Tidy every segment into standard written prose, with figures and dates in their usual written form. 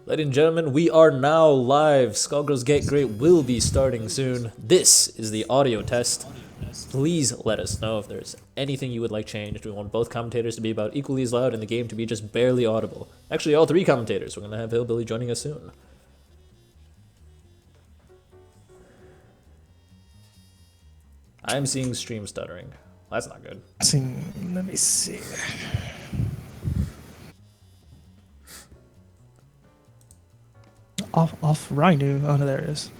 Ladies and gentlemen, we are now live. Skullgirls Get Great will be starting soon. This is the audio test. Please let us know if there's anything you would like changed. We want both commentators to be about equally as loud and the game to be just barely audible. Actually, all three commentators. We're going to have Hillbilly joining us soon. I'm seeing stream stuttering. That's not good. Let me see. Off Rhino. Oh no, there it is.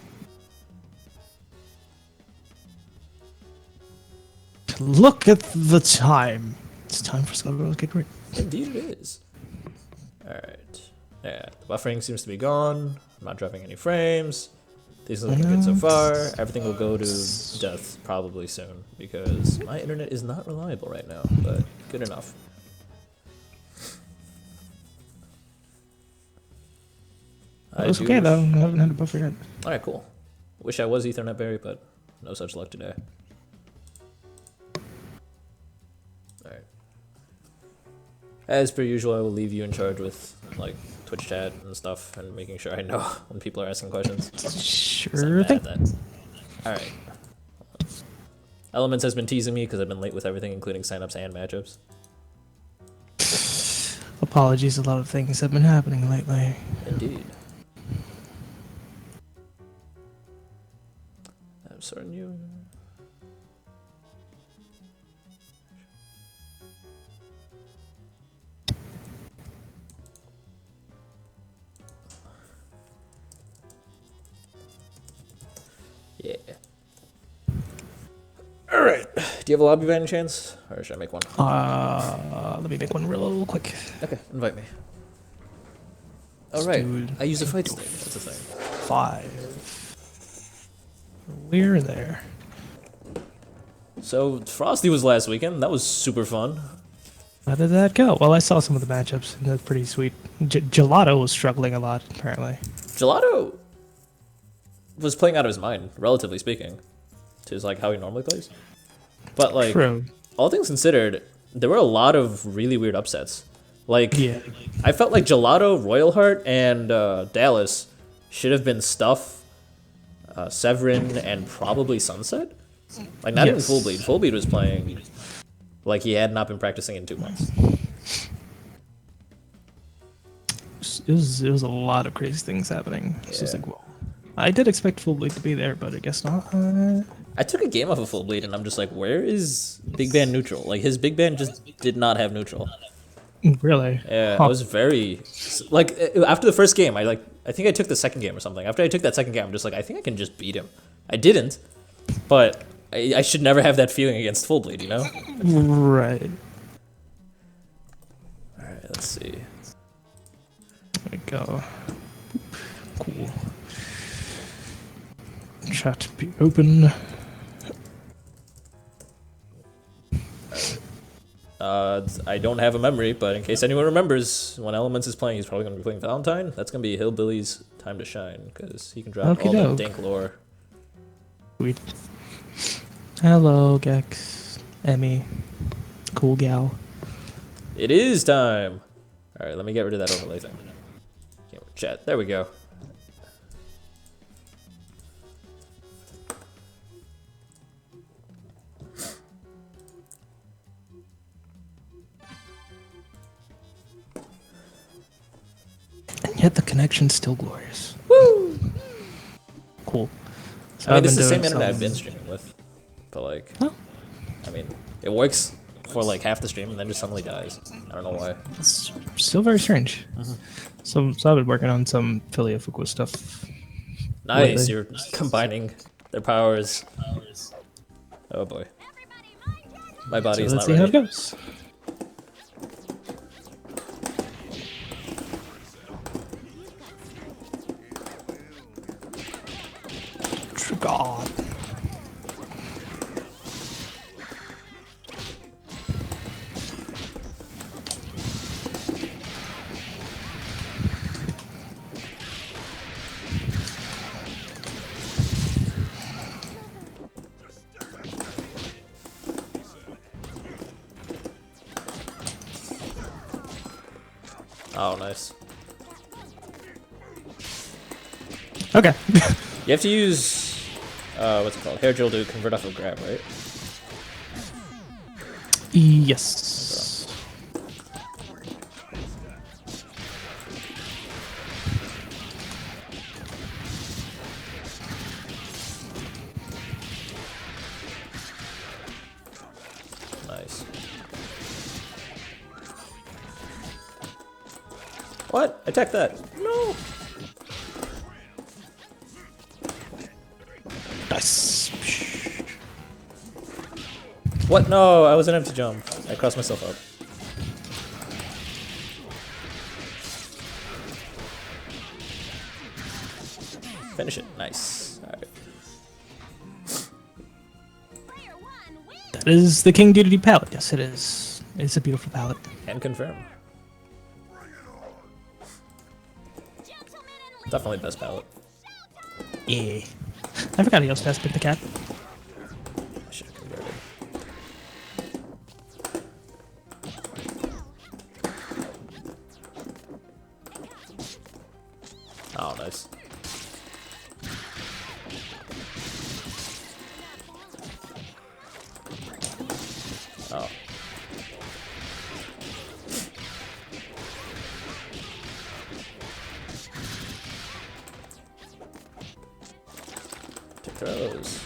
Look at the time. It's time for Skullgirls Get GR8. Indeed it is. Alright. Yeah, the buffering seems to be gone. I'm not dropping any frames. Things are looking good so far. Everything will go to death probably soon because my internet is not reliable right now, but good enough. It's okay though. I haven't had a buffer yet. Alright, cool. Wish I was Ethernet Berry, but no such luck today. Alright. As per usual, I will leave you in charge with like Twitch chat and stuff and making sure I know when people are asking questions. Sure thing. Alright. Elements has been teasing me because I've been late with everything, including signups and matchups. Apologies, a lot of things have been happening lately. Indeed. I'm sorry, you. Yeah. Alright. Do you have a lobby by any chance? Or should I make one? Let me make one real quick. Okay, invite me. Alright. I use a fight stage. That's the thing. 5. We're there. So, Frosty was last weekend. That was super fun. How did that go? Well, I saw some of the matchups, and they're pretty sweet. Gelato was struggling a lot, apparently. Gelato was playing out of his mind, relatively speaking, to like how he normally plays. But like, True. All things considered, there were a lot of really weird upsets. Like, Yeah. I felt like Gelato, Royal Heart, and Dallas should have been Stuff, Severin, and probably Sunset. Like, not even Full Bleed. Full Bleed was playing like he had not been practicing in 2 months. It was a lot of crazy things happening. It's just like, well, I did expect Full Bleed to be there, but I guess not. I took a game off of Full Bleed, and I'm just like, where is Big Band neutral? Like, his Big Band just did not have neutral. Really? Yeah, I was very like after the first game, I think I took the second game or something. After I took that second game, I'm just like, I think I can just beat him. I didn't, but I should never have that feeling against Full Bleed, you know? Right. All right, let's see. There we go. Cool. Chat be open. I don't have a memory, but in case anyone remembers, when Elements is playing, he's probably going to be playing Valentine. That's going to be Hillbilly's time to shine, because he can drop all that dank lore. Sweet. Hello, Gex. Emmy. Cool gal. It is time! Alright, let me get rid of that overlay thing. Chat, there we go. And yet the connection's still glorious. Woo! Cool. So I mean, this is the doing same internet I've been streaming with, but like, I mean, it works for like half the stream and then just suddenly dies. I don't know why. It's still very strange. So I've been working on some Philia Fuqua stuff. Nice, lately. you're combining their powers. Oh boy. My body is Let's not see how it ready. goes. God. Oh, nice. Okay. You have to use what's it called? Hair drill to convert off of grab, right? Yes. Nice. What? Attack that! No. Nice. What? No, I was an empty jump. I crossed myself up. Finish it. Nice. Alright. That is the King Dedede palette. Yes, it is. It's a beautiful palette. Can confirm. Definitely best palette. Yeah. I forgot he also has Pick the Cat. I should have converted. Oh, nice. Oh. Take throws.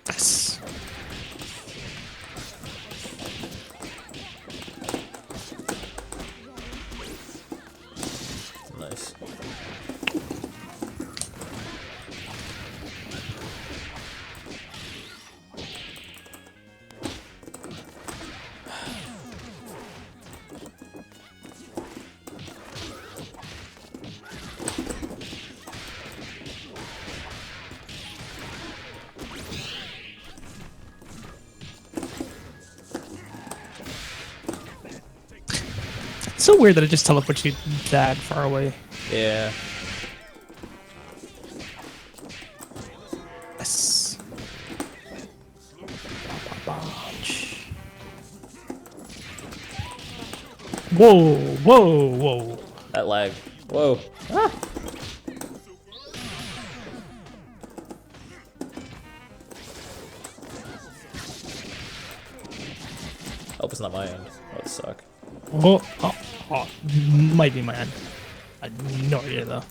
Yes. Nice. It's so weird that it just teleports you that far away. Yeah. Yes. Whoa, whoa, whoa. That lag. Whoa. Ah. Hope it's not my end. That would suck. Oh, might be my end. I have no idea though.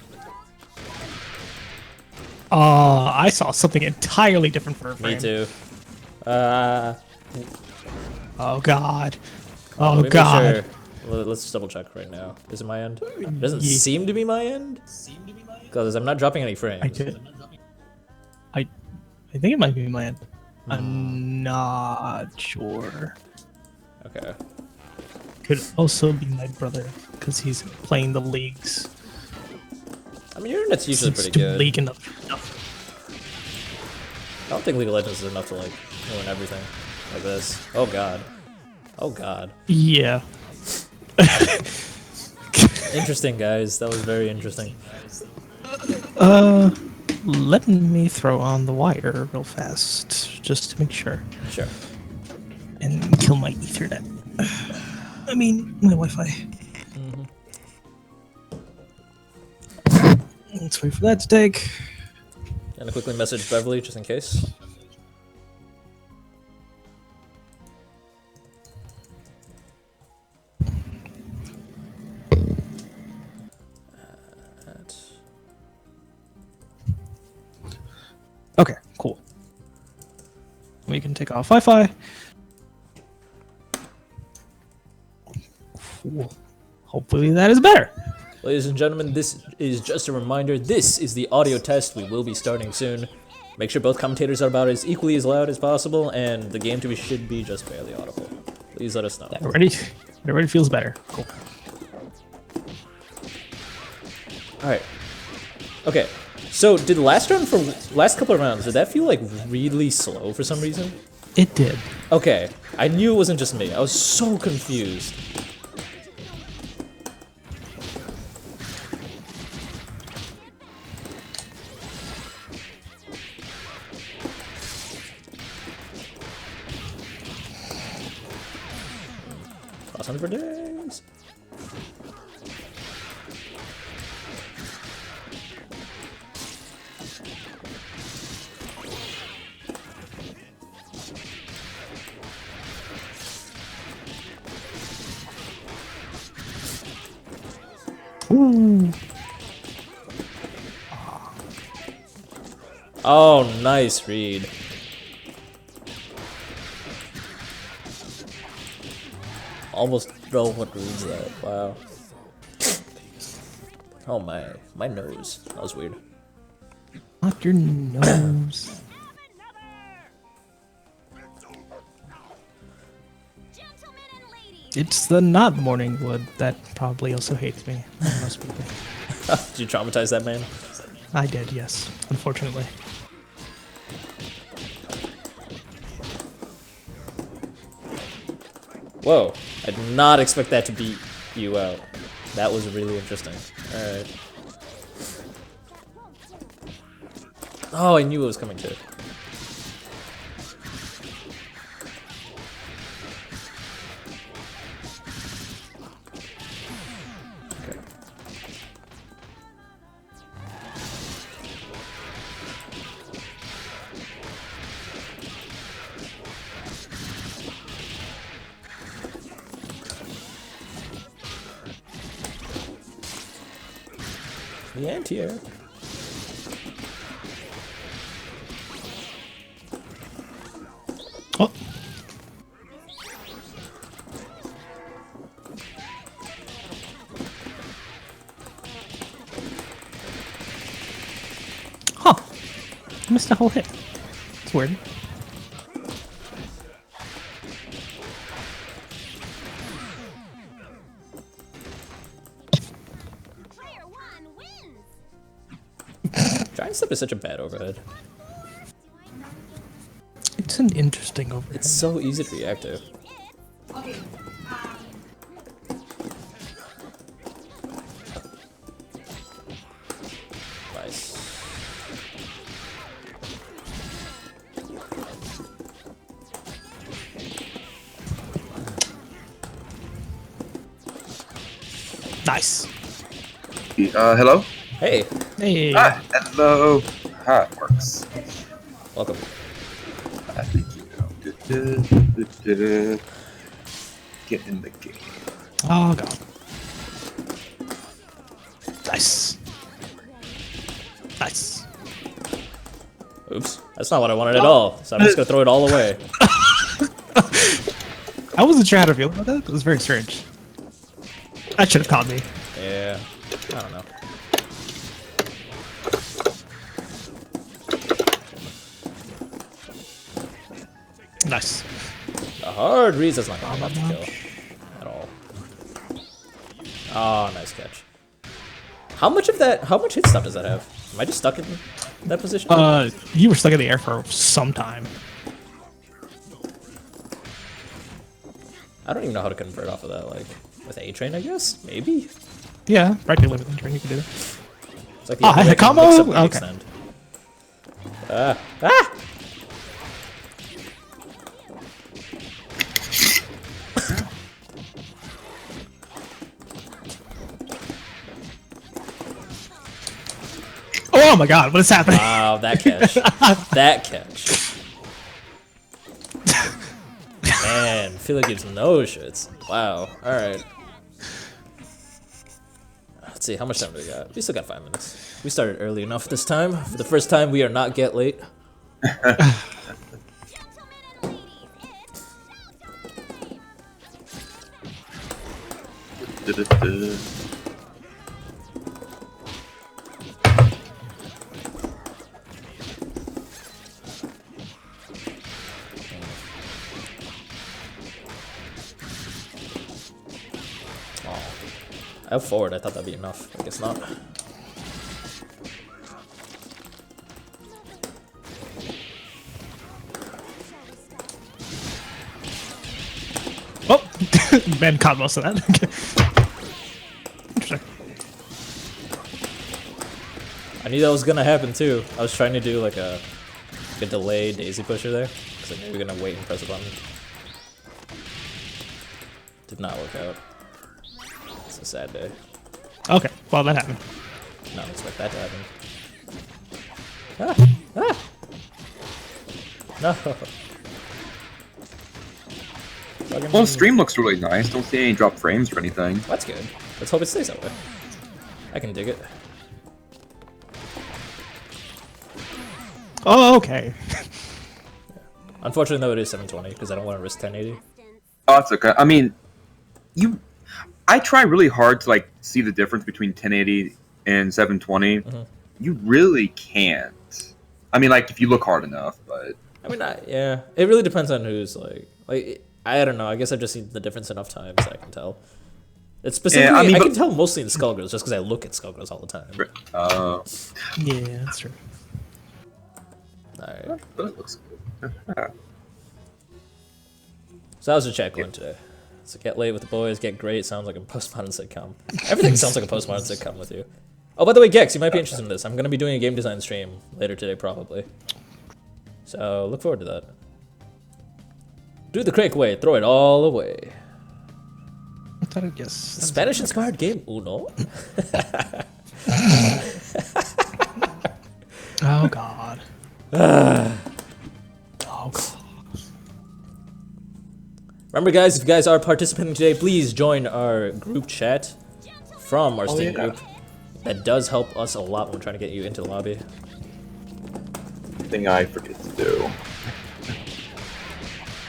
I saw something entirely different for a frame. Me too. Oh god. Let Oh me make god. sure. Let's just double check right now. Is it my end? It doesn't Yeah. seem to be my end. Because I'm not dropping any frames. I did. I think it might be my end. I'm not sure. Okay. Could also be my brother because he's playing the leagues. I mean, your internet's usually Seems pretty to good. leak enough. I don't think League of Legends is enough to like ruin everything like this. Oh god. Oh god. Yeah. Interesting, guys. That was very interesting. Let me throw on the wire real fast just to make sure Sure. and kill my Ethernet. I mean, my Wi-Fi. Let's wait for that to take. And I quickly message Beverly just in case. Okay, cool. We can take off Wi-Fi. Cool. Hopefully that is better. Ladies and gentlemen, this is just a reminder. This is the audio test. We will be starting soon. Make sure both commentators are about as equally as loud as possible, and the game to be should be just barely audible. Please let us know. It already feels better. Cool. Alright. Okay. So, did the last couple of rounds, did that feel like really slow for some reason? It did. Okay. I knew it wasn't just me. I was so confused. Crossing for days. Ooh. Oh, nice read. Almost no one reads that. Wow. Oh my nose. That was weird. Not your nose. It's the not Morningwood that probably also hates me. Most people. Did you traumatize that man? I did, yes. Unfortunately. Whoa. I did not expect that to beat you out. That was really interesting. Alright. Oh, I knew it was coming too. Okay. The anti-air. Oh. Huh. I missed a whole hit. It's weird. Giant Step is such a bad overhead. It's an interesting overhead. It's so easy to react to. Nice. Nice. Hello? Hey, Hey. Ah, hello. Ah, it works. welcome. Thank you. Get in the game. Oh god. Nice. Nice. Oops. That's not what I wanted at all. So I'm just gonna throw it all away. I wasn't sure how to feel about that. It was very strange. That should have caught me. Yeah. I don't know. Nice. The hard reads, that's not gonna be enough to kill. At all. Oh, nice catch. How much hit stop does that have? Am I just stuck in that position? You were stuck in the air for some time. I don't even know how to convert off of that, like, with A-Train, I guess? Maybe? Yeah, right to limit train, you can do that. It's like the Oh, only way I can combo? mix up the Okay. extend. Ah! Oh my god, what is happening? Wow, that catch. That catch. Man, I feel like it's no shits. Wow, alright. Let's see, how much time do we got? We still got 5 minutes. We started early enough this time. For the first time, we are not get late. I have forward, I thought that'd be enough. I guess not. Oh, Ben caught most of that. Interesting. I knew that was gonna happen too. I was trying to do like a delay daisy pusher there, because I knew we were gonna wait and press a button. Did not work out. It's a sad day. Okay, well that happened. Did not expect that to happen. Ah! No. Fucking- Well, the stream looks really nice. Don't see any drop frames or anything. That's good. Let's hope it stays that way. I can dig it. Oh, okay. Unfortunately, though, it is 720 because I don't want to risk 1080. Oh, it's okay. I mean, I try really hard to like see the difference between 1080 and 720. You really can't. I mean, like if you look hard enough, but I mean, yeah, it really depends on who's like I don't know. I guess I've just seen the difference enough times that I can tell. It's specifically, I mean, I but- can tell mostly in Skullgirls just because I look at Skullgirls all the time. Yeah, that's true. Alright. but it looks good. So how's the chat going today? So get late with the boys, get great, sounds like a postmodern sitcom. Everything sounds like a postmodern sitcom with you. Oh, by the way, Gex, you might be interested in this. I'm going to be doing a game design stream later today, probably. So look forward to that. Do the Craig way, throw it all away. I thought I'd guess. Spanish-inspired game Uno? Oh god. Oh god. Remember, guys, if you guys are participating today, please join our group chat from our Steam group. That does help us a lot when we're trying to get you into the lobby. Thing I forget to do.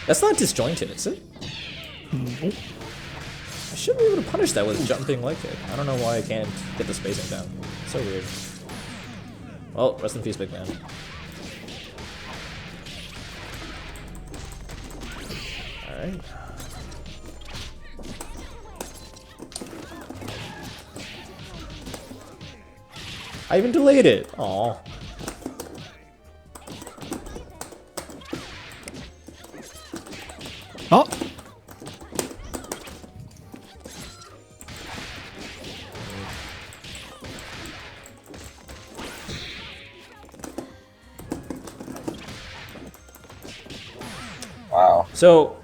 That's not disjointed, is it? Nope. I should be able to punish that with jumping like it. I don't know why I can't get the spacing down. So weird. Well, rest in peace, big man. Alright. I even delayed it. Aw. Oh. Wow. So,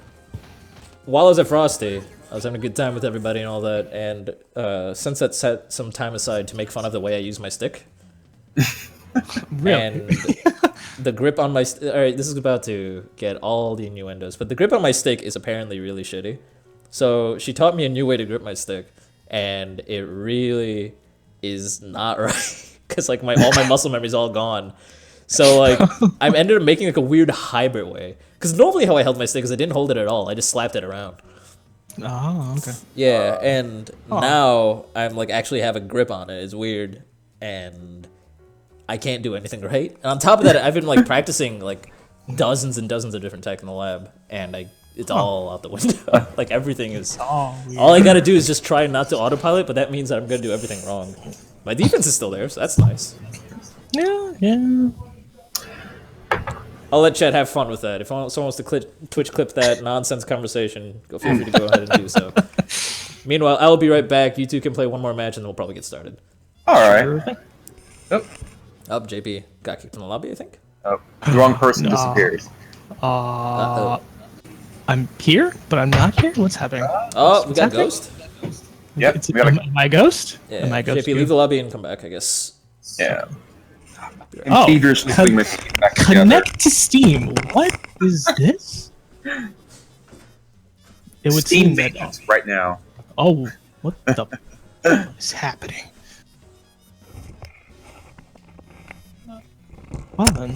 while I was at Frosty, I was having a good time with everybody and all that, and since that set some time aside to make fun of the way I use my stick, Really? and the grip on my alright, this is about to get all the innuendos, but the grip on my stick is apparently really shitty. So she taught me a new way to grip my stick, and it really is not right, because like all my muscle memory's all gone. So like I ended up making like a weird hybrid way, because normally how I held my stick is I didn't hold it at all, I just slapped it around. Oh, okay. Yeah, and now I'm like actually have a grip on it. It's weird, and I can't do anything right. And on top of that, I've been like practicing like dozens and dozens of different tech in the lab, and it's all out the window. Like everything is. Oh, weird. All I gotta do is just try not to autopilot, but that means that I'm gonna do everything wrong. My defense is still there, so that's nice. Yeah, yeah. I'll let Chad have fun with that. If someone wants to Twitch clip that nonsense conversation, feel free to go ahead and do so. Meanwhile, I'll be right back. You two can play one more match, and then we'll probably get started. All right. Sure. Yep. Up, JP got kicked in the lobby, I think. Oh, the wrong person disappears. I'm here, but I'm not here. What's happening? Oh, we got happening? Ghost. Yep. We Am gotta, I Ghost? Yeah, Am I Ghost? JP, leave the lobby and come back, I guess. yeah. I'm Oh, feverishly putting my feet back together. Connect to Steam. What is this? It would Steam seem that. maintenance right now. Oh, what the what is happening? Well then,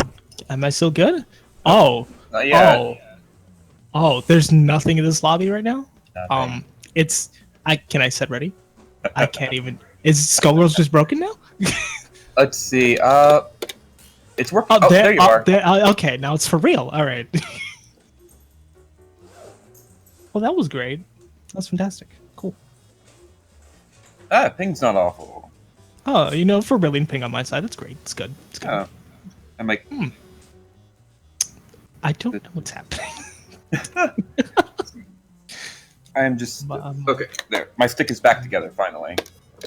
am I still good? Oh, Not yet. oh, there's nothing in this lobby right now. Nothing. It's Can I set ready? I can't even. Is Skullgirls just broken now? Let's see. It's working. Oh, there you are. Okay, now it's for real. All right. Well, that was great. That's fantastic. Cool. Ping's not awful. Oh, for reeling ping on my side, that's great. It's good. It's good. I'm like, I don't know what's happening. I am just Um, okay. There, my stick is back together finally.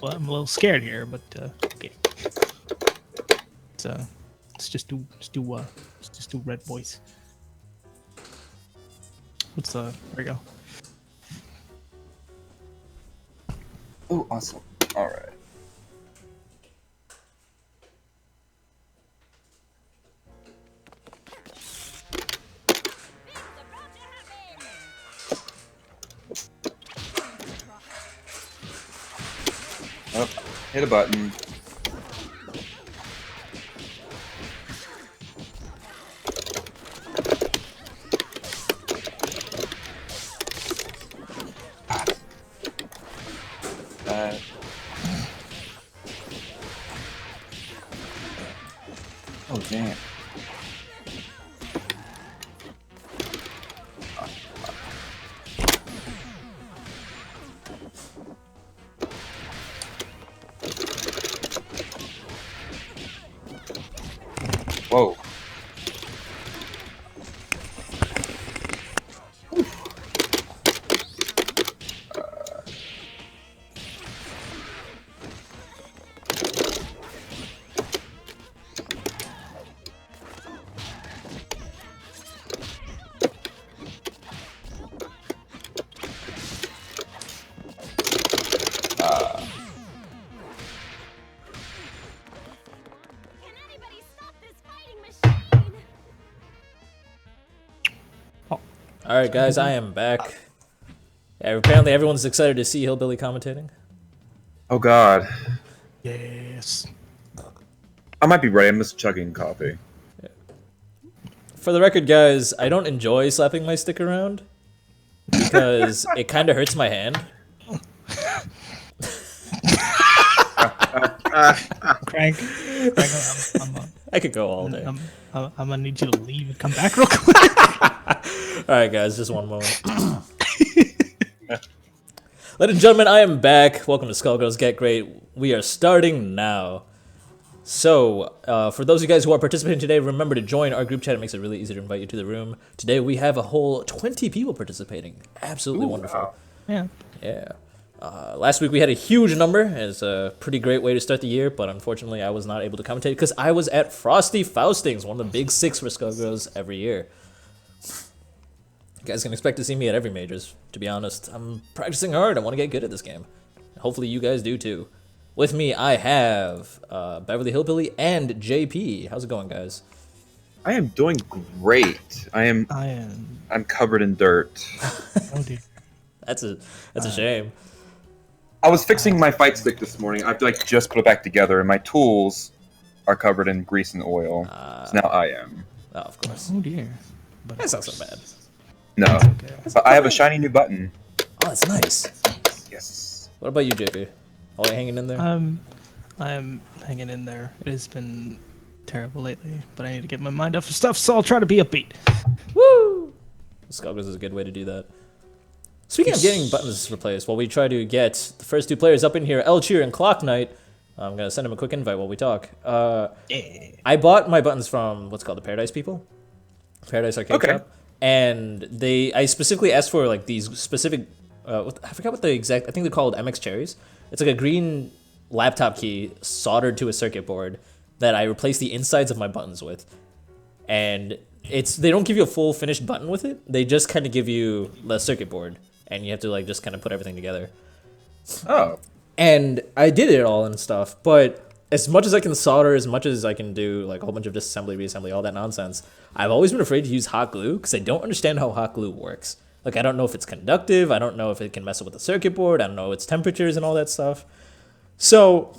Well, I'm a little scared here, but okay. Let's just do red voice. There we go. Oh, awesome. All right. Oh, Hit a button. Oh, damn. Whoa. All right, guys, I am back. Yeah, apparently everyone's excited to see Hillbilly commentating. Oh, God. Yes. I might be right. I'm just chugging coffee. For the record, guys, I don't enjoy slapping my stick around because it kind of hurts my hand. Crank, I could go all day. I'm gonna need you to leave and come back real quick. All right, guys, just one moment. Ladies and gentlemen, I am back. Welcome to Skullgirls Get Great. We are starting now. So, for those of you guys who are participating today, remember to join our group chat. It makes it really easy to invite you to the room. Today we have a whole 20 people participating. Absolutely wonderful. Wow. Yeah. Yeah. Last week we had a huge number. It's a pretty great way to start the year, but unfortunately I was not able to commentate because I was at Frosty Faustings, one of the big 6 for Skullgirls every year. You guys can expect to see me at every majors, to be honest. I'm practicing hard. I want to get good at this game. Hopefully you guys do too. With me, I have Beverly Hillbilly and JP. How's it going, guys? I am doing great. I'm covered in dirt. Oh, dude. That's a shame. I was fixing my fight stick this morning. I've just put it back together, and my tools are covered in grease and oil. So now I am. Oh, of course. Oh dear. But That's not so bad. No, okay. but I have a shiny new button. Oh, that's nice. Yes. What about you, JP? All you hanging in there? I'm hanging in there. It has been terrible lately, but I need to get my mind off of stuff, so I'll try to be upbeat. Woo! Skullgirls is a good way to do that. Speaking of getting buttons replaced, while we try to get the first 2 players up in here, El Cheer and Clock Knight, I'm going to send him a quick invite while we talk. Yeah. I bought my buttons from what's called the Paradise People. Paradise Arcade Shop. And I specifically asked for like these specific, I forgot what the exact, I think they're called MX Cherries. It's like a green laptop key soldered to a circuit board that I replace the insides of my buttons with. And they don't give you a full finished button with it. They just kind of give you the circuit board. And you have to like just kind of put everything together. Oh. And I did it all and stuff, but as much as I can solder, as much as I can do like a whole bunch of disassembly, reassembly, all that nonsense, I've always been afraid to use hot glue because I don't understand how hot glue works. Like, I don't know if it's conductive, I don't know if it can mess up with the circuit board, I don't know its temperatures and all that stuff. So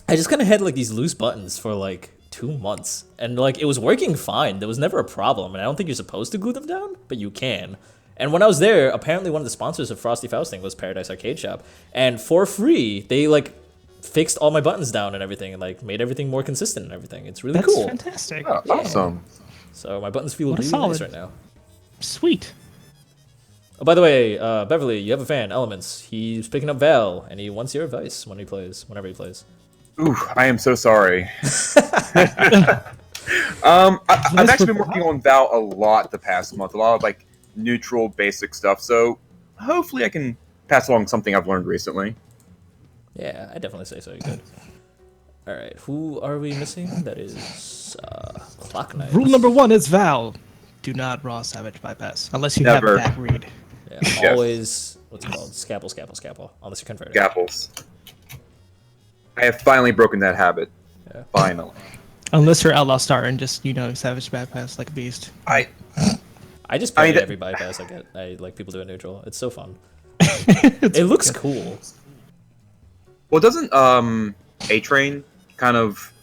I just kind of had like these loose buttons for like 2 months, and like it was working fine. There was never a problem, and I don't think you're supposed to glue them down, but you can. And when I was there, apparently one of the sponsors of Frosty Fausting was Paradise Arcade Shop, and for free they like fixed all my buttons down and everything, and like made everything more consistent and everything. It's really cool. That's fantastic. Oh, awesome. So my buttons feel What a really solid. nice right now. Sweet. Oh, by the way, Beverly, you have a fan, Elements. He's picking up Val, and he wants your advice whenever he plays. Ooh, I am so sorry. I've actually been working on Val a lot the past month. A lot of like neutral, basic stuff. So hopefully I can pass along something I've learned recently. Yeah, I definitely say so. You could. All right, who are we missing? That is Clock Knight. Rule number 1 is Val. Do not raw savage bypass unless you Never. have back read. Yeah, Yes. always. What's it called? Scapple. Unless you're converted. Gapples. I have finally broken that habit. Yeah. Finally. Unless you're outlaw star and just savage bypass like a beast. I just I parry mean, every bypass I get. I like people do it neutral. It's so fun. It looks cool. Well, doesn't A Train kind of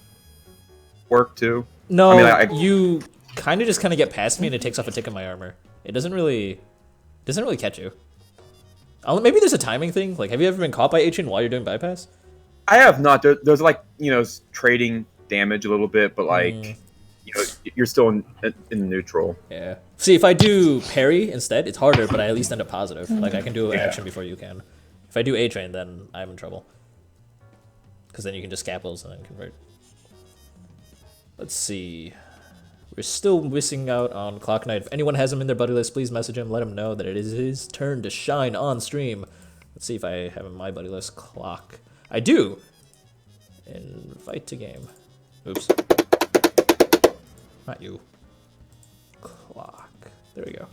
work too? No, I mean, you kind of just get past me and it takes off a tick of my armor. It doesn't really catch you. Maybe there's a timing thing. Like, have you ever been caught by A-Chain while you're doing bypass? I have not. There's like trading damage a little bit, but like you're still in neutral. Yeah. See, if I do parry instead, it's harder, but I at least end up positive. Like I can do action before you can. If I do A-Train, then I'm in trouble. Because then you can just scapels and then convert. Let's see. We're still missing out on Clock Knight. If anyone has him in their buddy list, please message him. Let him know that it is his turn to shine on stream. Let's see if I have him in my buddy list. Clock. I do. Invite to game. Oops. Not you. Clock. There we go.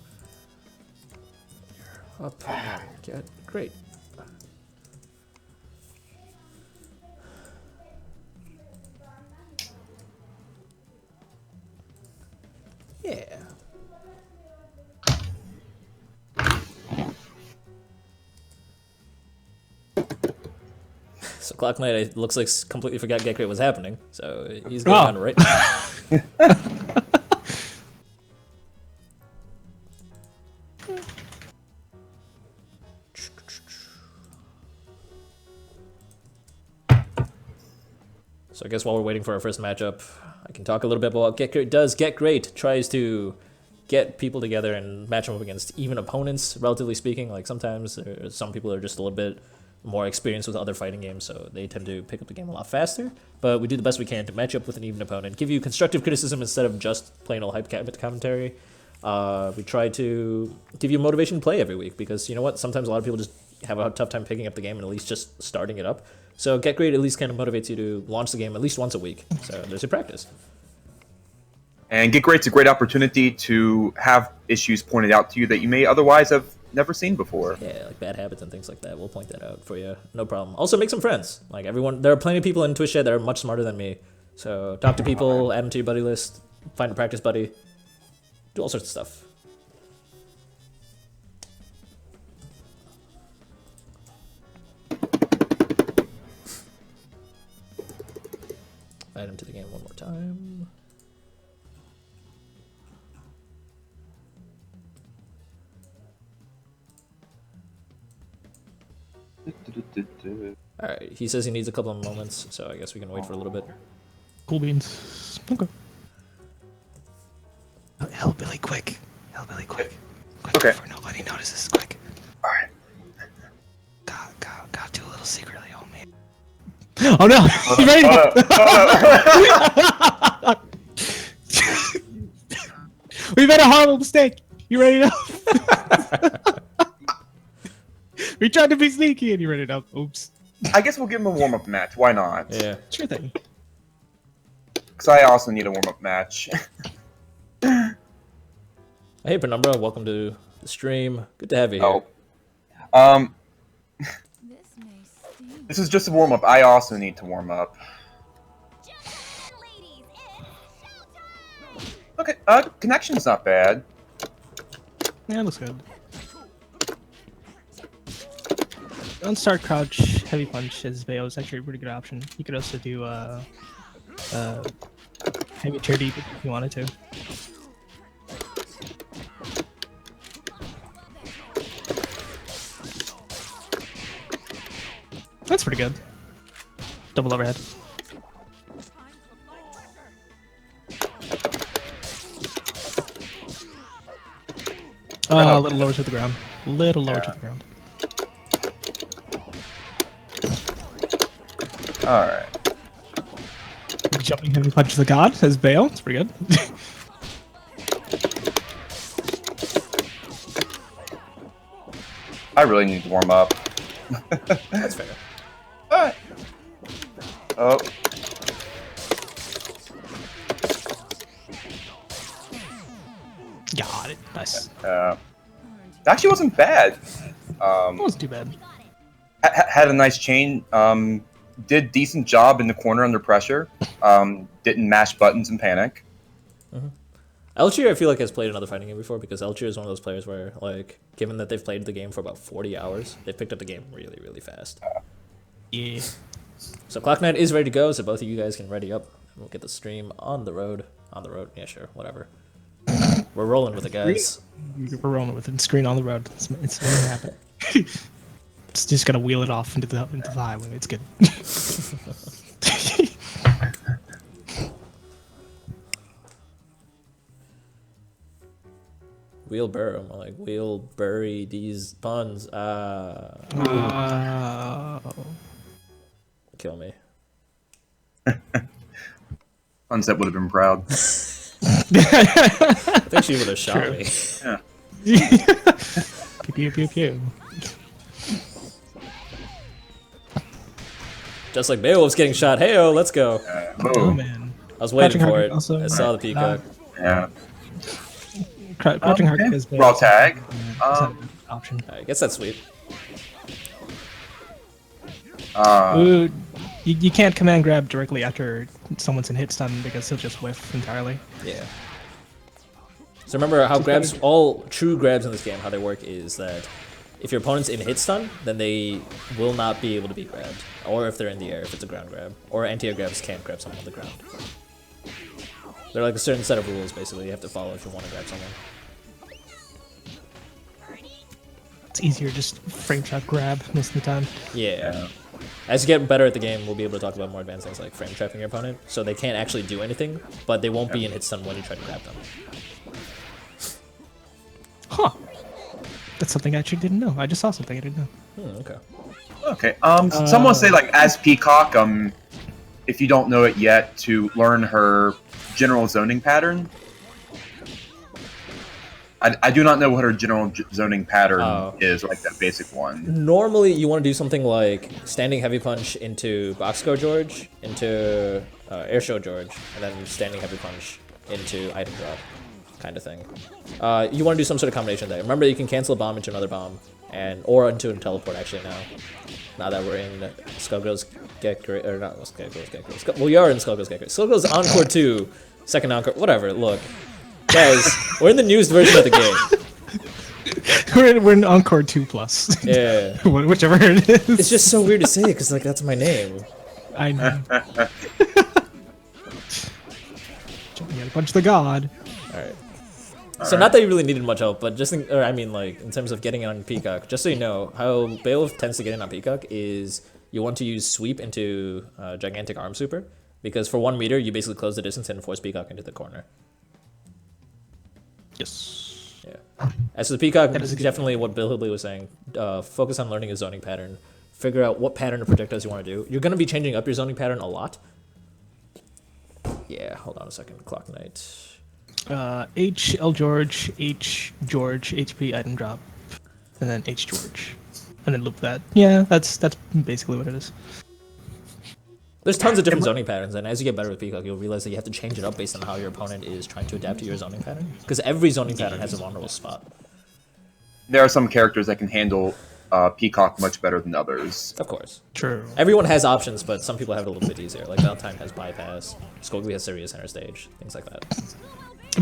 You're up. Get great. Yeah. So Clock Knight, it looks like completely forgot Get Great was happening. So he's going on right now. So I guess while we're waiting for our first matchup, I can talk a little bit about what Get Great does. Get Great tries to get people together and match them up against even opponents, relatively speaking. Like sometimes some people are just a little bit more experienced with other fighting games, so they tend to pick up the game a lot faster. But we do the best we can to match up with an even opponent, give you constructive criticism instead of just plain old hype commentary. We try to give you motivation to play every week because you know what? Sometimes a lot of people just have a tough time picking up the game and at least just starting it up. So Get Great at least kind of motivates you to launch the game at least once a week. So there's your practice. And Get Great's a great opportunity to have issues pointed out to you that you may otherwise have never seen before. Yeah, like bad habits and things like that. We'll point that out for you. No problem. Also, make some friends. Like everyone, there are plenty of people in Twitch chat that are much smarter than me. So talk to people, add them to your buddy list, find a practice buddy, do all sorts of stuff. Add him to the game one more time. Alright, he says he needs a couple of moments, so I guess we can wait for a little bit. Cool beans. Okay. Hellbilly, quick. Hellbilly, quick. Quick Okay. before nobody notices. Quick. Alright. Got do a little secretly, oh man. Oh no! You ready? We made a horrible mistake. You ready now? We tried to be sneaky and you ready now. Oops. I guess we'll give him a warm-up match. Why not? Yeah. Sure thing. Because I also need a warm-up match. Hey Penumbra, welcome to the stream. Good to have you here. Oh. This is just a warm-up. I also need to warm up. Okay, connection's not bad. Yeah, looks good. On start crouch, heavy punch as Bayo is actually a pretty good option. You could also do heavy tier deep if you wanted to. That's pretty good. Double overhead. A little lower to the ground. Little lower to the ground. Alright. Jumping heavy punch the god as Bayo. It's pretty good. I really need to warm up. That's fair. Alright. Oh. Got it. Nice. Actually wasn't bad. That wasn't too bad. Had a nice chain. Did decent job in the corner under pressure. Didn't mash buttons and panic. Elchier, I feel like, has played another fighting game before because Elchier is one of those players where, like, given that they've played the game for about 40 hours, they've picked up the game really, really fast. Yeah. So Clock Knight is ready to go, so both of you guys can ready up. We'll get the stream on the road. On the road, yeah, sure, whatever. We're rolling with it, guys. We're rolling with it. Screen on the road. It's gonna happen. Just gotta wheel it off into the highway. It's good. Wheelbarrow, more like wheel bury these buns. Kill me. Sunset would have been proud. I think she would have shot me. Yeah. Pew pew pew pew. Just like Beowulf's getting shot. Heyo, let's go. Oh Boom. man. I was waiting Crouching for Hark it. also- I saw the peacock. Yeah. Crouching Hark Okay. is Raw tag. option. I guess that's sweet. Ooh, you can't command grab directly after someone's in hit stun because he'll just whiff entirely. Yeah. So remember how grabs, all true grabs in this game, how they work is that if your opponent's in hit stun, then they will not be able to be grabbed. Or if they're in the air, if it's a ground grab. Or anti-air grabs can't grab someone on the ground. They're like a certain set of rules, basically, you have to follow if you want to grab someone. It's easier just frame trap grab most of the time. Yeah. As you get better at the game, we'll be able to talk about more advanced things like frame trapping your opponent. So they can't actually do anything, but they won't be in hit stun when you try to grab them. Huh. That's something I actually didn't know. I just saw something I didn't know. Okay. Okay. Someone say like as Peacock, if you don't know it yet, to learn her general zoning pattern. I do not know what her general zoning pattern is, like that basic one. Normally, you want to do something like standing heavy punch into Boxcar George, into Airshow George, and then standing heavy punch into item drop, kind of thing. You want to do some sort of combination there. Remember, you can cancel a bomb into another bomb, or into a teleport actually now that we're in Skullgirls Get GR8, or not Skullgirls Get GR8. Well, we are in Skullgirls Get GR8. Skullgirls Encore 2, second Encore, whatever, look. Guys, we're in the newest version of the game. We're in Encore 2 Plus. Yeah. Whichever it is. It's just so weird to say because like that's my name. I know. Jumping out to punch the god. Alright. So not that you really needed much help, but just in terms of getting it on Peacock, just so you know, how Beowulf tends to get in on Peacock is you want to use sweep into gigantic arm super, because for 1 meter you basically close the distance and force Peacock into the corner. Yes. Yeah. As for the Peacock, that is definitely what Bill Hibley was saying. Focus on learning a zoning pattern. Figure out what pattern of projectiles you want to do. You're going to be changing up your zoning pattern a lot. Yeah, hold on a second. Clock Knight. H, L George, H George, HP item drop, and then H George. And then loop that. Yeah, that's basically what it is. There's tons of different zoning patterns, and as you get better with Peacock, you'll realize that you have to change it up based on how your opponent is trying to adapt to your zoning pattern. Because every zoning pattern has a vulnerable spot. There are some characters that can handle Peacock much better than others. Of course. True. Everyone has options, but some people have it a little bit easier. Like Valentine has bypass, Skullgirls has serious center stage, things like that.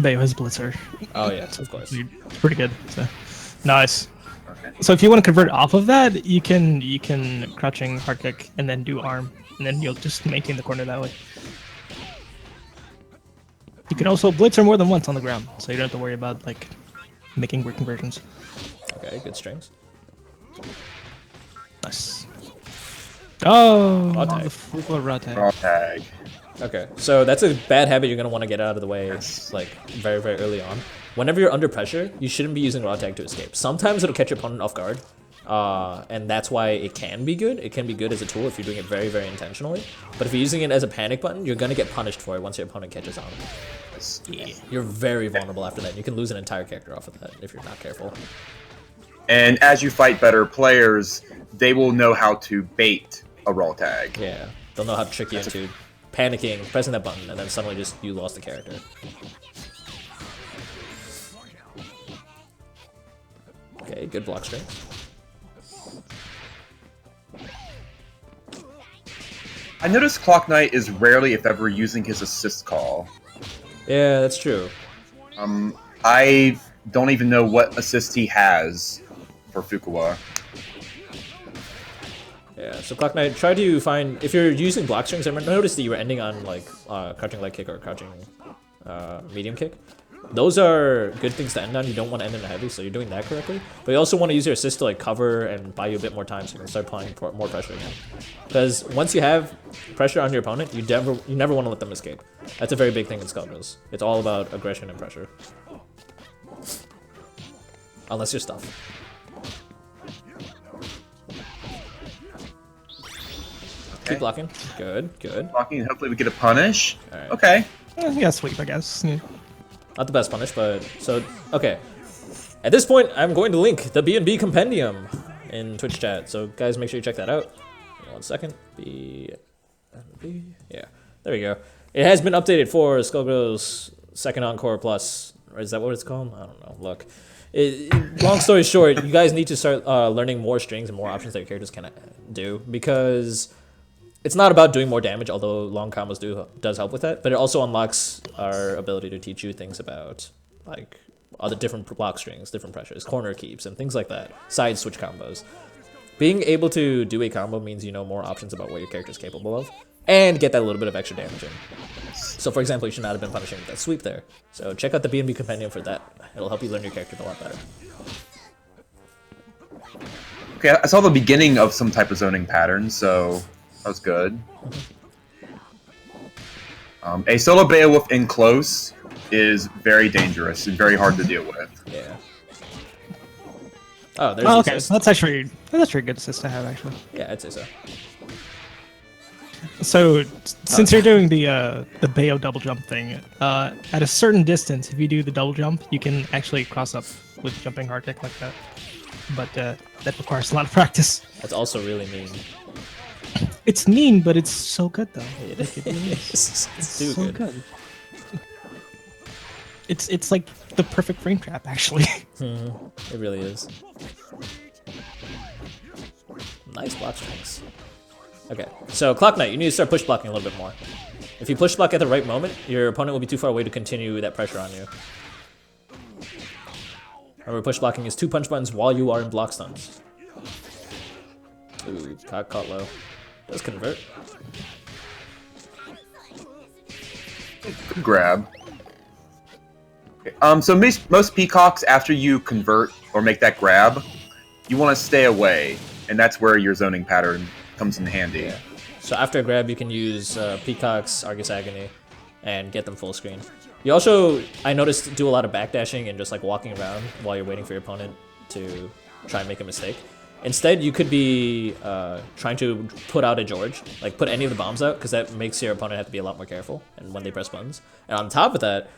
Bayo has Blitzer. Oh yeah, of course. It's pretty good. So. Nice. Okay. So if you want to convert off of that, you can crouching hard kick and then do arm, and then you'll just maintain the corner that way. You can also blitzer more than once on the ground, so you don't have to worry about like making weird conversions. Okay, good strings. Nice. Oh, Raw tag. the full raw tag. Raw tag. Okay, so that's a bad habit you're going to want to get out of the way, like, very, very early on. Whenever you're under pressure, you shouldn't be using raw tag to escape. Sometimes it'll catch your opponent off guard, and that's why it can be good. It can be good as a tool if you're doing it very, very intentionally. But if you're using it as a panic button, you're going to get punished for it once your opponent catches on. Yeah. You're very vulnerable after that. You can lose an entire character off of that if you're not careful. And as you fight better players, they will know how to bait a raw tag. Yeah, they'll know how to trick you into panicking, pressing that button, and then suddenly just you lost the character. Okay, good block string. I noticed Clock Knight is rarely, if ever, using his assist call. Yeah, that's true. I don't even know what assist he has for Fukuwa. Yeah. So Clock Knight, try to find, if you're using block strings, I noticed that you were ending on like crouching leg kick or crouching medium kick. Those are good things to end on. You don't want to end in a heavy, so you're doing that correctly. But you also want to use your assist to like cover and buy you a bit more time so you can start applying more pressure again. Because once you have pressure on your opponent, you never want to let them escape. That's a very big thing in Skullgirls. It's all about aggression and pressure. Unless you're stuffed. Keep blocking. Good, good. Blocking, and hopefully we get a punish. Alright. Okay. Yeah, sweep, I guess. Yeah. Not the best punish, but so okay. At this point, I'm going to link the B&B compendium in Twitch chat. So guys, make sure you check that out. 1 second. B, yeah, there we go. It has been updated for Skullgirls Second Encore Plus. Or is that what it's called? I don't know. Look. Long story short, you guys need to start learning more strings and more options that your characters can do, because it's not about doing more damage, although long combos does help with that, but it also unlocks our ability to teach you things about like other different block strings, different pressures, corner keeps, and things like that. Side switch combos. Being able to do a combo means you know more options about what your character is capable of, and get that little bit of extra damage in. So for example, you should not have been punishing with that sweep there. So check out the B&B compendium for that. It'll help you learn your character a lot better. Okay, I saw the beginning of some type of zoning pattern, so that was good. A solo Beowulf in close is very dangerous and very hard to deal with. Yeah. Oh, there's Oh, okay, assist. so that's actually a good assist to have, actually. Yeah, I'd say so. So, since you're doing the Bayo double jump thing, at a certain distance, if you do the double jump, you can actually cross up with jumping hard kick like that. But that requires a lot of practice. That's also really mean. It's mean, but it's so good though. It is. It's too so good. It's like the perfect frame trap, actually. It really is. Nice block strings. Okay, so Clock Knight, you need to start push blocking a little bit more. If you push block at the right moment, your opponent will be too far away to continue that pressure on you. Remember, push blocking is 2 punch buttons while you are in block stuns. Ooh, caught low. Does convert. Good grab. Okay. So most peacocks, after you convert or make that grab, you want to stay away, and that's where your zoning pattern comes in handy. Yeah. So after a grab, you can use Peacock's Argus Agony and get them full screen. You also, I noticed, do a lot of backdashing and just like walking around while you're waiting for your opponent to try and make a mistake. Instead, you could be trying to put out a George, like put any of the bombs out, because that makes your opponent have to be a lot more careful and when they press buttons. And on top of that,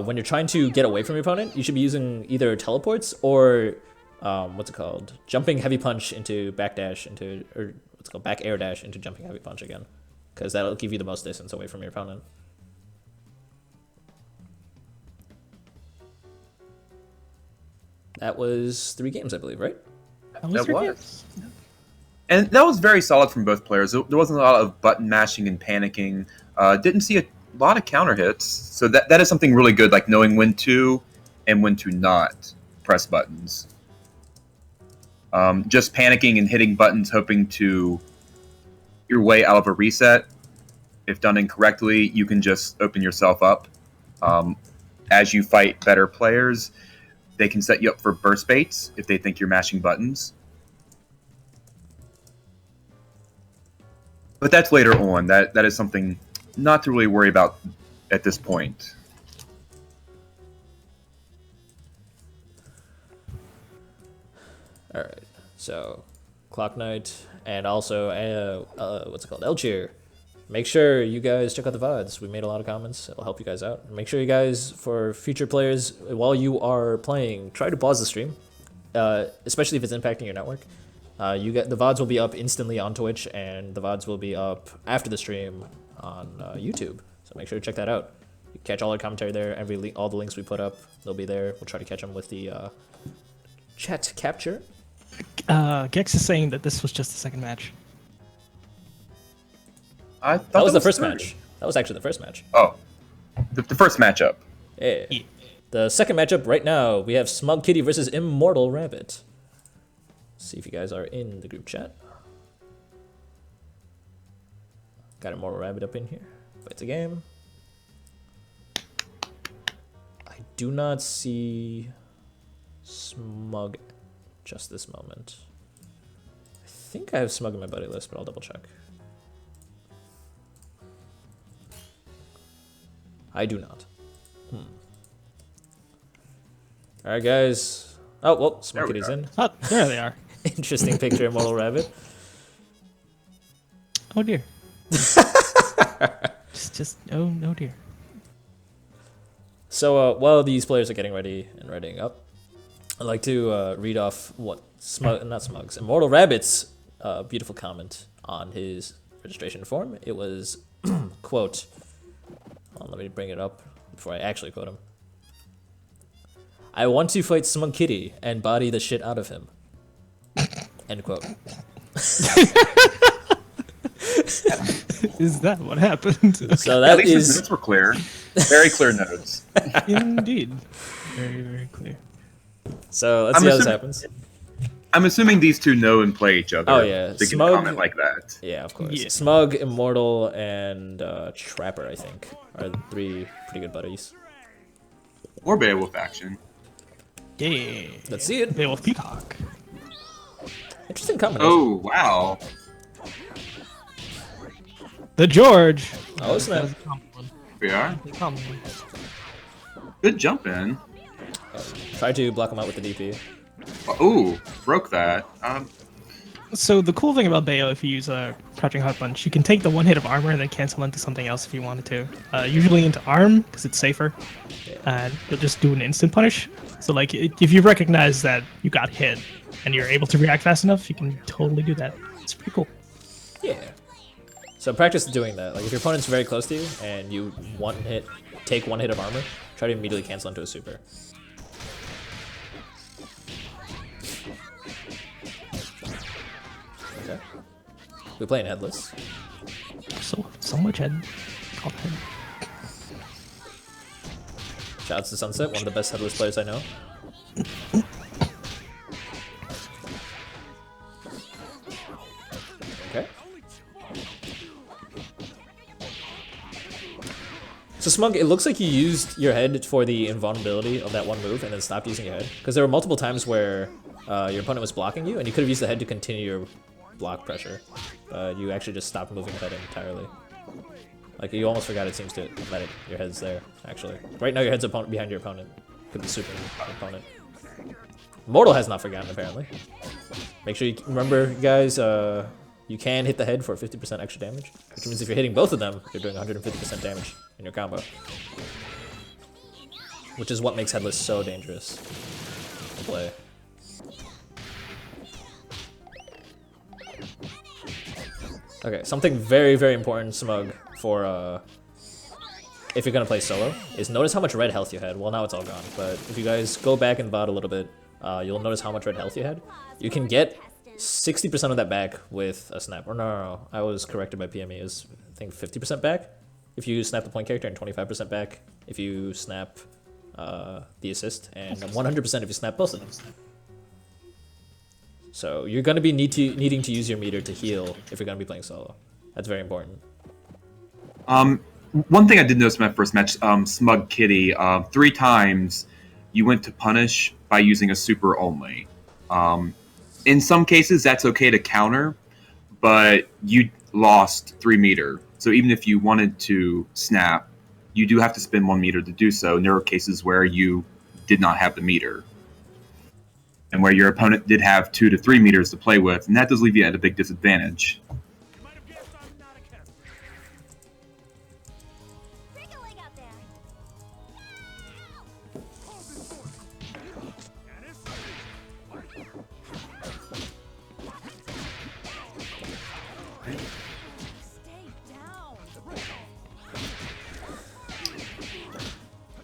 when you're trying to get away from your opponent, you should be using either teleports or what's it called? Jumping heavy punch into backdash into, or what's it called? Back air dash into jumping heavy punch again, because that'll give you the most distance away from your opponent. That was 3 games, I believe, right? That was. And that was very solid from both players. There wasn't a lot of button mashing and panicking. Didn't see a lot of counter hits. So that is something really good, like knowing when to and when to not press buttons. Just panicking and hitting buttons, hoping to your way out of a reset. If done incorrectly, you can just open yourself up. As you fight better players, they can set you up for burst baits if they think you're mashing buttons. But that's later on. That is something not to really worry about at this point. Alright, so Clock Knight and also, what's it called? Elcheer. Make sure you guys check out the VODs. We made a lot of comments. It'll help you guys out. Make sure you guys, for future players, while you are playing, try to pause the stream, especially if it's impacting your network. The VODs will be up instantly on Twitch, and the VODs will be up after the stream on YouTube. So make sure to check that out. You catch all our commentary there. All the links we put up, they'll be there. We'll try to catch them with the chat capture. Gex is saying that this was just the second match. I thought That was the first third. match. That was actually the first match. Oh, the first matchup. Yeah. The second matchup right now, we have Smug Kitty versus Immortal Rabbit. See if you guys are in the group chat. Got a Mortal Rabbit up in here. Fights a game. I do not see Smug just this moment. I think I have Smug in my buddy list, but I'll double check. I do not. Alright, guys. Oh, well, Smug Kitty's in. Oh, there they are. Interesting picture of Mortal Rabbit. Oh dear. just oh dear. So while these players are getting ready and readying up, I'd like to read off what Immortal Rabbit's beautiful comment on his registration form. It was, quote, let me bring it up before I actually quote him. I want to fight Smug Kitty and body the shit out of him. End quote. Is that what happened? Okay. So that At least is the notes were clear. Very clear notes. Indeed. Very, very clear. so. Let's see how this happens. I'm assuming these two know and play each other. Oh, yeah. To give a Smug- comment like that. Yeah, of course. Yeah. Smug, Immortal, and Trapper, I think, are 3 pretty good buddies. Or Beowulf action. Yeah. Let's see it. Beowulf Peacock. Interesting combination. Oh, wow. The George. Oh, snap. That was a common one. We are. A common one. Good jump in. Try to block him out with the DP. Ooh, broke that. So the cool thing about Bayo, if you use a Crouching Hot Punch, you can take the 1 hit of armor and then cancel into something else if you wanted to. Usually into arm, because it's safer. And you'll just do an instant punish. So like, if you recognize that you got hit and you're able to react fast enough, you can totally do that. It's pretty cool. Yeah. So practice doing that. Like if your opponent's very close to you and you take 1 hit of armor, try to immediately cancel into a super. Okay. We're playing headless. So much head. Oh, head. Shouts to Sunset, one of the best headless players I know. Okay. So Smug, it looks like you used your head for the invulnerability of that one move and then stopped using your head. Because there were multiple times where your opponent was blocking you and you could have used the head to continue your block pressure. You actually just stopped moving the head entirely. Like, you almost forgot, it seems, to let it, your head's there, actually. Right now your head's behind your opponent. Could be super opponent. Mortal has not forgotten, apparently. Make sure you remember, guys, you can hit the head for 50% extra damage. Which means if you're hitting both of them, you're doing 150% damage in your combo. Which is what makes Headless so dangerous to play. Okay, something very, very important, Smug, for if you're gonna play solo, is notice how much red health you had. Well, now it's all gone, but if you guys go back and bot a little bit, you'll notice how much red health you had. You can get 60% of that back with a snap. Or no, I was corrected by PME. It was, I think, 50% back if you snap the point character, and 25% back if you snap the assist, and 100% if you snap both of them. So you're going to be needing to use your meter to heal if you're going to be playing solo. That's very important. One thing I did notice in my first match, Smug Kitty, 3 times you went to punish by using a super only. In some cases, that's okay to counter, but you lost 3 meter. So even if you wanted to snap, you do have to spend 1 meter to do so. And there are cases where you did not have the meter, and where your opponent did have 2 to 3 meters to play with, and that does leave you at a big disadvantage.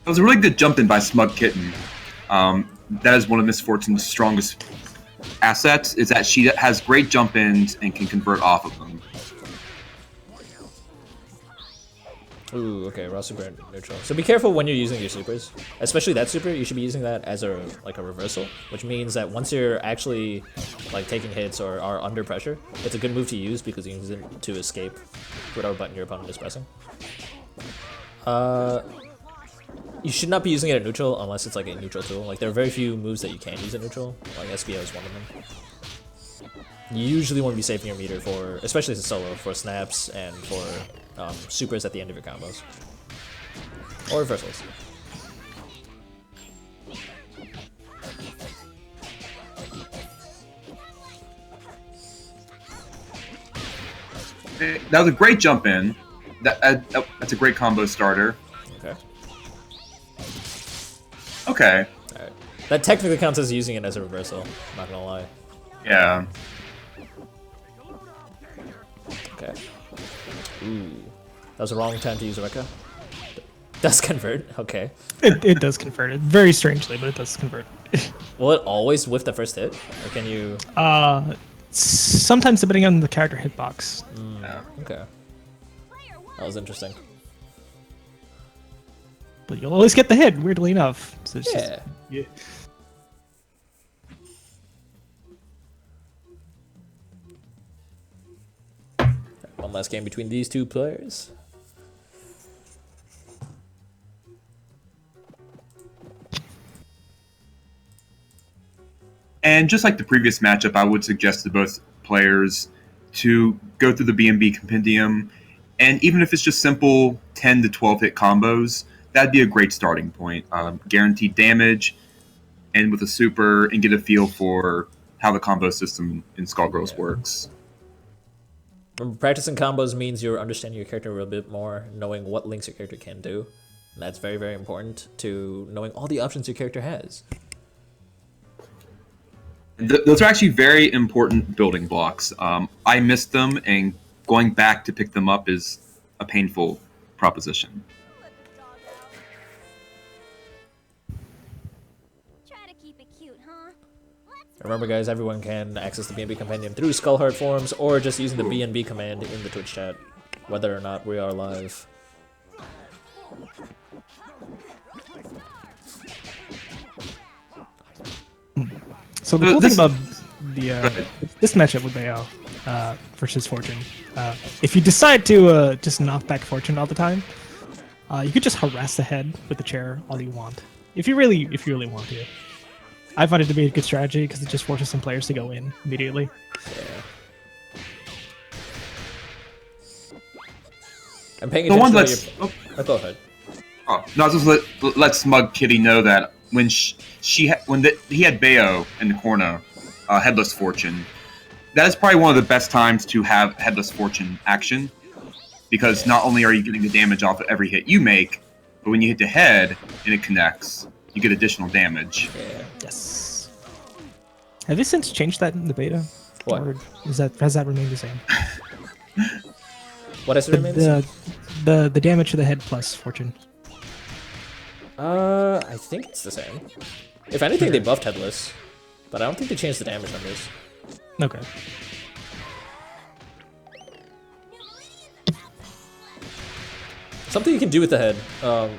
That was a really good jump in by Smug Kitten. That is one of Miss Fortune's strongest assets, is that she has great jump ins and can convert off of them. Ooh, okay, raw super neutral. So be careful when you're using your supers, especially that super. You should be using that as a reversal, which means that once you're actually like taking hits or are under pressure, it's a good move to use because you can use it to escape whatever button your opponent is pressing. You should not be using it at neutral unless it's like a neutral tool. Like there are very few moves that you can use at neutral. Like SBO is one of them. You usually want to be saving your meter for, especially as a solo, for snaps and for supers at the end of your combos. Or reversals. That was a great jump in. That's a great combo starter. Okay. Okay. Alright. That technically counts as using it as a reversal, not gonna lie. Yeah. Okay. Ooh. That was the wrong time to use Rekka. Does convert? Okay. It does convert it very strangely, but it does convert. Will it always whiff the first hit? Or can you... Sometimes depending on the character hitbox. Yeah. Okay. That was interesting. But you'll always get the hit, weirdly enough. So it's Yeah. Yeah. One last game between these two players. And just like the previous matchup, I would suggest to both players to go through the B&B compendium, and even if it's just simple 10 to 12 hit combos, that'd be a great starting point. Guaranteed damage, and with a super, and get a feel for how the combo system in Skullgirls works. Practicing combos means you're understanding your character a little bit more, knowing what links your character can do. And that's very, very important to knowing all the options your character has. Those are actually very important building blocks. I missed them, and going back to pick them up is a painful proposition. Remember guys, everyone can access the B&B Companion through Skullheart forums or just using the B&B command in the Twitch chat, whether or not we are live. So the cool thing about the this matchup with Bayo versus Fortune, if you decide to just knock back Fortune all the time, you could just harass the head with the chair all you want. If you really want to. I find it to be a good strategy because it just forces some players to go in immediately. Yeah. I'm paying attention to your... Oh, go ahead. Oh, no, just let Smug Kitty know that when he had Bayo in the corner, Headless Fortune, that is probably one of the best times to have Headless Fortune action, because not only are you getting the damage off of every hit you make, but when you hit the head and it connects, you get additional damage. Yeah. Yes. Have they since changed that in the beta? What? Or has that remained the same? What has it remained? The damage to the head plus Fortune. I think it's the same. If anything, they buffed Headless, but I don't think they changed the damage numbers. Okay. Something you can do with the head.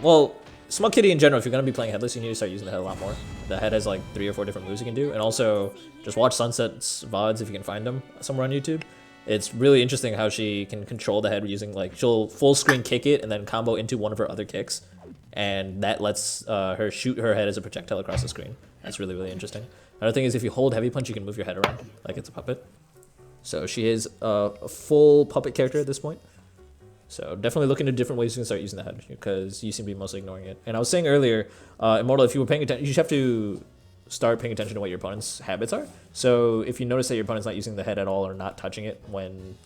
Well, Smug Kitty in general, if you're going to be playing Headless, you need to start using the head a lot more. The head has like 3 or 4 different moves you can do. And also, just watch Sunset's VODs if you can find them somewhere on YouTube. It's really interesting how she can control the head using, like, she'll full screen kick it and then combo into one of her other kicks. And that lets her shoot her head as a projectile across the screen. That's really, really interesting. Another thing is if you hold heavy punch, you can move your head around like it's a puppet. So she is a full puppet character at this point. So definitely look into different ways you can start using the head, because you seem to be mostly ignoring it. And I was saying earlier, Immortal, if you were paying attention, you should have to start paying attention to what your opponent's habits are. So if you notice that your opponent's not using the head at all or not touching it when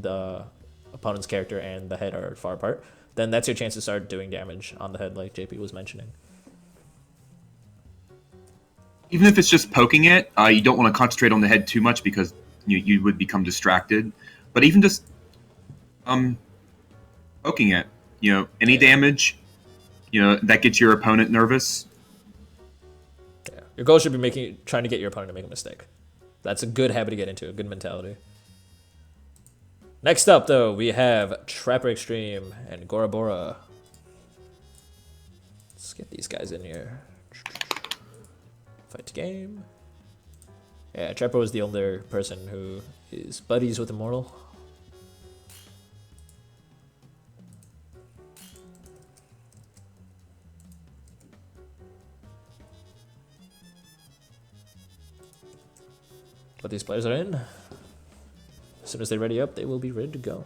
the opponent's character and the head are far apart, then that's your chance to start doing damage on the head like JP was mentioning. Even if it's just poking it, you don't want to concentrate on the head too much because you would become distracted. But even just poking it, any damage, that gets your opponent nervous. Yeah. Your goal should be trying to get your opponent to make a mistake. That's a good habit to get into, a good mentality. Next up, though, we have Trapper Extreme and Gora Bora. Let's get these guys in here. Fight to game. Yeah, Trapper was the older person who is buddies with Immortal. But these players are in. As soon as they ready up, they will be ready to go.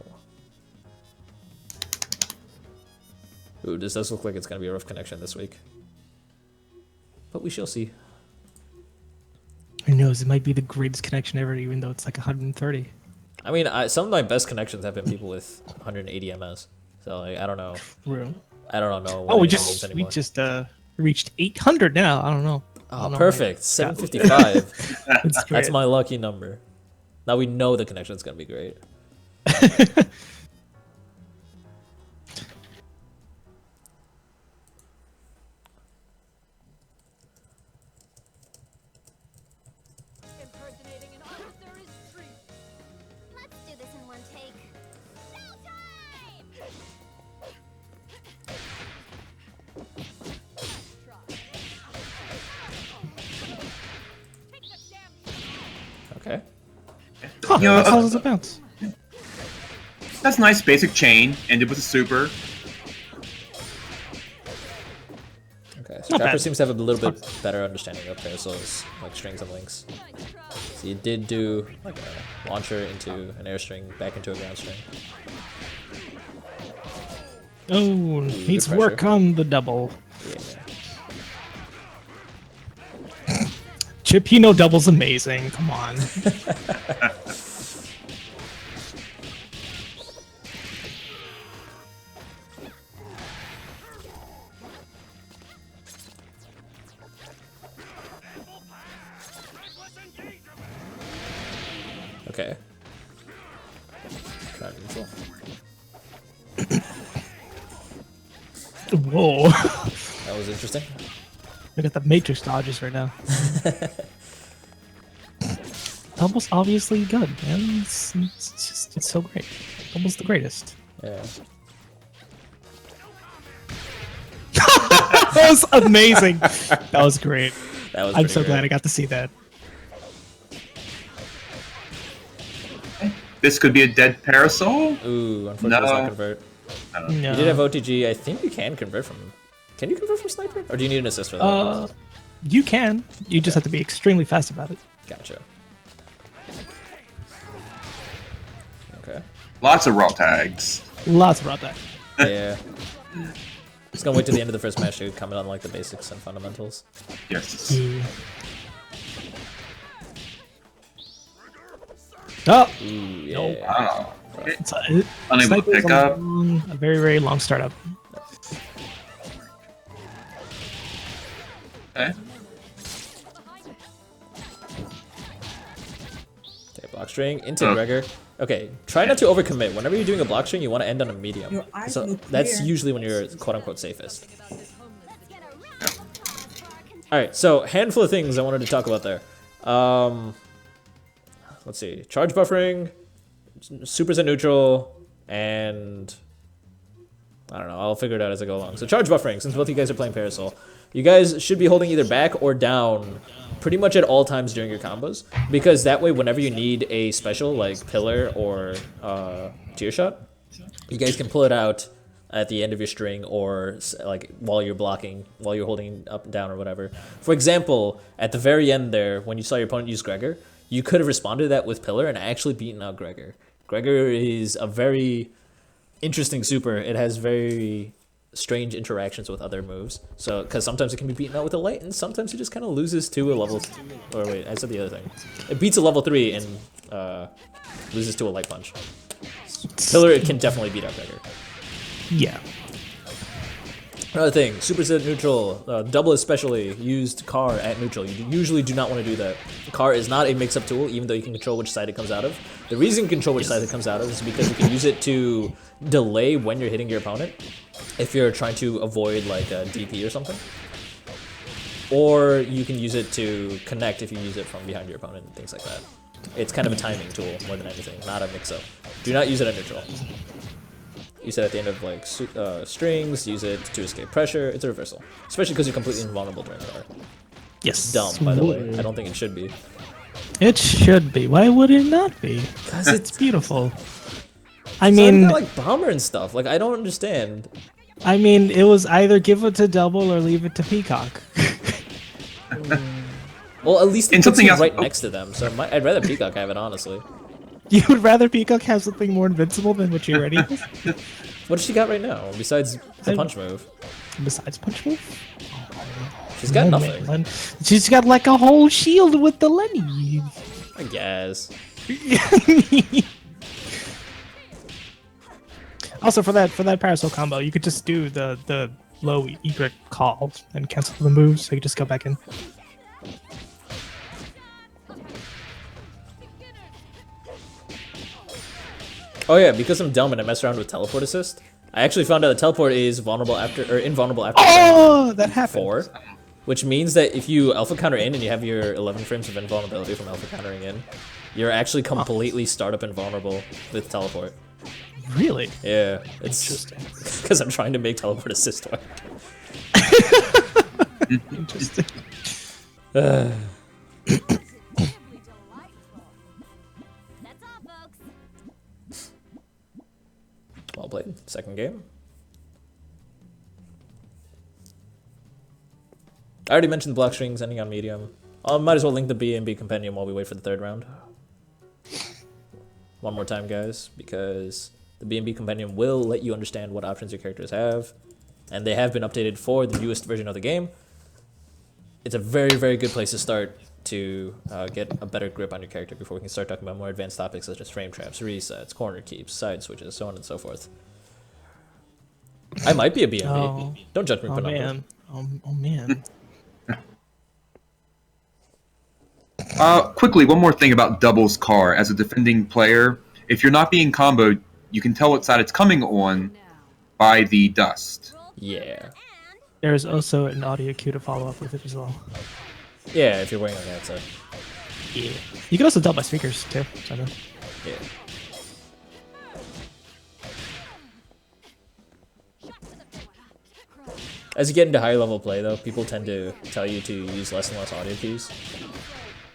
Ooh, this does look like it's going to be a rough connection this week. But we shall see. Who knows? It might be the greatest connection ever, even though it's like 130. I mean, some of my best connections have been people with 180 MS. So like, I don't know. True. I don't know. Oh, we just reached 800 now. I don't know. Oh, perfect. 755. That's great. That's my lucky number. Now we know the connection is going to be great. Impersonating an officer is treat. Let's do this in one take. Showtime! Okay. Huh, You know, that's how does it bounce? That's nice basic chain, ended with a super. Okay, so Not Trapper bad. seems to have a little bit better understanding of Parasol's like strings and links. So you did do like a launcher into an air string, back into a ground string. Oh, needs good work pressure. on the double. Yeah. Chipino double's amazing. Come on. Okay. Try neutral. Whoa. That was interesting. Look at the matrix dodges right now. Double's obviously good, man. It's so great. Double's the greatest. Yeah. That was amazing. That was great. That was I'm pretty so great. glad I got to see that. This could be a dead parasol. Ooh, unfortunately it's not No. convert. No. You did have OTG. I think you can convert from... Can you convert from sniper? Or do you need an assist for that? You can. You just have to be extremely fast about it. Gotcha. Okay. Lots of raw tags. Lots about that. Yeah. Just gonna wait till the end of the first match to comment on like the basics and fundamentals. Yes. Yeah. Oh, Ooh, yeah. Nope. Wow. it's Unable to Sniper's pick up. a very, very long startup. Okay. Okay, block string into Gregor. Okay, try not to overcommit. Whenever you're doing a block string, you want to end on a medium. Your eyes So look that's clear. usually when you're quote unquote safest. Let's get a round of applause for our contestants. Alright, so handful of things I wanted to talk about there. Let's see. Charge buffering, supers at neutral, and I don't know, I'll figure it out as I go along. So charge buffering, since both of you guys are playing Parasol, you guys should be holding either back or down pretty much at all times during your combos, because that way whenever you need a special like pillar or tear shot, you guys can pull it out at the end of your string or like while you're blocking, while you're holding up and down or whatever. For example, at the very end there, when you saw your opponent use Gregor, you could have responded to that with pillar and actually beaten out Gregor. Gregor is a very interesting super. It has very strange interactions with other moves. So, because sometimes it can be beaten out with a light, and sometimes it just kind of loses to a level. Or wait, I said the other thing. It beats a level 3 and loses to a light punch. Pillar, it can definitely beat out Gregor. Yeah. Another thing, supers at neutral, double especially, used car at neutral. You usually do not want to do that. Car is not a mix-up tool, even though you can control which side it comes out of. The reason you can control which side it comes out of is because you can use it to delay when you're hitting your opponent, if you're trying to avoid like a DP or something. Or you can use it to connect if you use it from behind your opponent and things like that. It's kind of a timing tool more than anything, not a mix-up. Do not use it at neutral. Use it at the end of like strings. Use it to escape pressure. It's a reversal, especially because you're completely invulnerable during the art. Yes. Dumb, by the way. I don't think it should be. It should be. Why would it not be? Because It's beautiful. I so mean, like bomber and stuff. Like I don't understand. it was either give it to double or leave it to peacock. Well, at least it And puts something you else- right next to them. So I'd rather peacock have it, honestly. You would rather peacock have something more invincible than what you already have? What does she got right now besides the I- punch move? Besides punch move? She's got Oh, nothing. man. She's got like a whole shield with the Lenny. I guess. Also, for that parasol combo, you could just do the low egret call and cancel the moves, so you just go back in. Oh yeah, because I'm dumb and I mess around with teleport assist. I actually found out that teleport is vulnerable after or invulnerable after Oh, that happened. 4, which means that if you alpha counter in and you have your 11 frames of invulnerability from alpha countering in, you're actually completely startup invulnerable with teleport. Really? Yeah, it's Interesting. because I'm trying to make teleport assist work. Interesting. That's all, folks. Well played. Second game. I already mentioned the block strings ending on medium. I might as well link the B&B compendium while we wait for the third round. One more time, guys, because the B&B compendium will let you understand what options your characters have, and they have been updated for the newest version of the game. It's a very, very good place to start to get a better grip on your character before we can start talking about more advanced topics such as frame traps, resets, corner keeps, side switches, so on and so forth. I might be a B&B. Oh. Don't judge me Oh for numbers. man. Oh man. Quickly, one more thing about doubles car. As a defending player, if you're not being comboed, you can tell what side it's coming on by the dust. Yeah. There's also an audio cue to follow up with it as well. Yeah, if you're wearing on the outside. Yeah. You can also tell by speakers too. So I know. Yeah. As you get into higher level play, though, people tend to tell you to use less and less audio cues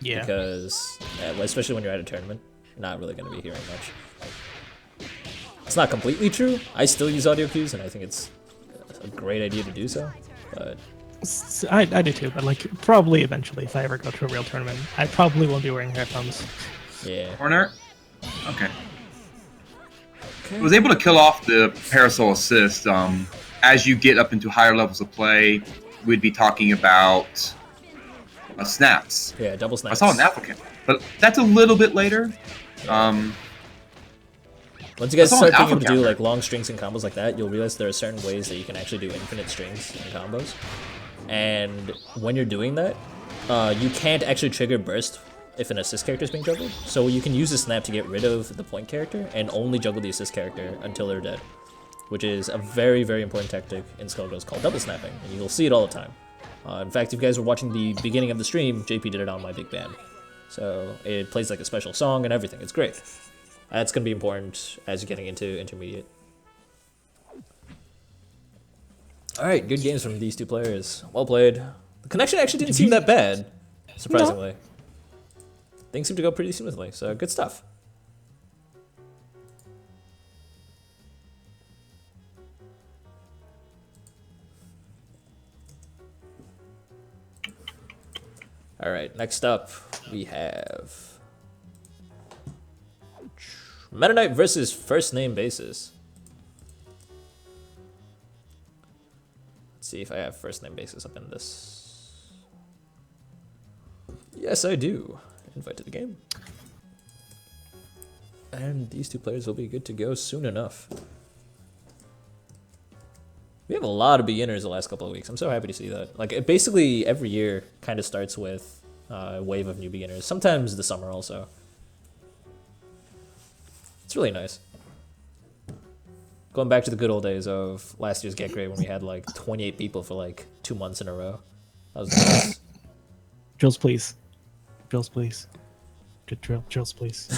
Yeah. because, especially when you're at a tournament, you're not really going to be hearing much. It's not completely true. I still use audio cues, and I think it's a great idea to do so. But I do too, but like probably eventually, if I ever go to a real tournament, I probably won't be wearing headphones. yeah, Corner. Okay. I was able to kill off the parasol assist. As you get up into higher levels of play, we'd be talking about snaps. yeah, double I snaps. saw an applicant, but that's a little bit later. Once you guys I saw start an being able alpha to do counter. like long strings and combos like that, you'll realize there are certain ways that you can actually do infinite strings and combos. And when you're doing that, you can't actually trigger burst if an assist character is being juggled. So you can use the snap to get rid of the point character and only juggle the assist character until they're dead, which is a very, very important tactic in Skullgirls called double snapping, and you'll see it all the time. In fact, if you guys were watching the beginning of the stream, JP did it on my big band. So it plays like a special song and everything. It's great. That's going to be important as you're getting into intermediate. Alright, good games from these two players. Well played. The connection actually didn't seem that bad, surprisingly. Things seem to go pretty smoothly, so good stuff. Alright, next up we have Meta Knight versus First Name Basis. Let's see if I have First Name Basis up in this. Yes, I do. Invite to the game. And these two players will be good to go soon enough. We have a lot of beginners the last couple of weeks. I'm so happy to see that. Like, it basically every year kind of starts with a wave of new beginners. Sometimes the summer also. It's really nice. Going back to the good old days of last year's Get Great when we had like 28 people for like 2 months in a row. That was nice. Drills, please. Drills, please. Drills, please.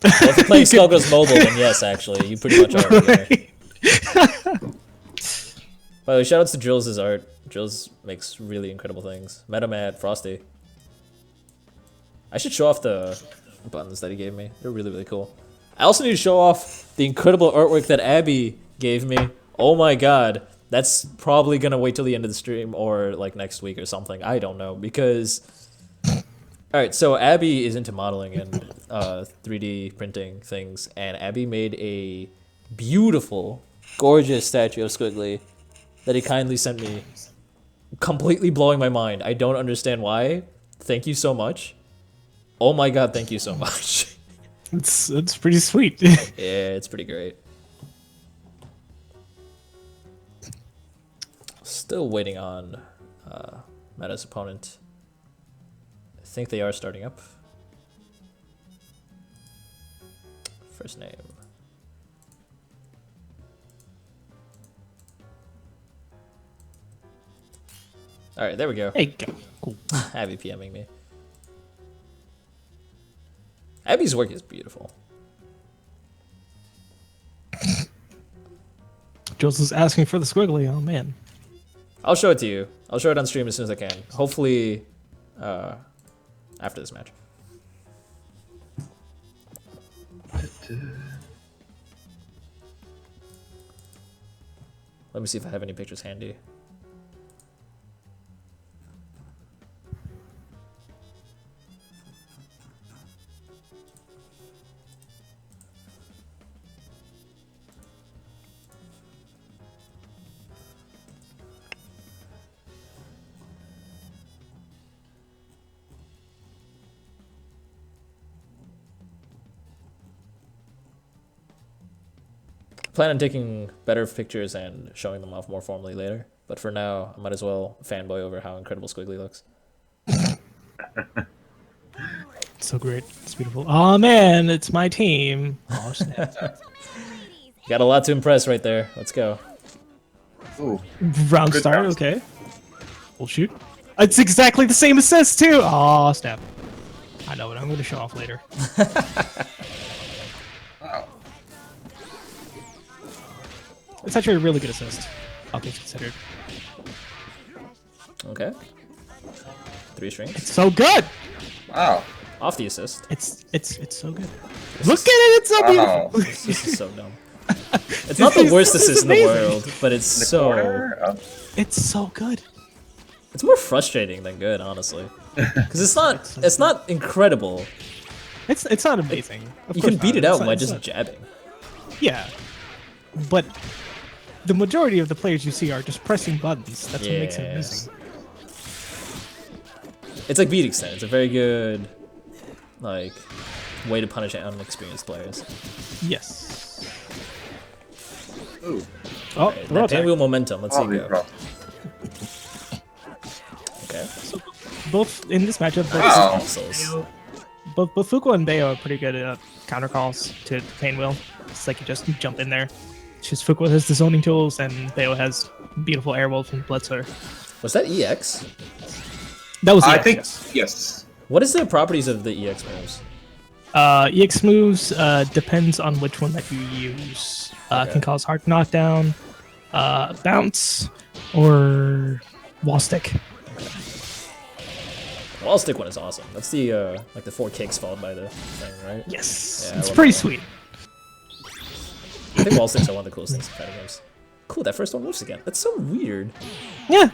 Well, if you're playing Skullgirls Mobile, then yes, actually, you pretty much are. Right. By the way, shoutouts to Drills' art. Drills makes really incredible things. Metamat, Frosty. I should show off the buttons that he gave me. They're really, really cool. I also need to show off the incredible artwork that Abby gave me. Oh my god. That's probably gonna wait till the end of the stream or like next week or something. I don't know because... Alright, so Abby is into modeling and 3D printing things, and Abby made a beautiful, gorgeous statue of Squiggly that he kindly sent me, completely blowing my mind. I don't understand why. Thank you so much. Oh my god, thank you so much. It's pretty sweet. Yeah, it's pretty great. Still waiting on Meta's opponent. I think they are starting up. First name. Alright, there we go. Hey, go. Cool. Abby PMing me. Abby's work is beautiful. Jules is asking for the squiggly. Oh man. I'll show it to you. I'll show it on stream as soon as I can. Hopefully, after this match. Let me see if I have any pictures handy. Plan on taking better pictures and showing them off more formally later. But for now, I might as well fanboy over how incredible Squiggly looks. So great. It's beautiful. Oh man, it's my team. Oh snap. Got a lot to impress right there. Let's go. Ooh. Round Good start. round. Okay. We'll shoot. It's exactly the same assist too. Oh snap. I know what I'm going to show off later. Wow. It's actually a really good assist, all things considered. Okay. 3 strings. It's so good. Wow. Off the assist. It's so good. Look at it. It's so Wow. beautiful. This is so dumb. It's not the worst This is assist in the amazing. world, but it's The so... corner? It's so good. It's more frustrating than good, honestly. Because it's not incredible. It's not amazing. Of You course can beat not. it out It's not- by it's just not- jabbing. Yeah, but the majority of the players you see are just pressing buttons. That's what makes it Yeah. amazing. It's like beat extend. It's a very good, like, way to punish unexperienced players. Yes. Ooh. Oh, Right, throw that attack. pinwheel momentum. Let's see Oh, it go. bro. Okay. Both in this matchup, Wow. Muscles. both Fuko and Bayo are pretty good at counter calls to Painwheel. It's like you just jump in there. It's just Fuko has the zoning tools and Bayo has beautiful Airwolf and Blitzer. Was that EX? That was I EX, think yes. yes. What is the properties of the EX moves? EX moves depends on which one that you use. Okay. Can cause hard knockdown, bounce, or wall stick. The wall stick one is awesome. That's the like the 4 kicks followed by the thing, right? Yes, Yeah, I it's love pretty that one. sweet. I think wall sticks are one of the coolest things in fighting games. Cool, that first one moves again. That's so weird. Yeah,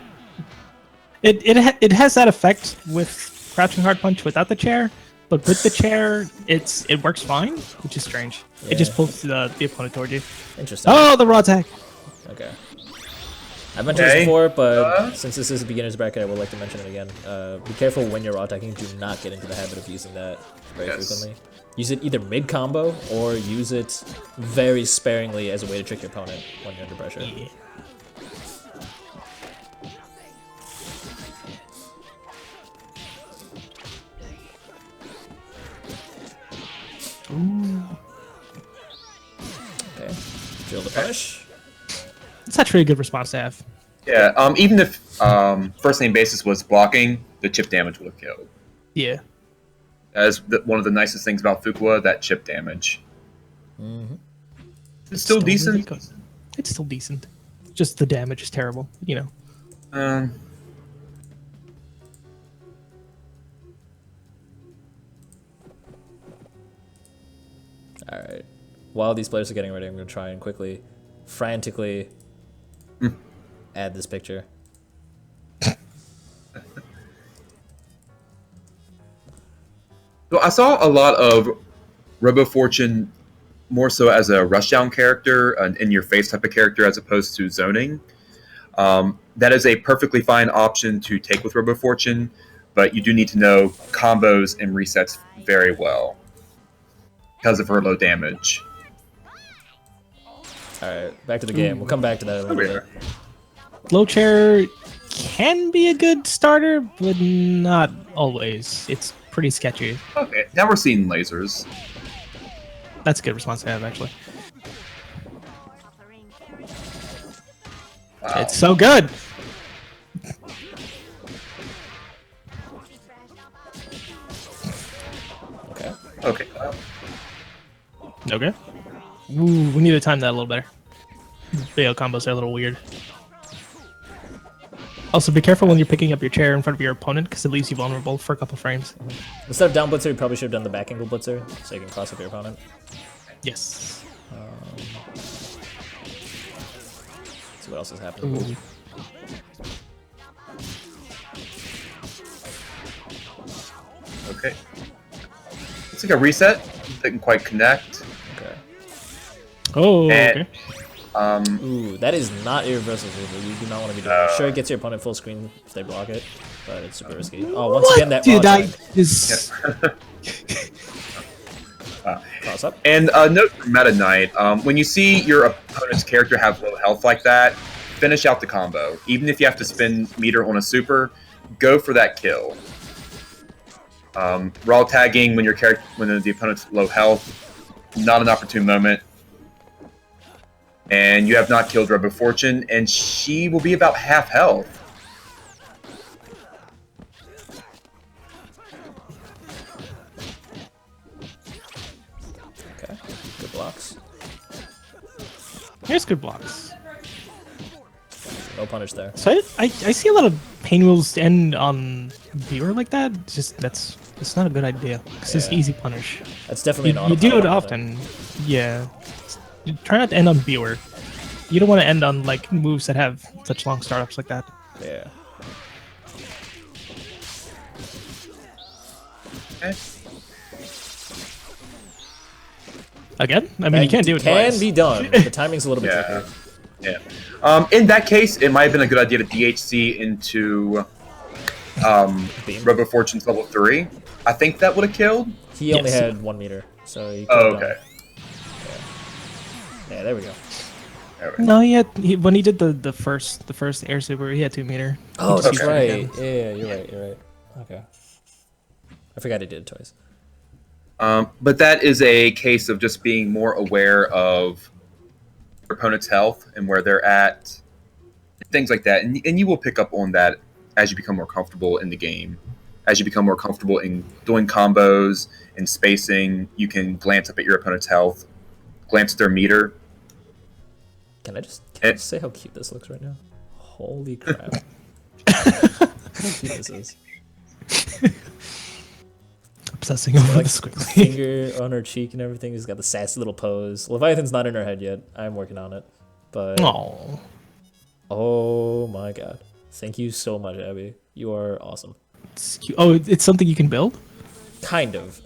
it has that effect with crouching hard punch without the chair, but with the chair, it works fine, which is strange. It just Yeah. pulls the opponent toward you. Interesting. Oh, the raw attack. Okay. I've mentioned this Okay. before, but since this is a beginner's bracket, I would like to mention it again. Be careful when you're raw attacking. Do not get into the habit of using that very Yes. frequently. Use it either mid combo or use it very sparingly as a way to trick your opponent when you're under pressure. Yeah. Okay. Drill the punish. It's actually a good response to have. Yeah. Even if first name basis was blocking, the chip damage would have killed. Yeah. one of the nicest things about Fuqua, that chip damage. Mm-hmm. It's still really decent. good. It's still decent. Just the damage is terrible, you know. All right. While these players are getting ready, I'm going to try and quickly, frantically add this picture. So I saw a lot of Robo Fortune more so as a rushdown character, an in-your-face type of character, as opposed to zoning. That is a perfectly fine option to take with Robo Fortune, but you do need to know combos and resets very well because of her low damage. Alright, back to the game. We'll come back to that in a little bit. Low chair can be a good starter, but not always. It's pretty sketchy. Okay, now we're seeing lasers. That's a good response to have, actually. Wow. It's so good! Okay. Okay. Okay. Ooh, we need to time that a little better. Bayo combos are a little weird. Also, be careful when you're picking up your chair in front of your opponent, because it leaves you vulnerable for a couple frames. Instead of down blitzer, you probably should have done the back angle blitzer, so you can cross up your opponent. Yes. See what else is happening. Ooh. Okay. It's like a reset. Didn't quite connect. Okay. Oh, And- okay. Ooh, that is not irreversible. You do not want to be doing that. Sure, it gets your opponent full screen if they block it, but it's super risky. Oh, once again, that Dude, block that is... cross up. And a note from Meta Knight, when you see your opponent's character have low health like that, finish out the combo. Even if you have to spend meter on a super, go for that kill. Raw tagging when the opponent's low health, not an opportune moment. And you have not killed Robo Fortune, and she will be about half health. Okay, good blocks. Here's good blocks. No punish there. So I see a lot of pain moves end on viewer like that. It's not a good idea. It's just Yeah. easy punish. That's definitely an You do it autopilot, I think. often. Yeah. You try not to end on viewer. You don't want to end on like moves that have such long startups like that. Yeah. Okay. Again? I mean, you can't do it Can twice. be done. The timing's a little bit Yeah. tricky. Yeah. In that case, it might have been a good idea to DHC into Beam. Robo Fortune's level 3. I think that would have killed. He only Yes. had 1 meter, so he Oh, could've okay. done- Yeah, there we go. There we go. No, when he did the first air super, he had 2 meter. Oh, He just that's used it right. again. Yeah, you're right. You're right. Okay. I forgot he did it twice. But that is a case of just being more aware of your opponent's health and where they're at, things like that. And you will pick up on that as you become more comfortable in the game. As you become more comfortable in doing combos and spacing, you can glance up at your opponent's health, glance at their meter. Can I just Eh. say how cute this looks right now? Holy crap. How cute this is. Obsessing over Like this quickly. finger on her cheek and everything. He's got the sassy little pose. Leviathan's not in her head yet. I'm working on it. But Oh. oh my god. Thank you so much, Abby. You are awesome. It's cute. Oh, it's something you can build? Kind of.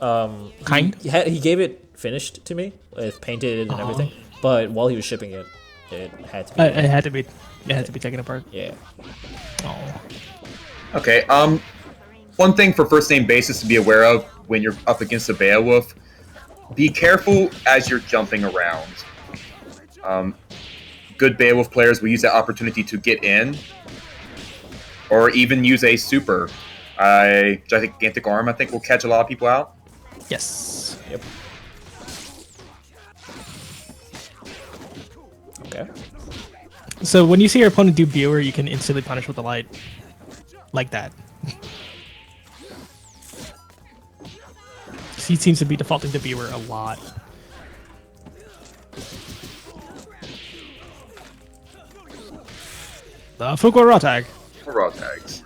Kind? He gave it finished to me with painted and everything. But while he was shipping it, it had to be. It had to be taken apart. Yeah. Oh. Okay. One thing for first name basis to be aware of when you're up against a Beowulf, be careful as you're jumping around. Good Beowulf players will use that opportunity to get in, or even use a super. Gigantic Arm, I think, will catch a lot of people out. Yes. Yep. Okay. So when you see your opponent do viewer, you can instantly punish with the light. Like that. he seems to be defaulting to Beaver a lot. The Fuku raw tag. Raw tags.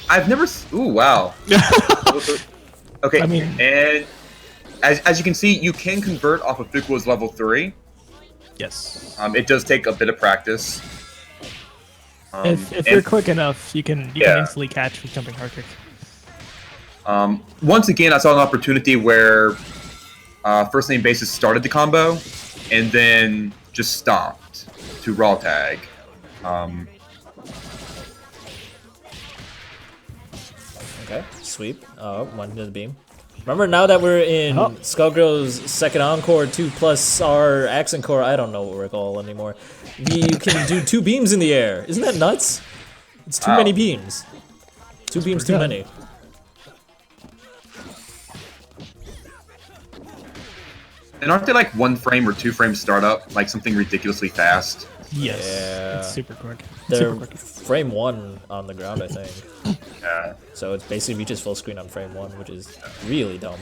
I've never. Ooh, wow. Okay, I mean- and as you can see, you can convert off of Fukuo's level 3. Yes. It does take a bit of practice. If you're quick enough, you can Yeah. instantly catch with jumping hard kick. Once again, I saw an opportunity where first name basis started the combo, and then just stopped to raw tag. Okay, sweep. Oh, one to the beam. Remember, now that we're in Oh. Skullgirls' second encore, 2+ our accent core, I don't know what we're called anymore. We can do 2 beams in the air. Isn't that nuts? It's too Wow. many beams. 2 beams too pretty good. many. And aren't they like 1 frame or 2 frame startup, like something ridiculously fast? Yes. Yeah. It's super quick. It's They're super quick. frame 1 on the ground, I think. Yeah. So it basically reaches full screen on frame 1, which is really dumb.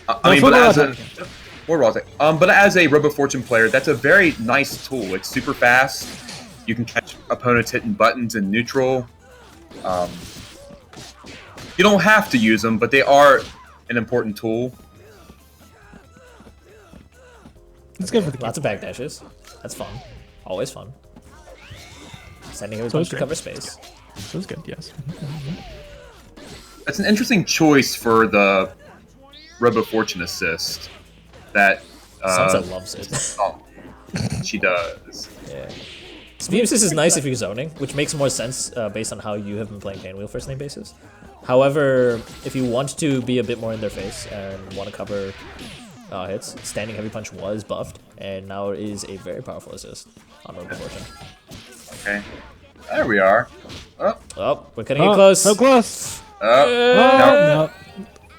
I mean, full but raw as a tag. more raw tag. But as a Robo Fortune player, that's a very nice tool. It's super fast. You can catch opponents hitting buttons in neutral. You don't have to use them, but they are an important tool. It's good for the game. Lots of backdashes. That's fun. Always fun. Sending every So punch it's to great. cover space. So it's good, yes. That's an interesting choice for the Robo Fortune assist. That Sunset loves it. oh, she does. Yeah. Speed assist is nice if you're zoning, which makes more sense based on how you have been playing Painwheel first name basis. However, if you want to be a bit more in their face and want to cover hits, Standing Heavy Punch was buffed, and now it is a very powerful assist on Robo Fortune. Okay, there we are. Oh, Oh, we're cutting it close. So close. oh,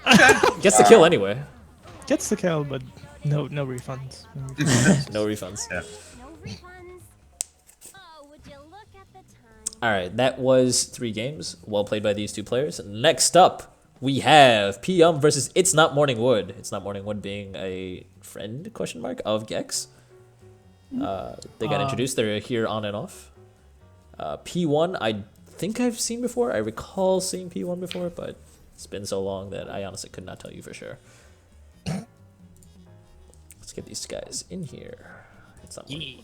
No. Gets the kill anyway. Gets the kill, but no refunds. No refunds. Yeah. No refunds. Oh, would you look at the time? All right, that was 3 games. Well played by these 2 players. Next up, we have P.Um. versus It's Not Morning Wood. It's Not Morning Wood being a friend, question mark, of Gex. They got introduced. They're here on and off. P1, I think I've seen before. I recall seeing P1 before, but it's been so long that I honestly could not tell you for sure. Let's get these guys in here. It's not Morning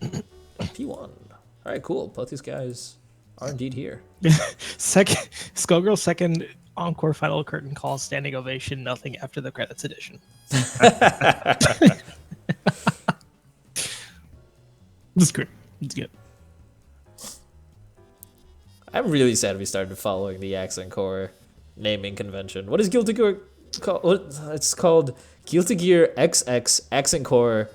Wood. P1. All right, cool. Both these guys are indeed here. Second, Skullgirls' second encore final curtain call, standing ovation, nothing after the credits edition. It's good. It's good. I'm really sad we started following the Accent Core naming convention. What is Guilty Gear called? It's called Guilty Gear XX Accent Core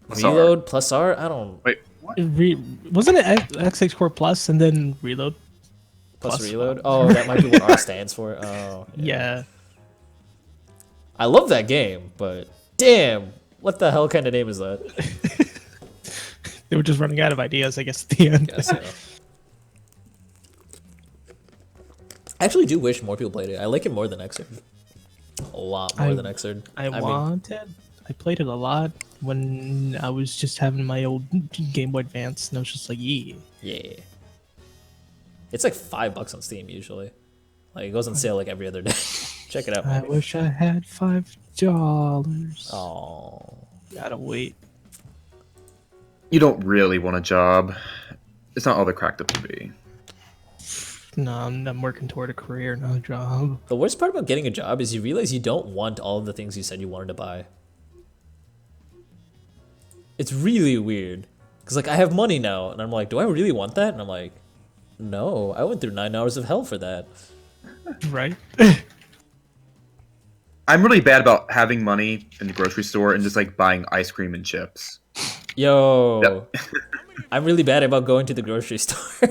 Plus R. Reload plus R? I don't... Wait, what? Wasn't it XX Core Plus and then Reload? Plus Plus Reload? Oh, that might be what R stands for. Oh, Yeah. I love that game, but damn, what the hell kind of name is that? They were just running out of ideas, I guess, at the end. Guess so. I actually do wish more people played it. I like it more than Xrd. A lot more than Xrd. I mean, wanted. I played it a lot when I was just having my old Game Boy Advance, and I was just like, yeah. yeah. It's like $5 on Steam usually. Like it goes on sale like every other day. Check it out. I Maybe. wish I had $5. Oh. Gotta wait. You don't really want a job. It's not all they're cracked up to be. No, I'm working toward a career, not a job. The worst part about getting a job is you realize you don't want all of the things you said you wanted to buy. It's really weird. Because, like, I have money now, and I'm like, do I really want that? And I'm like, no, I went through 9 hours of hell for that. Right? I'm really bad about having money in the grocery store and just like buying ice cream and chips. Yo, Yep. I'm really bad about going to the grocery store.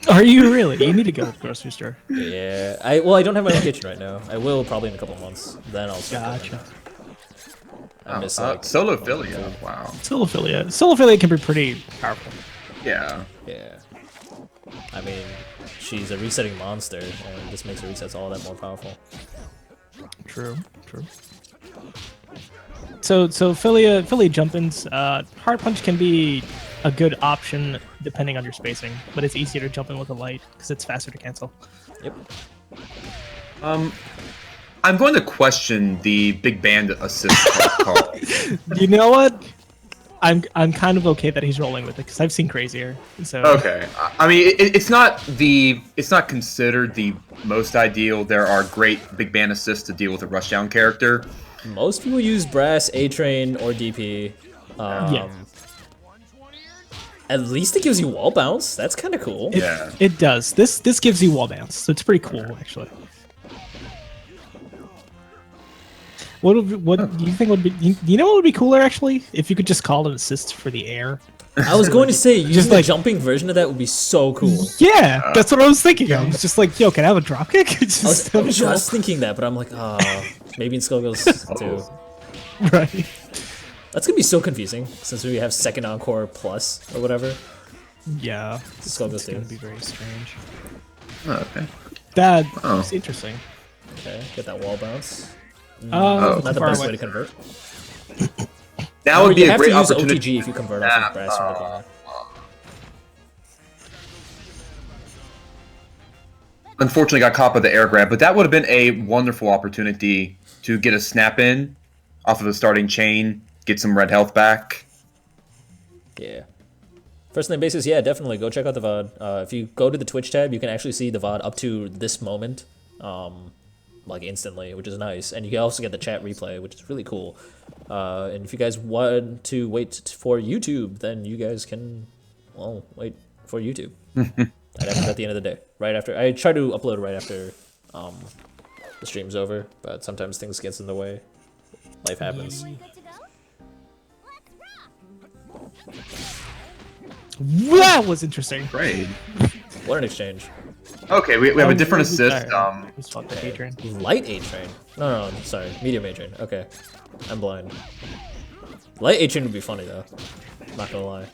Are you really? You need to go to the grocery store. Yeah, I don't have my own kitchen right now. I will probably in a couple of months. Then I'll start doing Gotcha. I'm just like, Solophilia. Wow. Solophilia. Solophilia can be pretty powerful. Yeah. yeah. I mean, she's a resetting monster, and this makes her resets all that more powerful. True. So Philia jump-ins, Hard Punch can be a good option depending on your spacing, but it's easier to jump in with a light because it's faster to cancel. Yep. I'm going to question the big band assist call. You know what? I'm kind of okay that he's rolling with it because I've seen crazier. So Okay, I mean it's not considered the most ideal. There are great big band assists to deal with a rushdown character. Most people use Brass, A-Train, or DP. Yeah. At least it gives you wall bounce. That's kind of cool. Yeah. It does. This gives you wall bounce, so it's pretty cool actually. What do you think would be? Do you know what would be cooler actually? If you could just call it assist for the air. I was going to say, using like- the jumping version of that would be so cool. Yeah, that's what I was thinking of. It's just like, yo, can I have a dropkick? I was just thinking that, but I'm like, maybe in Skullgirls too. Right. That's gonna be so confusing since we have second encore plus or whatever. Yeah. Skullgirls It's gonna too. be very strange. Oh, okay. That's interesting. Okay, get that wall bounce. Oh, Not the far best away. way to convert. That Or would be you a have great to use opportunity. OTG if you convert off of Brass from the corner. Unfortunately, got caught by the air grab, but that would have been a wonderful opportunity to get a snap in off of the starting chain, get some red health back. Yeah. First name basis, yeah, definitely go check out the VOD. If you go to the Twitch tab, you can actually see the VOD up to this moment, like instantly, which is nice. And you can also get the chat replay, which is really cool. And if you guys want to wait for YouTube, then you guys can, well, wait for YouTube. That happens at the end of the day, right after. I try to upload right after the stream's over, but sometimes things get in the way. Life happens. Good to go? Let's rock! That was interesting. Great. What an exchange. Okay, we have a different assist. Just fuck the Adrian. Light A-Train? No, sorry. Medium A-Train. Okay. I'm blind. Light A-Train would be funny, though. Not gonna lie.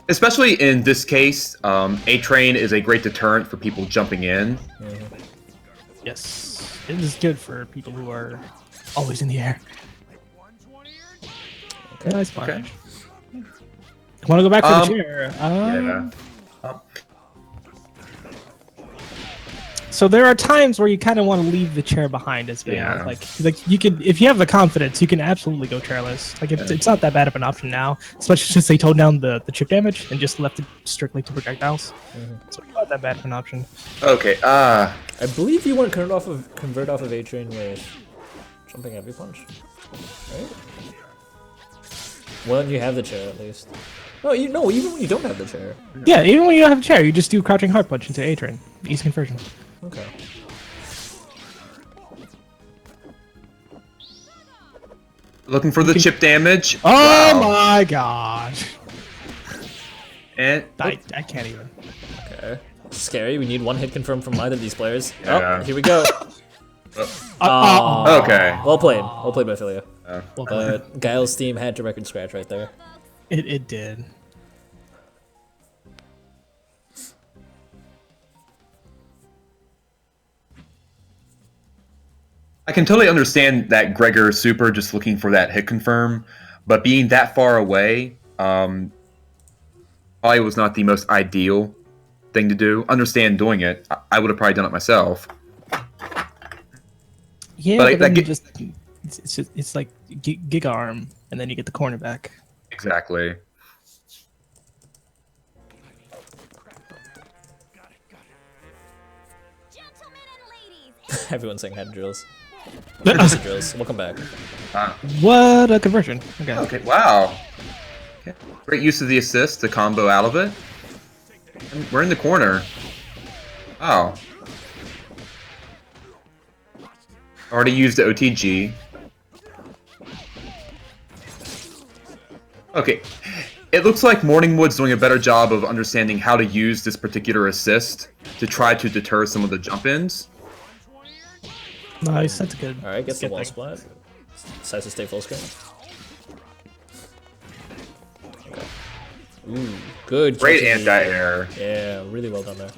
Especially in this case, A-Train is a great deterrent for people jumping in. Yes, it is good for people who are always in the air. Okay. Nice punch. Want to go back to the chair? Yeah. So there are times where you kind of want to leave the chair behind as well. Yeah. Like you can, if you have the confidence, you can absolutely go chairless. Like it's not that bad of an option now, especially since they toned down the chip damage and just left it strictly to projectiles. So it's not that bad of an option. Okay, I believe you want to convert off of A-Train with jumping heavy punch, right? When you have the chair, at least. No, even when you don't have the chair. Yeah, even when you don't have a chair, you just do crouching hard punch into A-Train. Easy conversion. Okay. looking for the chip damage. Oh Wow. my gosh. And I can't even. Okay. Scary. We need one hit confirmed from either of these players. Yeah. Oh, here we go. okay. Well played. Well played by Philia. Well done. Guile's team had to record scratch right there. It did. I can totally understand that Gregor super just looking for that hit confirm, but being that far away, probably was not the most ideal thing to do. Understand doing it. I would have probably done it myself. Yeah, But, but, like, then that you just it's like gig arm, and then you get the corner back. Exactly. Gentlemen and ladies, Everyone's saying head drills. Head drills. Welcome back. What a conversion! Okay. Okay, wow. Okay. Great use of the assist to combo out of it. And we're in the corner. Wow. Already used the OTG. Okay. It looks like Morningwood's doing a better job of understanding how to use this particular assist to try to deter some of the jump-ins. Nice, that's good. All right, gets the Good wall thing. splat. Decides to stay full screen. Okay. Ooh, good. Great catching the- anti-air. Yeah, really well done there.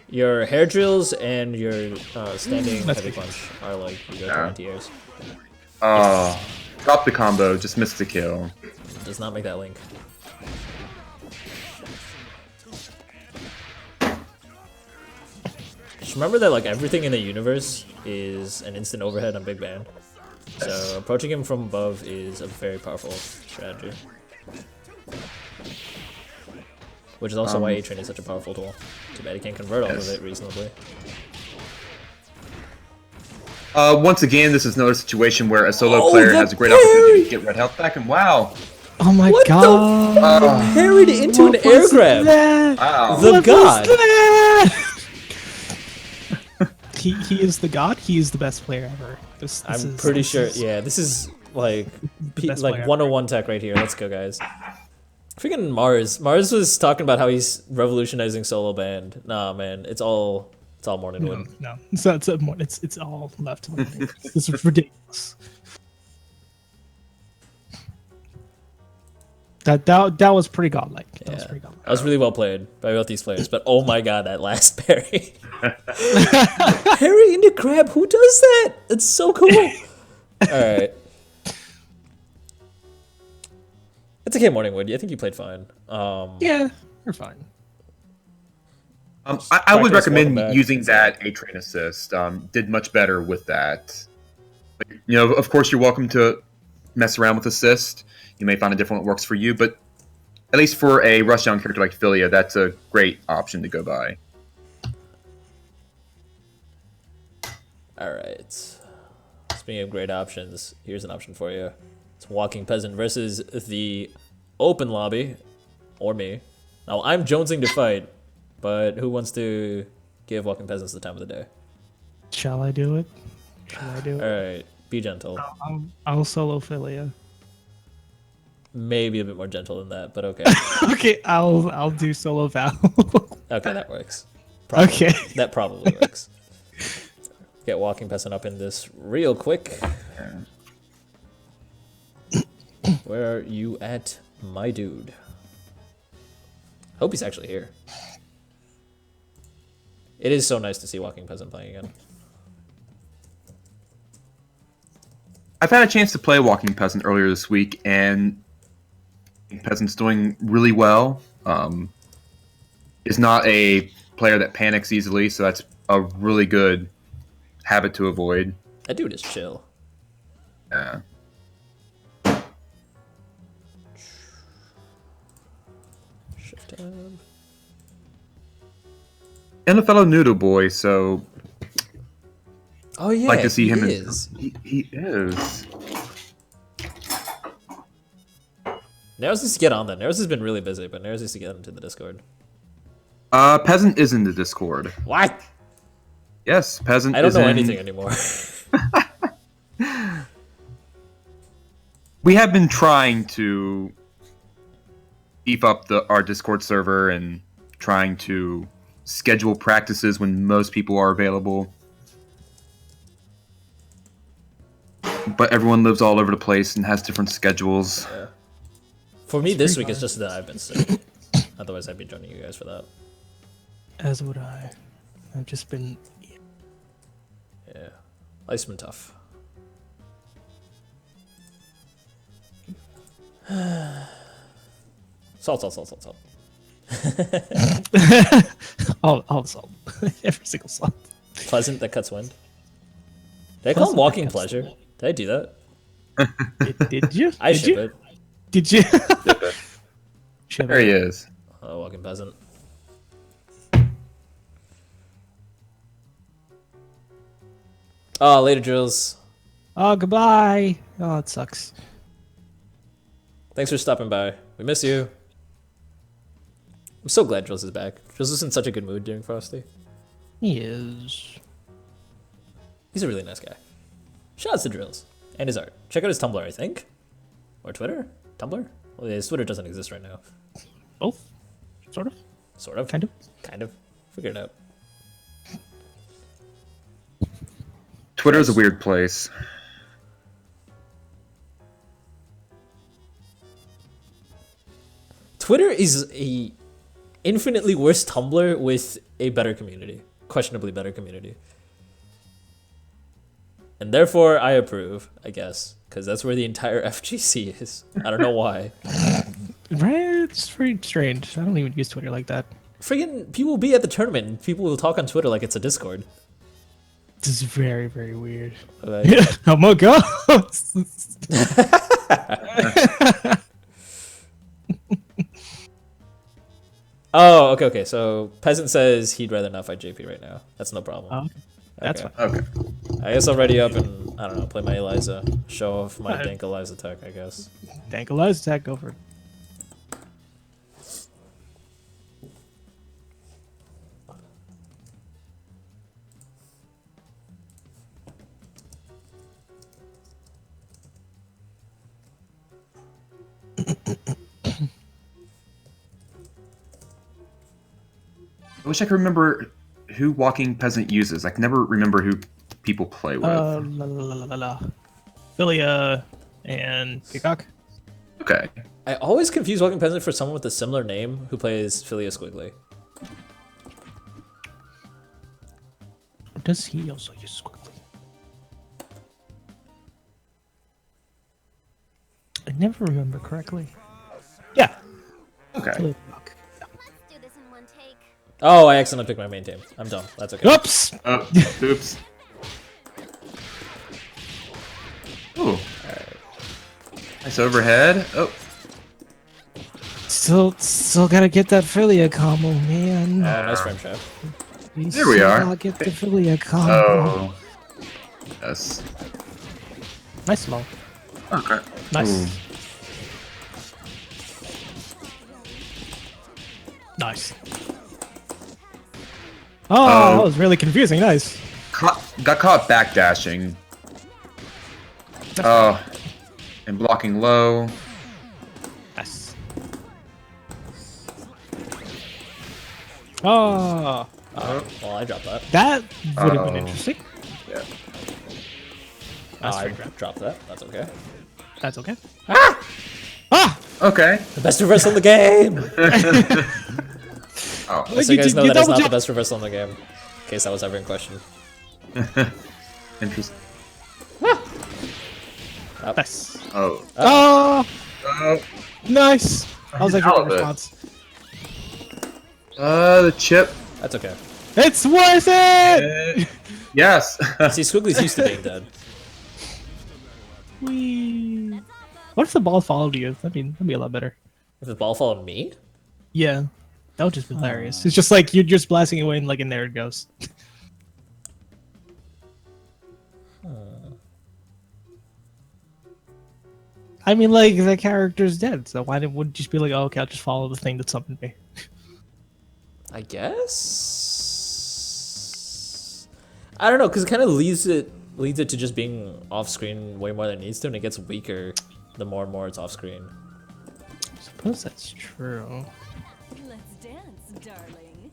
Your hair drills and your standing That's heavy good. punch are like your Yeah. anti-airs. Oh, drop the combo, just missed the kill. Does not make that link. Just remember that like everything in the universe is an instant overhead on Big Band. So approaching him from above is a very powerful strategy. Which is also why A-Train is such a powerful tool. Too bad he can't convert off of Yes. it reasonably. Once again, this is another situation where a solo Oh, player the has a great parry! opportunity to get red health back, and wow, Oh my What the god! Parried into an air was grab! that? wow. The What god! was that? he is the god. He is the best player ever. This I'm is- pretty this sure, is- yeah, this is like, best like player 101 tech right here. Let's go, guys. Freaking Mars. Mars was talking about how he's revolutionizing solo band. Nah, man, it's all morning No, wind. no, it's all left. This is ridiculous. That was pretty godlike. That was Yeah. pretty godlike. That was really well played by both these players, but oh my god, that last parry. Parry into grab, who does that? It's so cool. Alright. It's okay, Morningwood. I think you played fine. Yeah, you're fine. I would Practice, welcome recommend back. using that A-Train assist. Did much better with that. But, you know, of course, you're welcome to mess around with assist. You may find a different one that works for you, but at least for a rushdown character like Philia, that's a great option to go by. Alright. Speaking of great options, here's an option for you. It's Walking Peasant versus the open lobby, or me. Now, I'm jonesing to fight, but who wants to give Walking Peasants the time of the day? Shall I do it? Shall I do it? Alright, be gentle. I'll solo Philia. Maybe a bit more gentle than that, but okay. Okay, I'll do solo Val. Okay, that works. Probably. Okay. That probably works. Get Walking Peasant up in this real quick. Where are you at, my dude? Hope he's actually here. It is so nice to see Walking Peasant playing again. I've had a chance to play Walking Peasant earlier this week, and Peasant's doing really well. Is not a player that panics easily, so that's a really good habit to avoid. That dude is chill. Yeah. Shift tab. And a fellow noodle boy, so Oh yeah, like to see him. he is. He is. Naros needs to get on that. Naros has been really busy, but Naros needs to get into the Discord. Peasant is in the Discord. What? Yes, Peasant I don't is know in. anything anymore. We have been trying to beef up our Discord server and trying to schedule practices when most people are available. But everyone lives all over the place and has different schedules. For me, this week it's just that I've been sick. Otherwise, I'd be joining you guys for that. As would I. I've just been. Yeah, life's been tough. Salt, salt, salt, salt, salt. All the salt. Every single salt. Pleasant that cuts wind. Did I call him Pleasant Walking that cuts Pleasure? Did I do that? Did you? I Did should you? it. Did you? Ship There it. he is. Walking Peasant. Oh, later, Drills. Oh, goodbye. Oh, it sucks. Thanks for stopping by. We miss you. I'm so glad Drills is back. Drills was in such a good mood during Frosty. He is. He's a really nice guy. Shout out to Drills and his art. Check out his Tumblr, I think. Or Twitter? Tumblr? Well, his Twitter doesn't exist right now. Both. Sort of. Sort of. Kind of. Kind of. Figure it out. Twitter's a weird place. Twitter is a infinitely worse Tumblr with a better community, questionably better community. And therefore, I approve, I guess, because that's where the entire FGC is. I don't know why. Right? It's very strange. I don't even use Twitter like that. Friggin' people will be at the tournament and people will talk on Twitter like it's a Discord. This is very, very weird. Like, Oh my god! oh, okay. So Peasant says he'd rather not fight JP right now. That's no problem. Oh, that's Okay. fine. Okay. I guess I'll ready up and, I don't know, play my Eliza. Show off my Alright. dank Eliza tech, I guess. Thank Eliza attack, go for it. I wish I could remember who Walking Peasant uses. I can never remember who people play with. La la la la la. Philia and Peacock. Okay. I always confuse Walking Peasant for someone with a similar name who plays Philia Squiggly. Or does he also use Squiggly? I never remember correctly. Yeah. Okay. Philia Peacock. Let's do this in one take. Oh, I accidentally picked my main team. I'm dumb. That's okay. Oops! Oh, oops. Ooh. Nice overhead. Oh. Still gotta get that Philia combo, man. Oh, nice frame trap. There we are. Gotta get the Philia combo. Oh. Yes. Nice low. Okay. Nice. Ooh. Nice. Oh, that was really confusing. Nice. Got caught backdashing. Oh. And blocking low. Nice. Oh, Well, I dropped that. that would have been Oh. interesting. Yeah. Nice I frame trap. dropped that. That's okay. That's okay. Ah! Okay. The best reversal in the game! Oh. So you guys know you that is double not the jump. best reversal in the game. In case that was ever in question. Interesting. Nice. Oh. Oh, Oh. nice. That was like All a of it. response. The chip. That's okay. It's worth it! Yes. See, Squiggly's used to being dead. Whee. What if the ball followed you? That'd be a lot better. If the ball followed me? Yeah. That would just be hilarious. It's just like you're just blasting away and like and there it goes. I mean, like, the character's dead, so why would it just be like, oh, okay, I'll just follow the thing that summoned me? I guess? I don't know, because it kind of leads it to just being off-screen way more than it needs to, and it gets weaker the more and more it's off-screen. I suppose that's true. Let's dance, darling.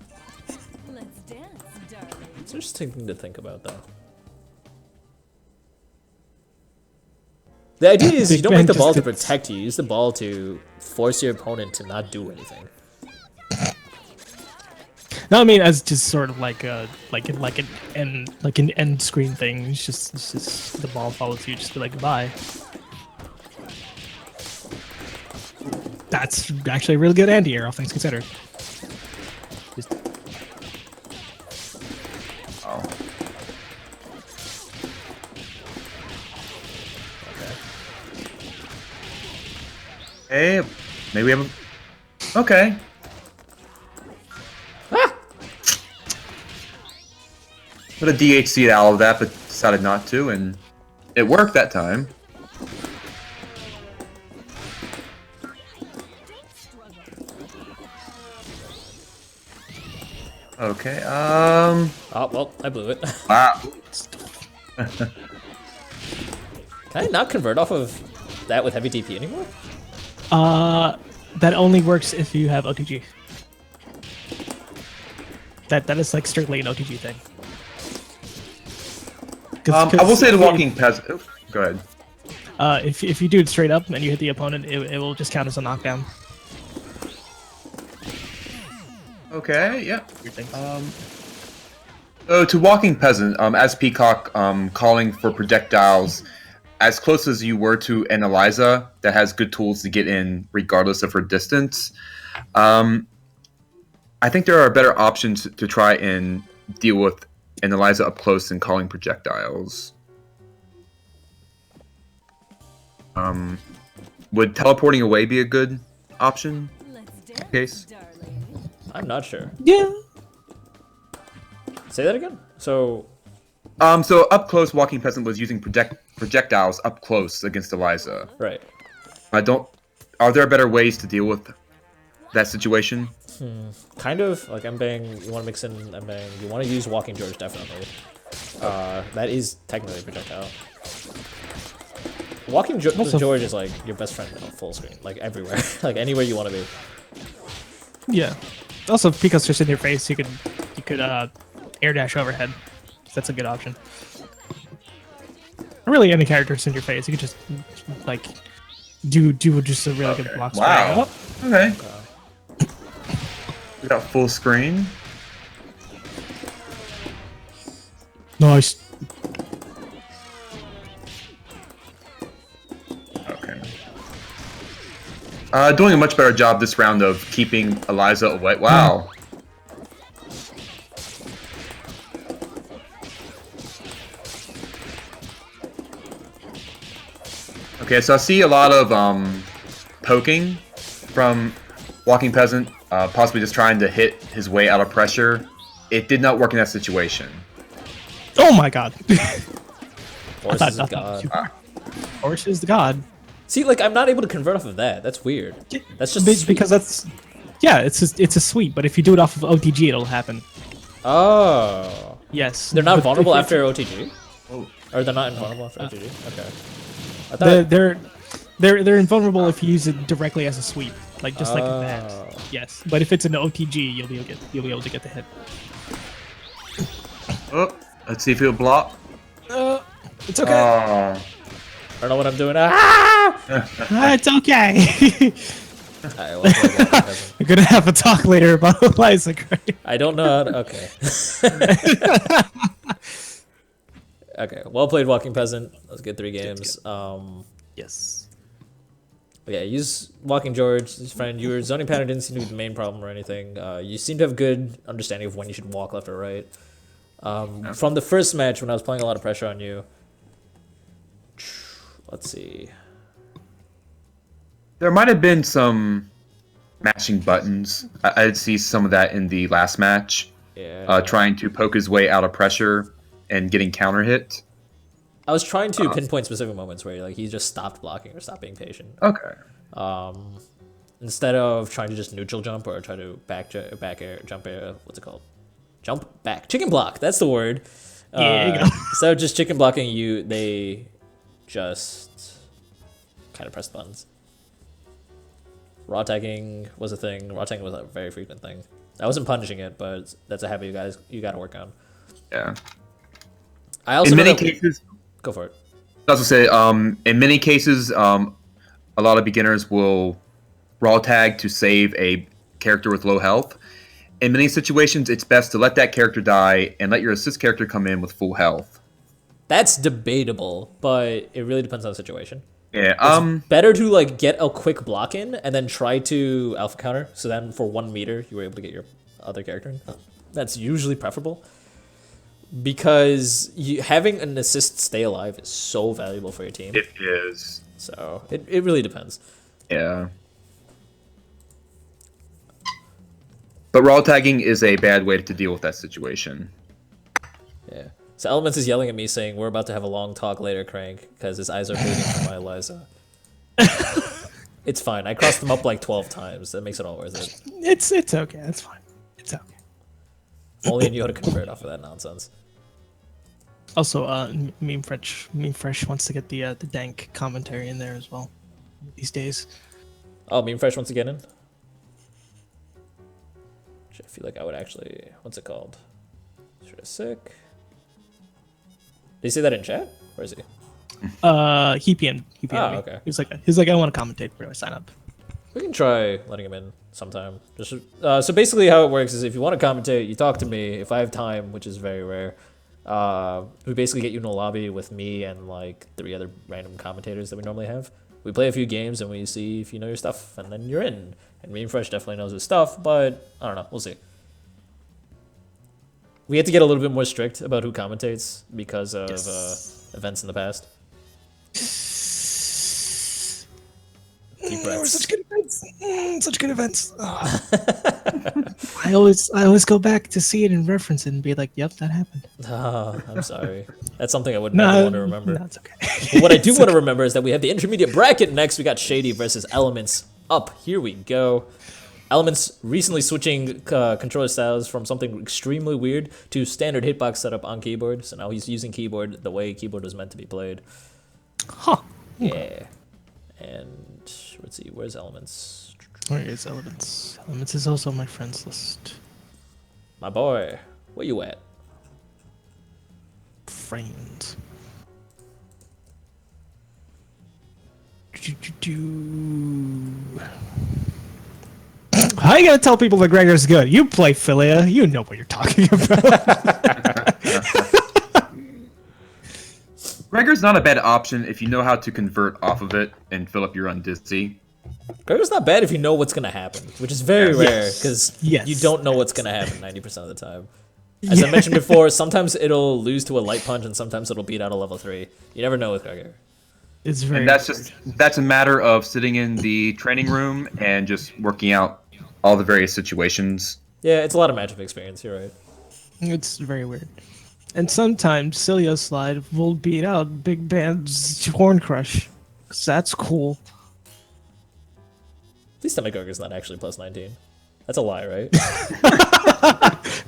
Let's dance, darling. It's interesting thing to think about, though. The idea is you Big don't man make the ball just to did- protect you, use the ball to force your opponent to not do anything. No, I mean as just sort of like an end screen thing. It's just the ball follows you, just be like goodbye. That's actually a really good anti-air, all things considered. Just- Oh. Hey, maybe we have a... Okay. Put a DHC out of that, but decided not to, and it worked that time. Okay, Oh, well, I blew it. wow. Can I not convert off of that with heavy DP anymore? That only works if you have OTG. That is like strictly an OTG thing. I will say the walking peasant. Oh, go ahead. If you do it straight up and you hit the opponent, it will just count as a knockdown. Okay, yeah. So to walking peasant, as Peacock, calling for projectiles as close as you were to an Eliza that has good tools to get in regardless of her distance. I think there are better options to try and deal with an Eliza up close than calling projectiles. Would teleporting away be a good option? Let's dance, Case? darling. I'm not sure. Yeah. Say that again. So So up close, walking peasant was using projectiles up close against Eliza. right. Are there better ways to deal with that situation? Kind of like Mbang, you want to mix in Mbang. You want to use Walking George definitely. That is technically a projectile. Walking George is like your best friend on full screen, like everywhere, like anywhere you want to be. Yeah. Also, if Pico's just in your face, you could air dash overhead. That's a good option. Or really, any characters in your face, you could just like do just a really good block. Wow. Spray. Okay. We got full screen. Nice. Okay. Doing a much better job this round of keeping Eliza away. Wow. Okay, so I see a lot of poking from Walking Peasant, possibly just trying to hit his way out of pressure. It did not work in that situation. Oh my god. Forces of God. Horse is the god. See, like I'm not able to convert off of that. That's weird. That's just sweet. Because that's it's a sweep. But if you do it off of OTG, it'll happen. Oh. Yes. They're not But vulnerable if- after OTG? Oh. Or they're not invulnerable after OTG? Okay. I thought... They're invulnerable if you use it directly as a sweep, like just like that. Oh. Yes, but if it's an OTG, you'll be able to get the hit. Oh, let's see if he'll block. It's okay. I don't know what I'm doing. Ah! It's okay. Alright, well, play Walking Peasant. We're gonna have a talk later about Eliza Gray. I don't know how to... Okay. Okay, well played, Walking Peasant. Let's get 3 games. Yes. Yeah, use Walking George, his friend. Your zoning pattern didn't seem to be the main problem or anything. You seem to have good understanding of when you should walk left or right. From the first match, when I was playing a lot of pressure on you... Let's see. There might have been some matching buttons. I did see some of that in the last match. Yeah. Trying to poke his way out of pressure and getting counter hit. I was trying to pinpoint specific moments where like he just stopped blocking or stopped being patient. Okay. Instead of trying to just neutral jump or try to back air, jump air, what's it called? Jump back. Chicken block, that's the word. Yeah, you go. Instead of just chicken blocking you, they just kind of press the buttons. Raw tagging was a thing. Raw tagging was a very frequent thing. I wasn't punishing it, but that's a habit you gotta work on. Yeah. I also In know many that- cases, Go for it. I was gonna say, in many cases, a lot of beginners will raw tag to save a character with low health. In many situations, it's best to let that character die and let your assist character come in with full health. That's debatable, but it really depends on the situation. Yeah. Better to like get a quick block in and then try to alpha counter. So then for 1 meter, you were able to get your other character in. That's usually preferable because having an assist stay alive is so valuable for your team. It is. So it really depends. Yeah. But raw tagging is a bad way to deal with that situation. Yeah. So Elements is yelling at me saying, we're about to have a long talk later, Crank, because his eyes are bleeding from my Eliza. It's fine. I crossed them up like 12 times. That makes it all worth it. It's okay. It's fine. It's okay. If only I knew how to convert off of that nonsense. Also, Meme Fresh wants to get the dank commentary in there as well these days. Oh, Meme Fresh wants to get in? I feel like I would actually... What's it called? Sort of sick. Did he say that in chat? Where is he? He PM'd me. okay. He's like, I want to commentate before I sign up. We can try letting him in sometime. Just so basically, how it works is if you want to commentate, you talk to me. If I have time, which is very rare, we basically get you in a lobby with me and like 3 other random commentators that we normally have. We play a few games and we see if you know your stuff, and then you're in. And me and Fresh definitely knows his stuff, but I don't know. We'll see. We have to get a little bit more strict about who commentates because of events in the past. Deep They were breaths. such good events. Such good events. I always go back to see it and reference it and be like, "Yep, that happened." Ah, I'm sorry. That's something I would never want to remember. No, it's okay. But what I do want to remember is that we have the intermediate bracket next. We got Shady versus Elements up. Here we go. Elements recently switching controller styles from something extremely weird to standard hitbox setup on keyboard. So now he's using keyboard the way keyboard was meant to be played. Huh. Yeah. And let's see, where's Elements? Where is Elements? Elements is also on my friends list. My boy, where you at? Friends. How you gonna tell people that Gregor's good? You play Philia, you know what you're talking about. Gregor's not a bad option if you know how to convert off of it and fill up your own Dizzy. Gregor's not bad if you know what's going to happen, which is very rare because Yes. you don't know what's going to happen 90% of the time. As I mentioned before, sometimes it'll lose to a light punch and sometimes it'll beat out a level 3. You never know with Gregor. It's very. And that's a matter of sitting in the training room and just working out all the various situations. Yeah, it's a lot of matchup experience, you're right. It's very weird. And sometimes Cilia Slide will beat out Big Band's Horn Crush. 'Cause that's cool. Please tell me Gregor's not actually plus 19. That's a lie, right?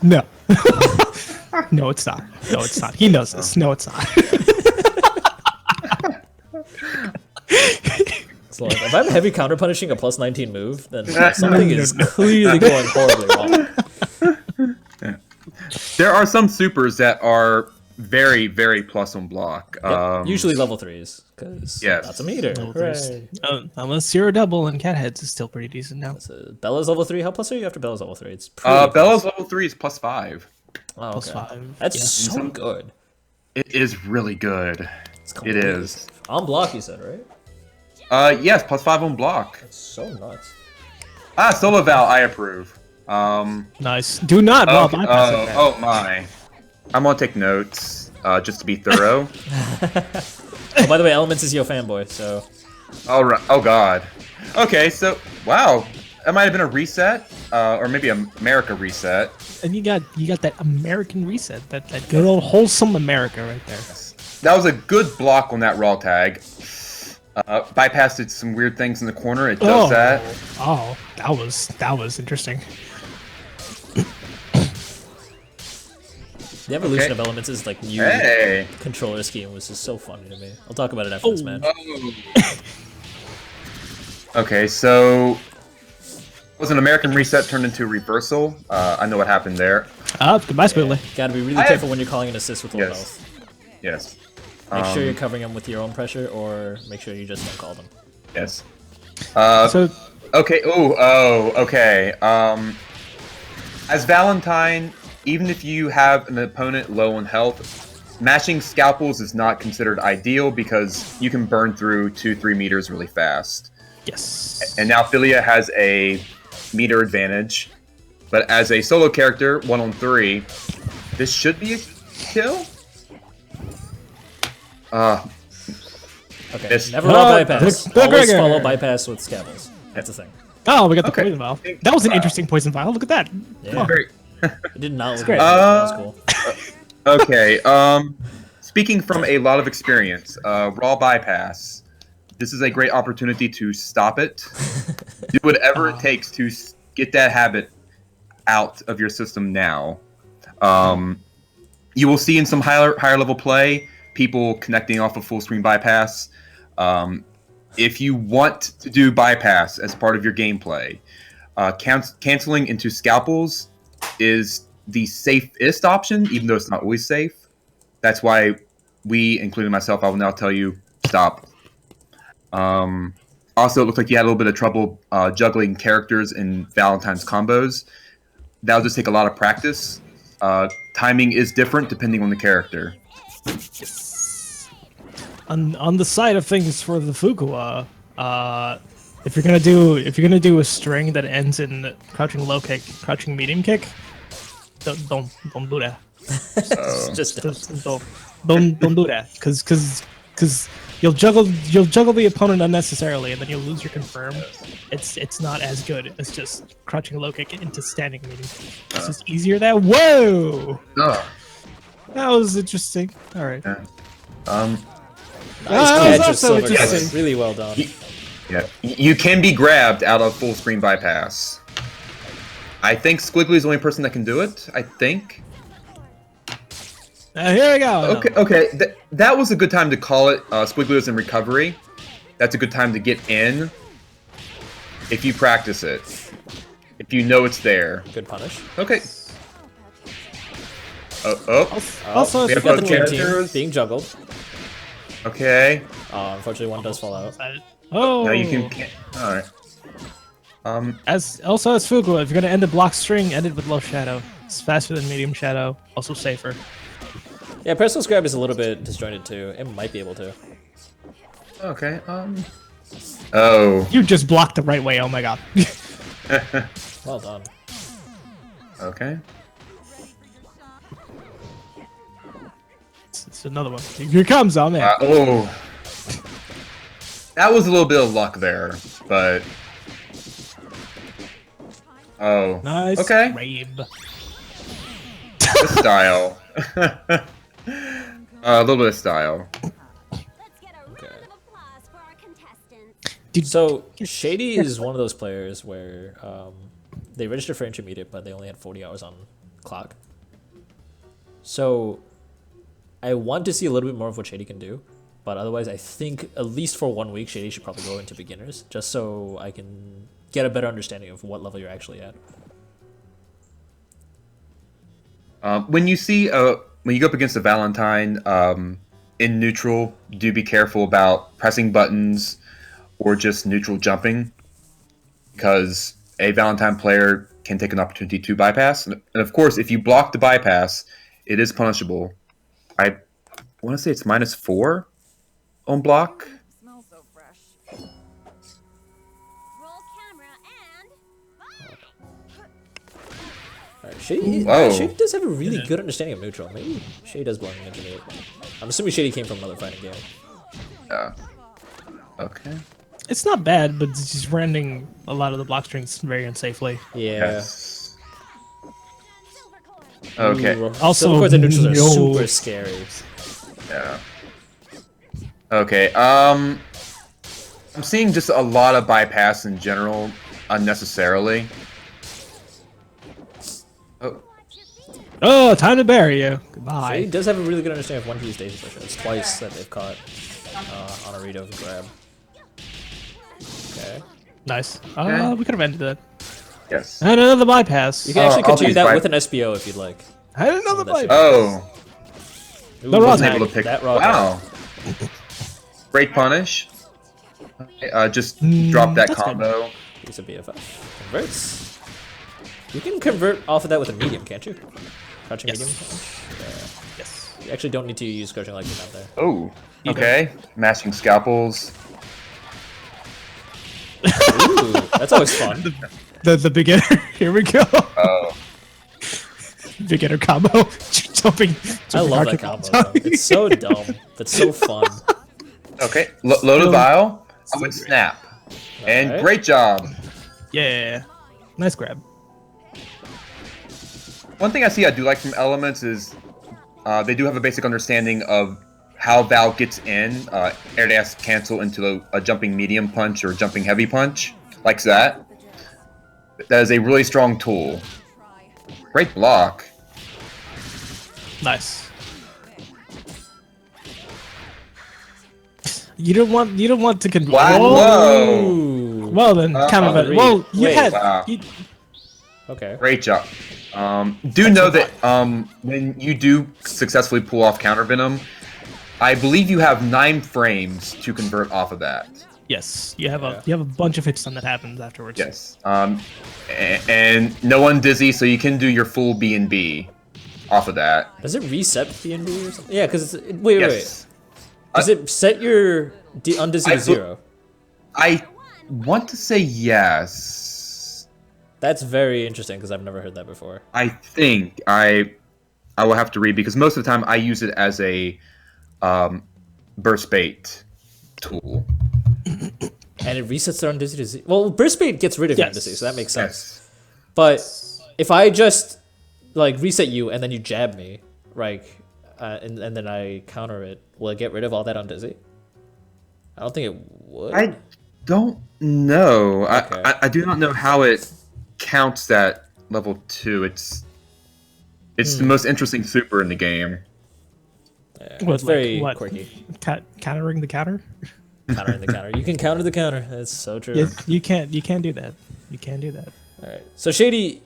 No. No, it's not. No, it's not. He knows this. No, it's not. So like, if I'm heavy counter punishing a plus 19 move, then something is clearly going horribly wrong. There are some supers that are very, very plus on block. Yep, usually level 3s, because Yes. that's a meter. Hooray. Unless you're a double and Catheads is still pretty decent now. So Bella's level 3. How plus are you after Bella's level 3? It's pretty Bella's level 3 is plus 5. oh, Plus okay. 5. That's Yeah. so good. It is really good. It's It completely is. safe. On block, you said, right? Yes, plus 5 on block. That's so nuts. Solo Val, I approve. Nice. Do not rob Okay, my passive. oh my. I'm gonna take notes, just to be thorough. Oh, by the way, Elements is your fanboy, so Alright, oh god. Okay, so, wow. That might have been a reset, or maybe a America reset. And you got that American reset, that good old wholesome America right there. That was a good block on that raw tag. Bypassed some weird things in the corner, it does that. Oh, that was interesting. the evolution Okay. of Elements is like new Hey! controller scheme was just so funny to me. I'll talk about it after this match. Okay, so was an American reset turned into a reversal? I know what happened there. Goodbye, Spoodley. Gotta be really I careful have- when you're calling an assist with low Yes. health. Yes. Make sure you're covering them with your own pressure, or make sure you just don't call them. Yes. So, Okay. Okay. As Valentine, even if you have an opponent low on health, mashing scalpels is not considered ideal because you can burn through 2-3 meters really fast. yes. And now Philia has a meter advantage, but as a solo character, 1-on-3, this should be a kill. Okay, Yes. never roll Oh, bypass. the Always Gregor. follow bypass with scabbles. That's the thing. Oh, we got the Okay. poison vial. That was an interesting poison vial. Look at that. Yeah, Very. it did not look great. great. That was cool. Okay. Speaking from a lot of experience, raw bypass. This is a great opportunity to stop it. Do whatever it takes to get that habit out of your system now. You will see in some higher level play people connecting off of full screen bypass. If you want to do bypass as part of your gameplay, canceling into scalpels is the safest option, even though it's not always safe. That's why we, including myself, I will now tell you stop. Also, it looked like you had a little bit of trouble juggling characters in Valentine's combos. That'll just take a lot of practice. Timing is different depending on the character. On the side of things for the Fukuwa, if you're gonna do a string that ends in crouching low kick, crouching medium kick, don't do that. Just Don't do that, because you'll juggle the opponent unnecessarily, and then you'll lose your confirm. It's not as good as just crouching low kick into standing medium kick. It's just easier that. Whoa, that was interesting. All right. Yeah. nice that catch was of also Silvercrest. interesting. Really well done. Yeah, you can be grabbed out of full screen bypass. I think Squiggly is the only person that can do it. I think. Here we go. Okay. That was a good time to call it. Squiggly was in recovery. That's a good time to get in. If you practice it, if you know it's there. Good punish. Okay. Oh. Also, we We have got the both dream team characters. being juggled. Okay. Unfortunately, one does fall out. Oh. Now you can. All right. As Fukuwa, if you're gonna end a block string, end it with low shadow. It's faster than medium shadow, also safer. Yeah, personal grab is a little bit disjointed too. It might be able to. Okay. Oh. You just blocked the right way. Oh my god. Well done. Okay. It's another one. Here it comes. Oh man. Oh. That was a little bit of luck there, but. Oh. Nice. Okay. Rabe. The style. A little bit of style. Let's get a round of applause for our contestants. Dude, So Shady is one of those players where they registered for intermediate, but they only had 40 hours on clock. So I want to see a little bit more of what Shady can do, but otherwise I think at least for 1 week Shady should probably go into beginners, just so I can get a better understanding of what level you're actually at. When you see when you go up against a Valentine in neutral, do be careful about pressing buttons or just neutral jumping, because a Valentine player can take an opportunity to bypass. And of course, if you block the bypass, it is punishable. I want to say it's -4 on block. Smells so fresh. Roll camera and Alright, Shady, Whoa. Shady does have a really good understanding of neutral. Maybe Shady does belong in intermediate. I'm assuming Shady came from another fighting game. Yeah. Okay. it's not bad, but it's just rending a lot of the block strings very unsafely. Yeah. Yes. Okay. Ooh, Also, silver chords and neutrals are no. super scary. Yeah. Okay. I'm seeing just a lot of bypass in general, unnecessarily. Oh. Oh, time to bury you. Shady Goodbye. does have a really good understanding of 1-2 stage pressure. It's twice that they've caught on a read of grab. Okay. Nice. Okay. We could have ended that. Yes. And another bypass. You can actually I'll continue use that by- with an SPO if you'd like. And another that shit. bypass. Oh. Ooh, The raw Wasn't tag. able to pick. That raw Wow. Great punish. Okay, just drop that that's good. combo. Use a BFF. Converts. You can convert off of that with a medium, can't you? Crouching Yes. medium? Yes. You actually don't need to use crouching like you're not there. Oh. Okay. Mashing scalpels. Ooh, that's always fun. The beginner. Here we go. Oh. Beginner combo. Jumping. I love that combo. Though. It's so dumb, but so fun. Okay. Load a vial. I would snap. And Alright. great job. Yeah. Nice grab. One thing I do like from Elements is they do have a basic understanding of how Val gets in. Air dash cancel into a jumping medium punch or jumping heavy punch. Like that. That is a really strong tool. Great block. Nice. You don't want to control. Wow. Whoa. Ooh. Well then, kind of. read. Well, you Wait, had. wow. You, Okay. Great job. Do know that when you do successfully pull off counter venom, I believe you have 9 frames to convert off of that. Yes, you have Yeah. a bunch of hit stun that happens afterwards. Yes. And no one dizzy, so you can do your full B&B off of that. Does it reset BNB or something? Yeah, because wait. Yes. Does it set your undizzy I to 0? I want to say yes. That's very interesting because I've never heard that before. I think I will have to read because most of the time I use it as a burst bait tool. And it resets their undizzy to 0. Well, burst bait gets rid of your Yes. undizzy, so that makes sense. Yes. But if I just like reset you and then you jab me, right, and then I counter it, will it get rid of all that undizzy? I don't think it would. I don't know. Okay. I do not know how it counts that level 2. It's the most interesting super in the game. Yeah, What, it's very like, what? quirky. Countering the counter? Countering the counter. You can counter the counter. That's so true. Yeah, you can't do that. You can't do that. All right. So Shady,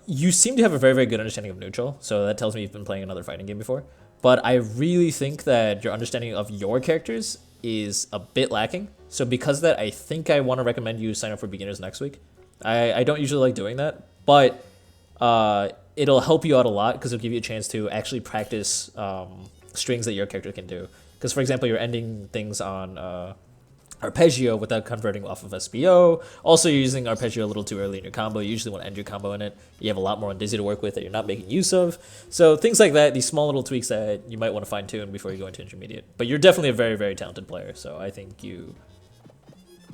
you seem to have a very, very good understanding of neutral. So that tells me you've been playing another fighting game before. But I really think that your understanding of your characters is a bit lacking. So because of that, I think I want to recommend you sign up for beginners next week. I don't usually like doing that, but it'll help you out a lot because it'll give you a chance to actually practice strings that your character can do. Because, for example, you're ending things on arpeggio without converting off of SBO. Also, you're using arpeggio a little too early in your combo. You usually want to end your combo in it. You have a lot more on Dizzy to work with that you're not making use of. So things like that, these small little tweaks that you might want to fine-tune before you go into intermediate. But you're definitely a very, very talented player, so I think you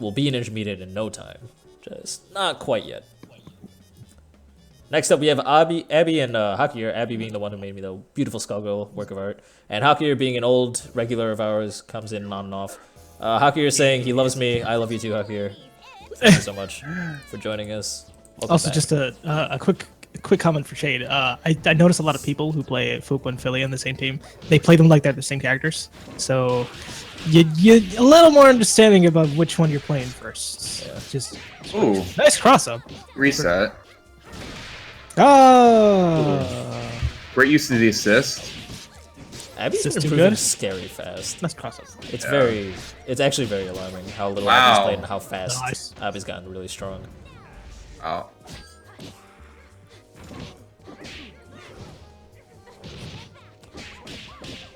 will be an intermediate in no time. Just not quite yet. Next up, we have Abby and Hakier. Abby being the one who made me the beautiful Skullgirl work of art. And Hakier being an old regular of ours, comes in on and off. Hakier is saying he loves me. I love you too, Hakier. Thank you so much for joining us. Welcome Also, back. just a quick comment for Shade. I notice a lot of people who play Fuqua and Philly on the same team. They play them like they're the same characters. So you a little more understanding about which one you're playing first. Yeah. Just Ooh, nice cross up. reset. Oh, Great use of the assist. Abby's Is been this too improving good? scary fast. nice cross up. It's actually very alarming how little Wow. Abby's played and how fast Nice. Abby's gotten really strong. Oh.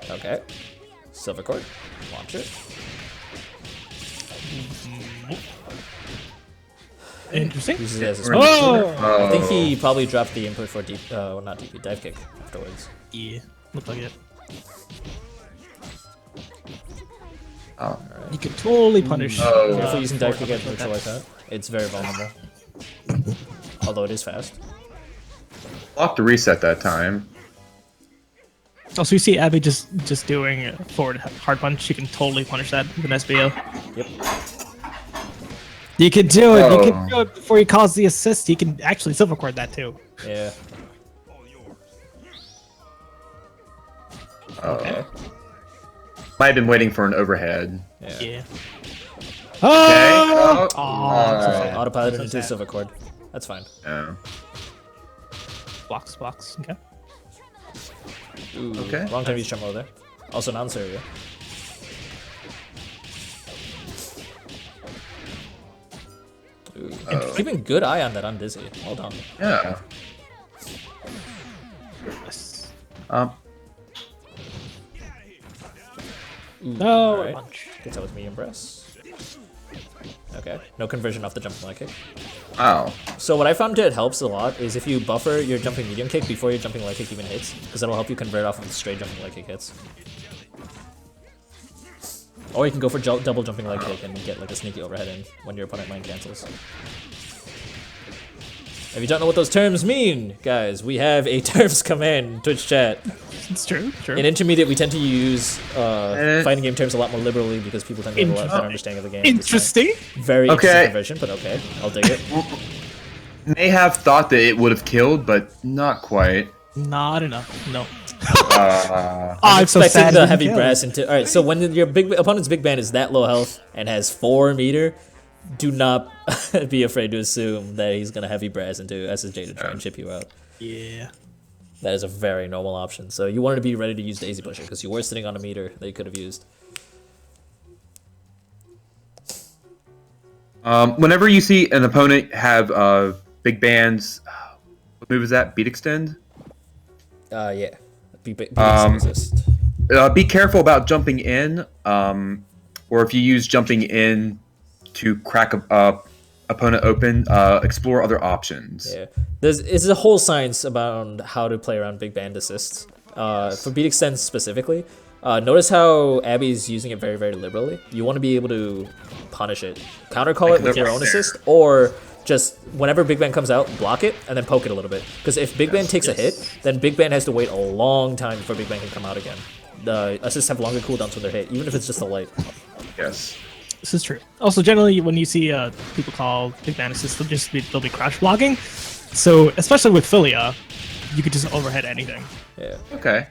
Okay. Silver cord. Launch it. Interesting. Uses it as a We're in swing. Oh, I think Oh. he probably dropped the input for deep, well, not DP, dive kick afterwards. yeah, looked like it. Oh. You could totally punish. Oh. Careful using dive kick forward against like neutral like that. It's very vulnerable. Although it is fast. I'll have to reset that time. Also, you see Abby just doing forward hard punch. She can totally punish that with an SBO. Yep. You can do it. You Oh. can do it before he calls the assist. He can actually silver cord that too. Yeah. Okay. Might have been waiting for an overhead. Yeah. Yeah. Okay. Oh! Oh. Aw, so sad. Autopiloted So into the sad. silver cord. That's fine. Yeah. Blocks. Okay. Ooh, Okay. Wrong time to use tremolo there. Also non-serial. Ooh. And keeping good eye on that undizzy. Well done. Yeah. Yes. Um. Ooh, No, alright. punch. Gets that with medium press. Okay. No conversion off the jumping leg kick. Wow. So what I found that helps a lot is if you buffer your jumping medium kick before your jumping leg kick even hits, because that'll help you convert off of the straight jumping leg kick hits. Or you can go for double jumping leg kick and get like a sneaky overhead in when your opponent mind cancels. If you don't know what those terms mean, guys, we have a terms command in Twitch chat. It's true. In intermediate, we tend to use fighting game terms a lot more liberally because people tend to have a lot better understanding of the game. Interesting. Very Okay. interesting conversion, but okay, I'll dig it. May have thought that it would have killed, but not quite. Not enough. No. Uh, Oh, I'm so Expecting sad. the it didn't heavy kill. brass into. All right, so when your opponent's big band is that low health and has 4 meter, do not be afraid to assume that he's gonna heavy brass into SSJ to try and chip you out. Yeah. That is a very normal option. So you wanted to be ready to use Daisy Pusher because you were sitting on a meter that you could have used. Whenever you see an opponent have big bands, what move is that? Beat extend? Yeah. Be assist. Be careful about jumping in, or if you use jumping in to crack a opponent open, explore other options. Yeah, it's a whole science about how to play around big band assists. For beat extends specifically, notice how Abby's using it very, very liberally. You want to be able to punish it, counter call it with your own assist, or just whenever Big Band comes out, block it and then poke it a little bit. Because if Big Band takes a hit, then Big Band has to wait a long time before Big Band can come out again. The assists have longer cooldowns when they're hit, even if it's just a light. Yes. This is true. Also, generally, when you see people call big band assists, they'll be crouch blocking. So, especially with Philia, you could just overhead anything. Yeah. Okay.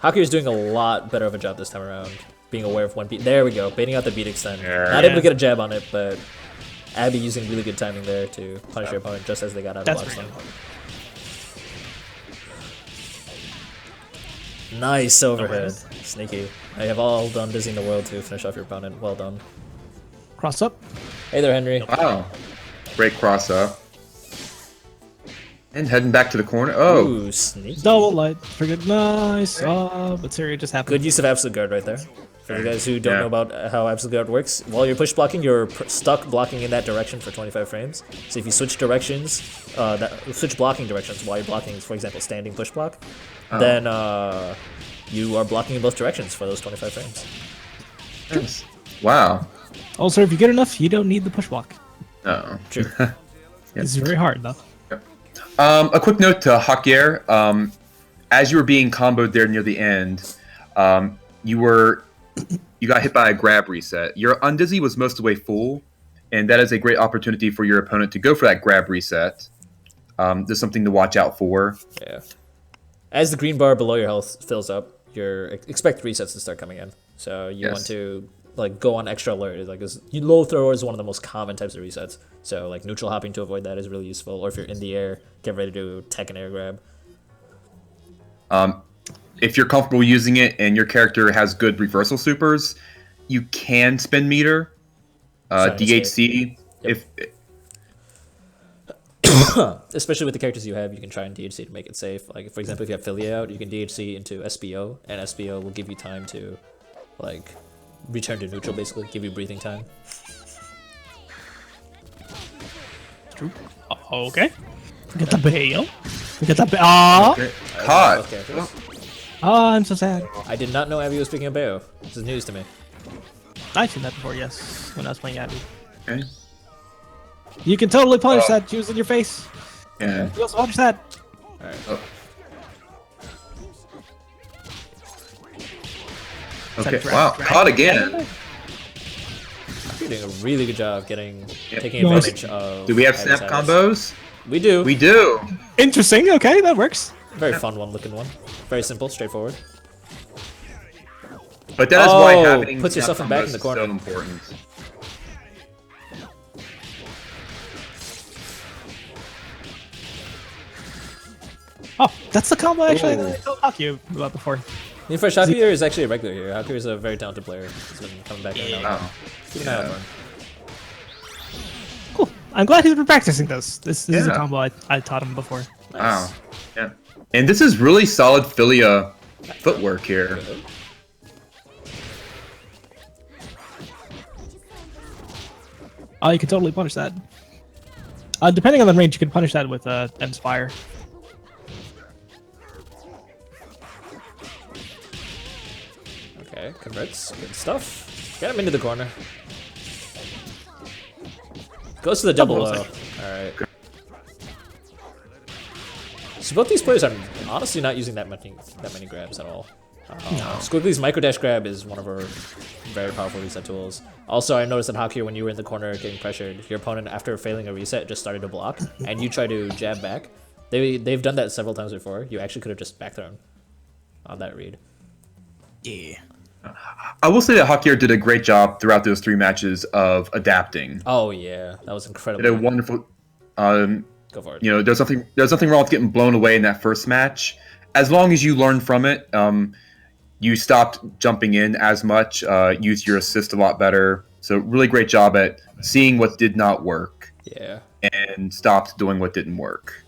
Haku is doing a lot better of a job this time around, being aware of when beat. There we go, baiting out the beat extend. Not able to get a jab on it, but Abby using really good timing there to punish your opponent just as they got out of box zone. Nice overhead. Sneaky. I have all done Dizzy in the world to finish off your opponent. Well done. Cross up. Hey there, Henry. Wow. Great cross up. And heading back to the corner. Oh. Ooh, sneaky. Double light. Forget nice. But Syria just happened. Good use of Absolute Guard right there. For you guys who don't know about how Absolute Guard works, while you're push blocking, you're stuck blocking in that direction for 25 frames. So if you switch directions, switch blocking directions while you're blocking, for example, standing push block, then you are blocking in both directions for those 25 frames. Yes. Wow. Also, if you get enough, you don't need the push block. Oh. True. It's very hard, though. A quick note to Hakier. As you were being comboed there near the end, you got hit by a grab reset. Your undizzy was most of the way full, and that is a great opportunity for your opponent to go for that grab reset. There's something to watch out for. Yeah. As the green bar below your health fills up, expect resets to start coming in. So you want to go on extra alert. Low thrower is one of the most common types of resets. So neutral hopping to avoid that is really useful. Or if you're in the air, get ready to tech an air grab. If you're comfortable using it and your character has good reversal supers, you can spin meter, DHC. Yep. Especially with the characters you have, you can try and DHC to make it safe. Like, for example, if you have Philia out, you can DHC into SBO, and SBO will give you time to, return to neutral, basically, give you breathing time. True. Okay. Get the bail. Get the bail. Oh, Okay. Caught. Okay. I'm so sad. I did not know Abby was picking up Bayo. This is news to me. I've seen that before, yes, when I was playing Abby. Okay. You can totally punish that. She was in your face. Yeah. You also punish that. Alright. Okay. Wow. Caught again. You're doing a really good job taking Nice. advantage of... Do we have Abby's snap status. combos? We do. We do. Interesting. Okay, that works. Very fun one, looking one. Very simple, straightforward. But that is why Oh, having puts yourself snap back combos in the is corner. so important. Oh, that's the combo actually Ooh. that I told you about before. Fresh Haku here is actually a regular here. Haku is a very talented player. He's been coming back in now. Wow. Keep an eye out for him. Cool. I'm glad he's been practicing this. This is a Yeah. combo I taught him before. Wow. Yeah. And this is really solid Philia footwork here. Oh, you can totally punish that. Depending on the range, you can punish that with Inspire. Okay, converts. Good stuff. Get him into the corner. Goes to the double low. Alright. So both these players are honestly not using that many grabs at all. Squiggly's micro dash grab is one of our very powerful reset tools. Also, I noticed that Haku, when you were in the corner getting pressured, your opponent, after failing a reset, just started to block, and you try to jab back. They've done that several times before. You actually could have just back thrown on that read. Yeah. I will say that Hakier did a great job throughout those 3 matches of adapting. Oh yeah, that was incredible. Did a wonderful. Go for it. There's nothing wrong with getting blown away in that first match, as long as you learn from it, you stopped jumping in as much, used your assist a lot better. So really great job at seeing what did not work Yeah. and stopped doing what didn't work.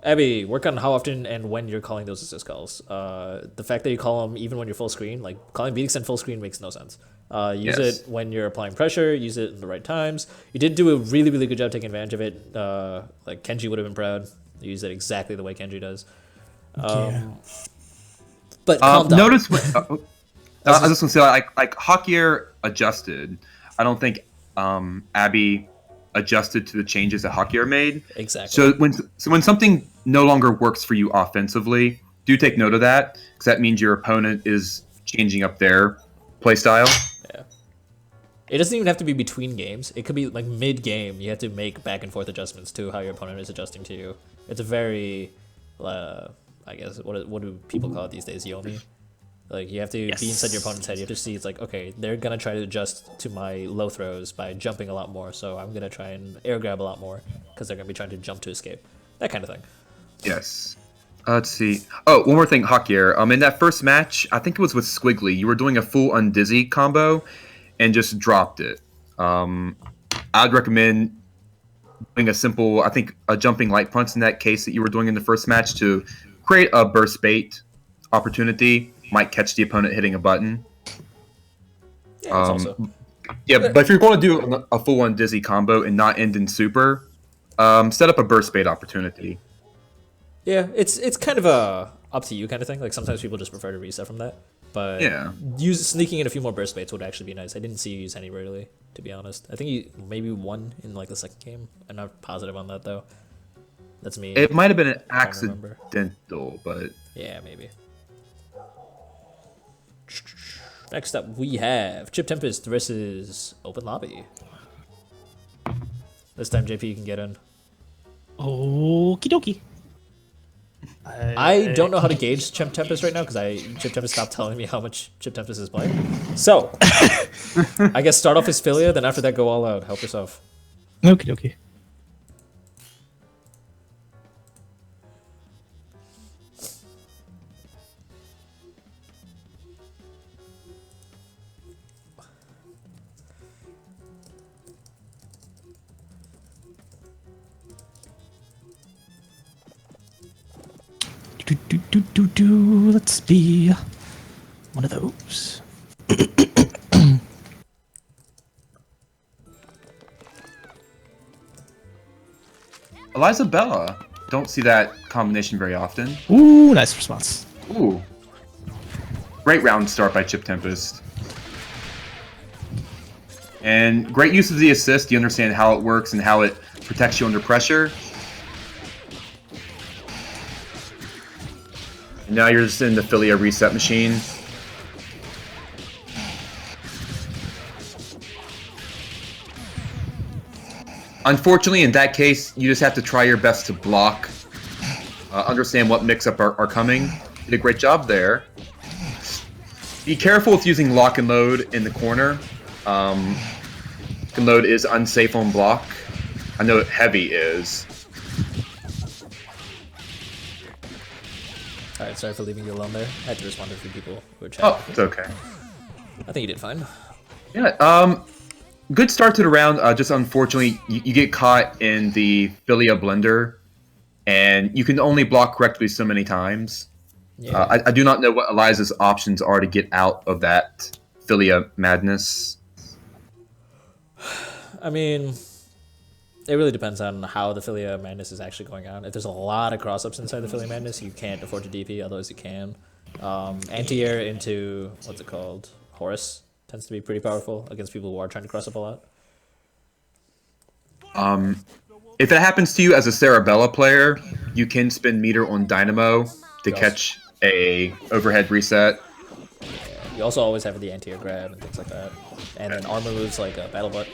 Abby, work on how often and when you're calling those assist calls. The fact that you call them even when you're full screen, like calling beat extend full screen makes no sense. Use Yes. it when you're applying pressure. Use it in the right times. You did do a really, really good job taking advantage of it. Like Kenji would have been proud. You use it exactly the way Kenji does. Yeah. But calm down. Notice what I was just gonna say, like Hockey adjusted. I don't think Abby adjusted to the changes that Hockey made. Exactly. So when something no longer works for you offensively, do take note of that, because that means your opponent is changing up their play style. Yeah. It doesn't even have to be between games. It could be like mid-game. You have to make back and forth adjustments to how your opponent is adjusting to you. It's a very, I guess, what do people call it these days? Yomi? Like, you have to be inside your opponent's head. You have to see, it's like, okay, they're going to try to adjust to my low throws by jumping a lot more, so I'm going to try and air grab a lot more, because they're going to be trying to jump to escape. That kind of thing. Yes. Let's see. Oh, one more thing, Hakier. In that first match, I think it was with Squiggly, you were doing a full undizzy combo and just dropped it. I'd recommend doing a simple, I think, a jumping light punch in that case that you were doing in the first match to create a burst bait opportunity. Might catch the opponent hitting a button. Yeah, that's also. Yeah, but if you're going to do a full undizzy combo and not end in super, set up a burst bait opportunity. Yeah, it's kind of a up to you kind of thing. Like, sometimes people just prefer to reset from that. But Yeah. sneaking in a few more burst baits would actually be nice. I didn't see you use any really, to be honest. I think you maybe one in like the second game. I'm not positive on that though. That's me. It might have been an Trying to remember. accidental, but Yeah, maybe. Next up, we have Chip Tempest versus Open Lobby. This time, JP, you can get in. Okie dokie. I don't know how to gauge Chip Tempest right now because Chip Tempest stopped telling me how much Chip Tempest is playing. So, I guess start off as Philia, then after that go all out. Help yourself. Okie dokie. Let's be one of those. Eliza Bella. Don't see that combination very often. Ooh, nice response. Ooh. Great round start by Chip Tempest. And great use of the assist. You understand how it works and how it protects you under pressure. And now you're just in the Philia reset machine. Unfortunately, in that case, you just have to try your best to block. Understand what mix-up are coming. Did a great job there. Be careful with using lock and load in the corner. Lock and load is unsafe on block. I know heavy is. Alright, sorry for leaving you alone there. I had to respond to a few people who were chatting. Oh, it's okay. I think you did fine. Yeah, good start to the round. Just unfortunately, you get caught in the Philia blender, and you can only block correctly so many times. Yeah. I do not know what Eliza's options are to get out of that Philia madness. I mean, it really depends on how the Philia Madness is actually going on. If there's a lot of cross-ups inside the Philia Madness, you can't afford to DP, otherwise you can. Anti-air into, what's it called? Horus tends to be pretty powerful against people who are trying to cross up a lot. If it happens to you as a Cerebella player, you can spend meter on Dynamo to catch a overhead reset. You also always have the anti-air grab and things like that. And then armor moves like a Battle Butt.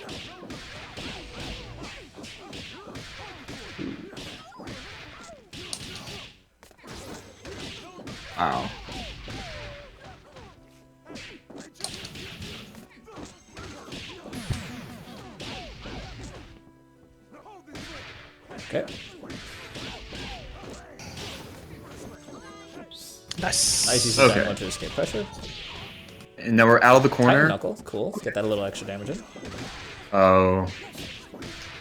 Wow. Okay. Nice. Nice use of Okay. Diamond One to escape pressure. And now we're out of the Titan corner. Knuckle, cool. Get that a little extra damage in. Oh.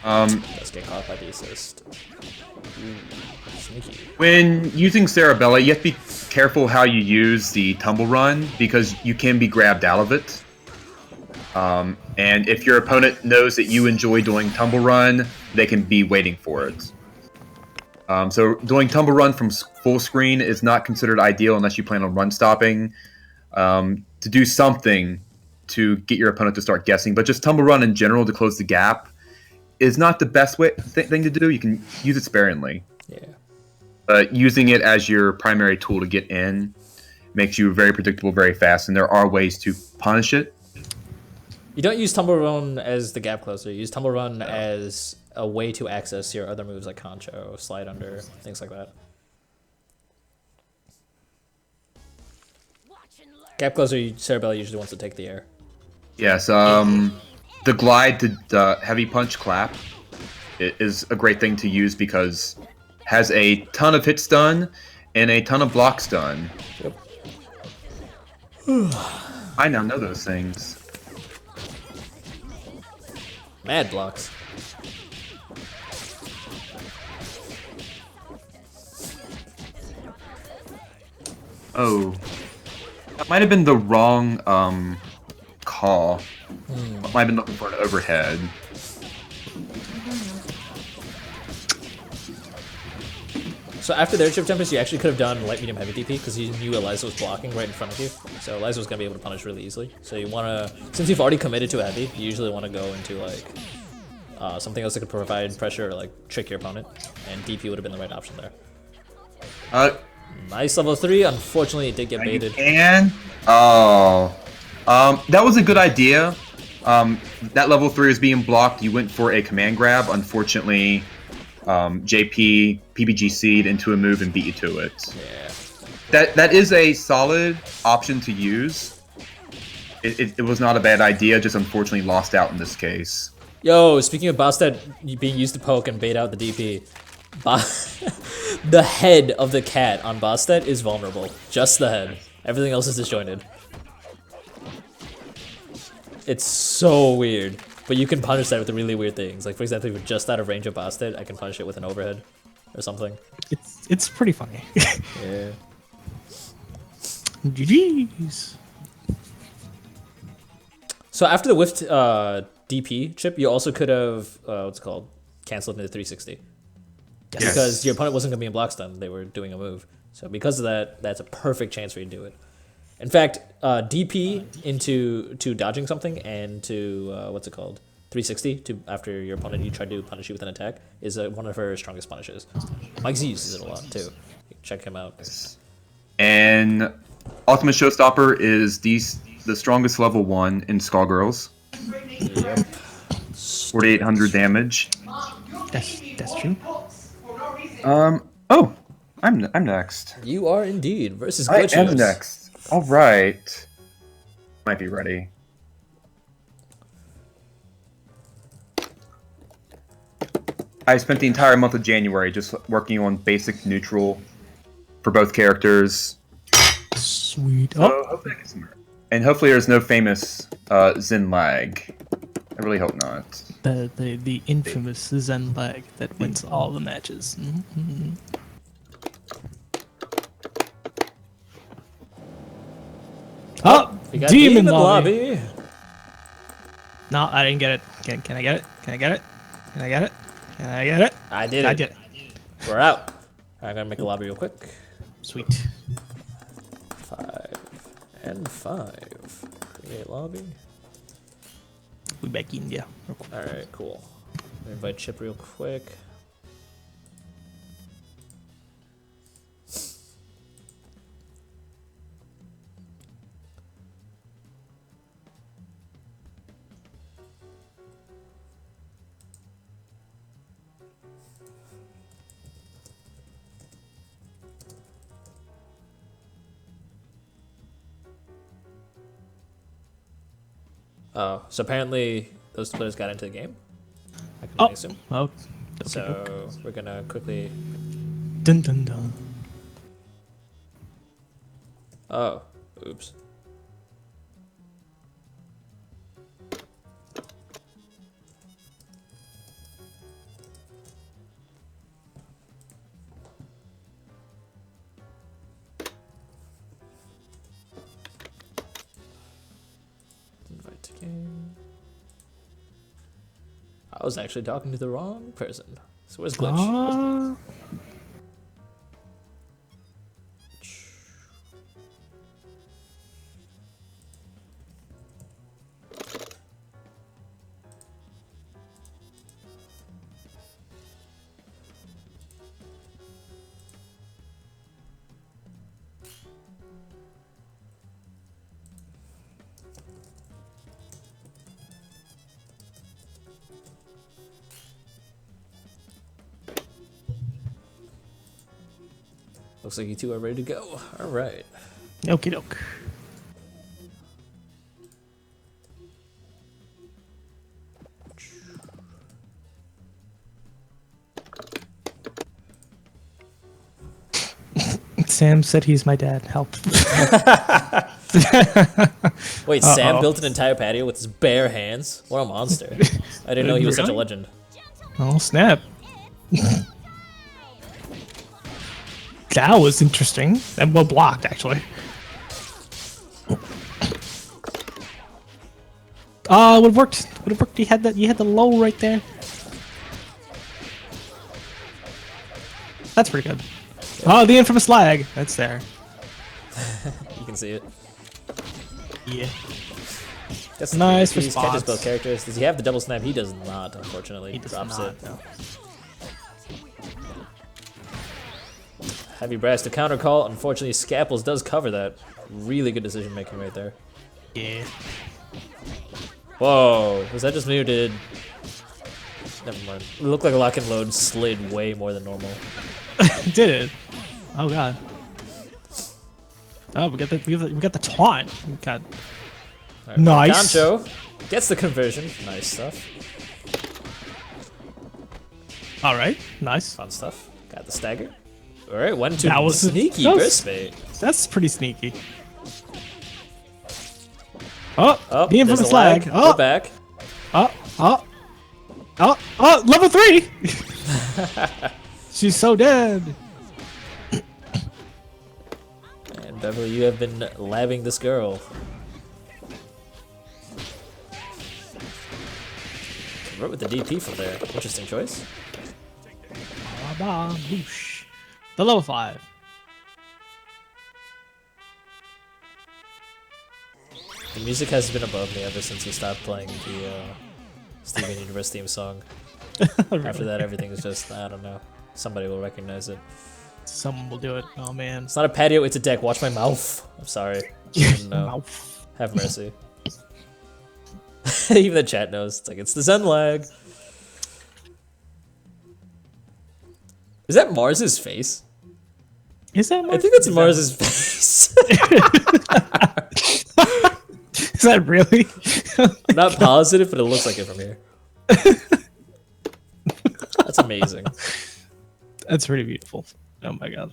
Let's get caught by the assist. Ooh, sneaky. When using Cerebella, you have to be careful how you use the Tumble Run because you can be grabbed out of it. And if your opponent knows that you enjoy doing Tumble Run, they can be waiting for it. So doing Tumble Run from full screen is not considered ideal unless you plan on run stopping. To do something to get your opponent to start guessing, but just Tumble Run in general to close the gap is not the best thing to do. You can use it sparingly. Yeah. But using it as your primary tool to get in makes you very predictable very fast, and there are ways to punish it. You don't use Tumble Run as the gap closer. You use Tumble Run as a way to access your other moves like Concho, Slide Under, things like that. Gap closer, Cerebella usually wants to take the air. Yes, the glide to the heavy punch clap is a great thing to use because has a ton of hit stun and a ton of block stun. Yep. I now know those things. Mad blocks. Oh. That might have been the wrong call. Might have been looking for an overhead. So after their chip tempest, you actually could have done light, medium, heavy DP because you knew Eliza was blocking right in front of you. So Eliza was going to be able to punish really easily. So you want to, since you've already committed to a heavy, you usually want to go into like something else that could provide pressure or like trick your opponent. And DP would have been the right option there. Nice level 3. Unfortunately, it did get baited. And that was a good idea. That level 3 was being blocked. You went for a command grab. Unfortunately, JP PBGC'd into a move and beat you to it. Yeah. That is a solid option to use. It was not a bad idea. Just unfortunately lost out in this case. Yo, speaking of Bastet being used to poke and bait out the DP, the head of the cat on Bastet is vulnerable. Just the head. Everything else is disjointed. It's so weird. But you can punish that with really weird things. Like, for example, if you're just out of range of Bastet, I can punish it with an overhead or something. It's pretty funny. Yeah. GG's. So after the whiffed DP chip, you also could have, what's it called, canceled into 360. Yes. Because your opponent wasn't going to be in block stun. They were doing a move. So because of that, that's a perfect chance for you to do it. In fact, DP into dodging something and to, what's it called, 360 to after your opponent you try to punish you with an attack is one of her strongest punishes. Mike Z uses it a lot too. Check him out. And Ultimate Showstopper is the strongest level 1 in Skullgirls. Yep. 4,800 damage. That's true. Oh, I'm next. You are indeed versus I Glitchios. am next. All right. Might be ready. I spent the entire month of January just working on basic neutral for both characters. Sweet. So hopefully I get some- and hopefully there's no famous Zen lag. I really hope not. The infamous Zen lag that wins all the matches. Mm-hmm. Oh, We got demon Demon lobby. lobby. No, I didn't get it. Can I get it? Can I get it? Can I get it? Can I get it? I did it. I did it. We're out. I'm gonna make a lobby real quick. Sweet. 5 and 5. Create lobby. We back in, yeah. Real quick. All right, cool. Invite Chip real quick. Oh, so apparently those players got into the game. I can only assume. Oh. So we're gonna quickly. Dun dun dun. Oh, oops. Invite to game. I was actually talking to the wrong person. So where's Glitch? Looks like you two are ready to go. All right. Okie doke. Sam said he's my dad. Help. Wait, Sam built an entire patio with his bare hands? What a monster. I didn't know he was such a Really? legend. Oh, snap. That was interesting. And well blocked, actually. Oh, it would have worked. Would have worked. You had that. You had the low right there. That's pretty good. Oh, the infamous lag. That's there. You can see it. Yeah. That's Nice These can't just response. build characters. Does he have the double snap? He does not, unfortunately. He does Drops not, it. no. Heavy brass to counter call. Unfortunately, Scaples does cover that. Really good decision making right there. Yeah. Whoa, was that just me or did... Never mind. It looked like a lock and load slid way more than normal. Did it? Oh god. Oh, we got the taunt. We got All right, nice. Concho gets the conversion. Nice stuff. All right, nice. Fun stuff. Got the stagger. All right, went to That was sneaky that was- burst bait. That's pretty sneaky. Oh, Oh, the there's infamous a lag. lag. We're Oh, back. oh, level 3. She's so dead. And Beverly, you have been labbing this girl. Convert with the DP from there. Interesting choice. Ba-ba, boosh. The level 5. The music has been above me ever since we stopped playing the Steven Universe theme song. After that, everything is just, I don't know. Somebody will recognize it. Someone will do it. Oh man. It's not a patio, it's a deck. Watch my mouth. I'm sorry. I didn't know. Mouth. Have mercy. Even the chat knows. It's like, it's the Zen lag. Is that Mars's face? Is that? I think that's Mars's face. Is that really? I'm not positive, but it looks like it from here. That's amazing. That's pretty beautiful. Oh my god.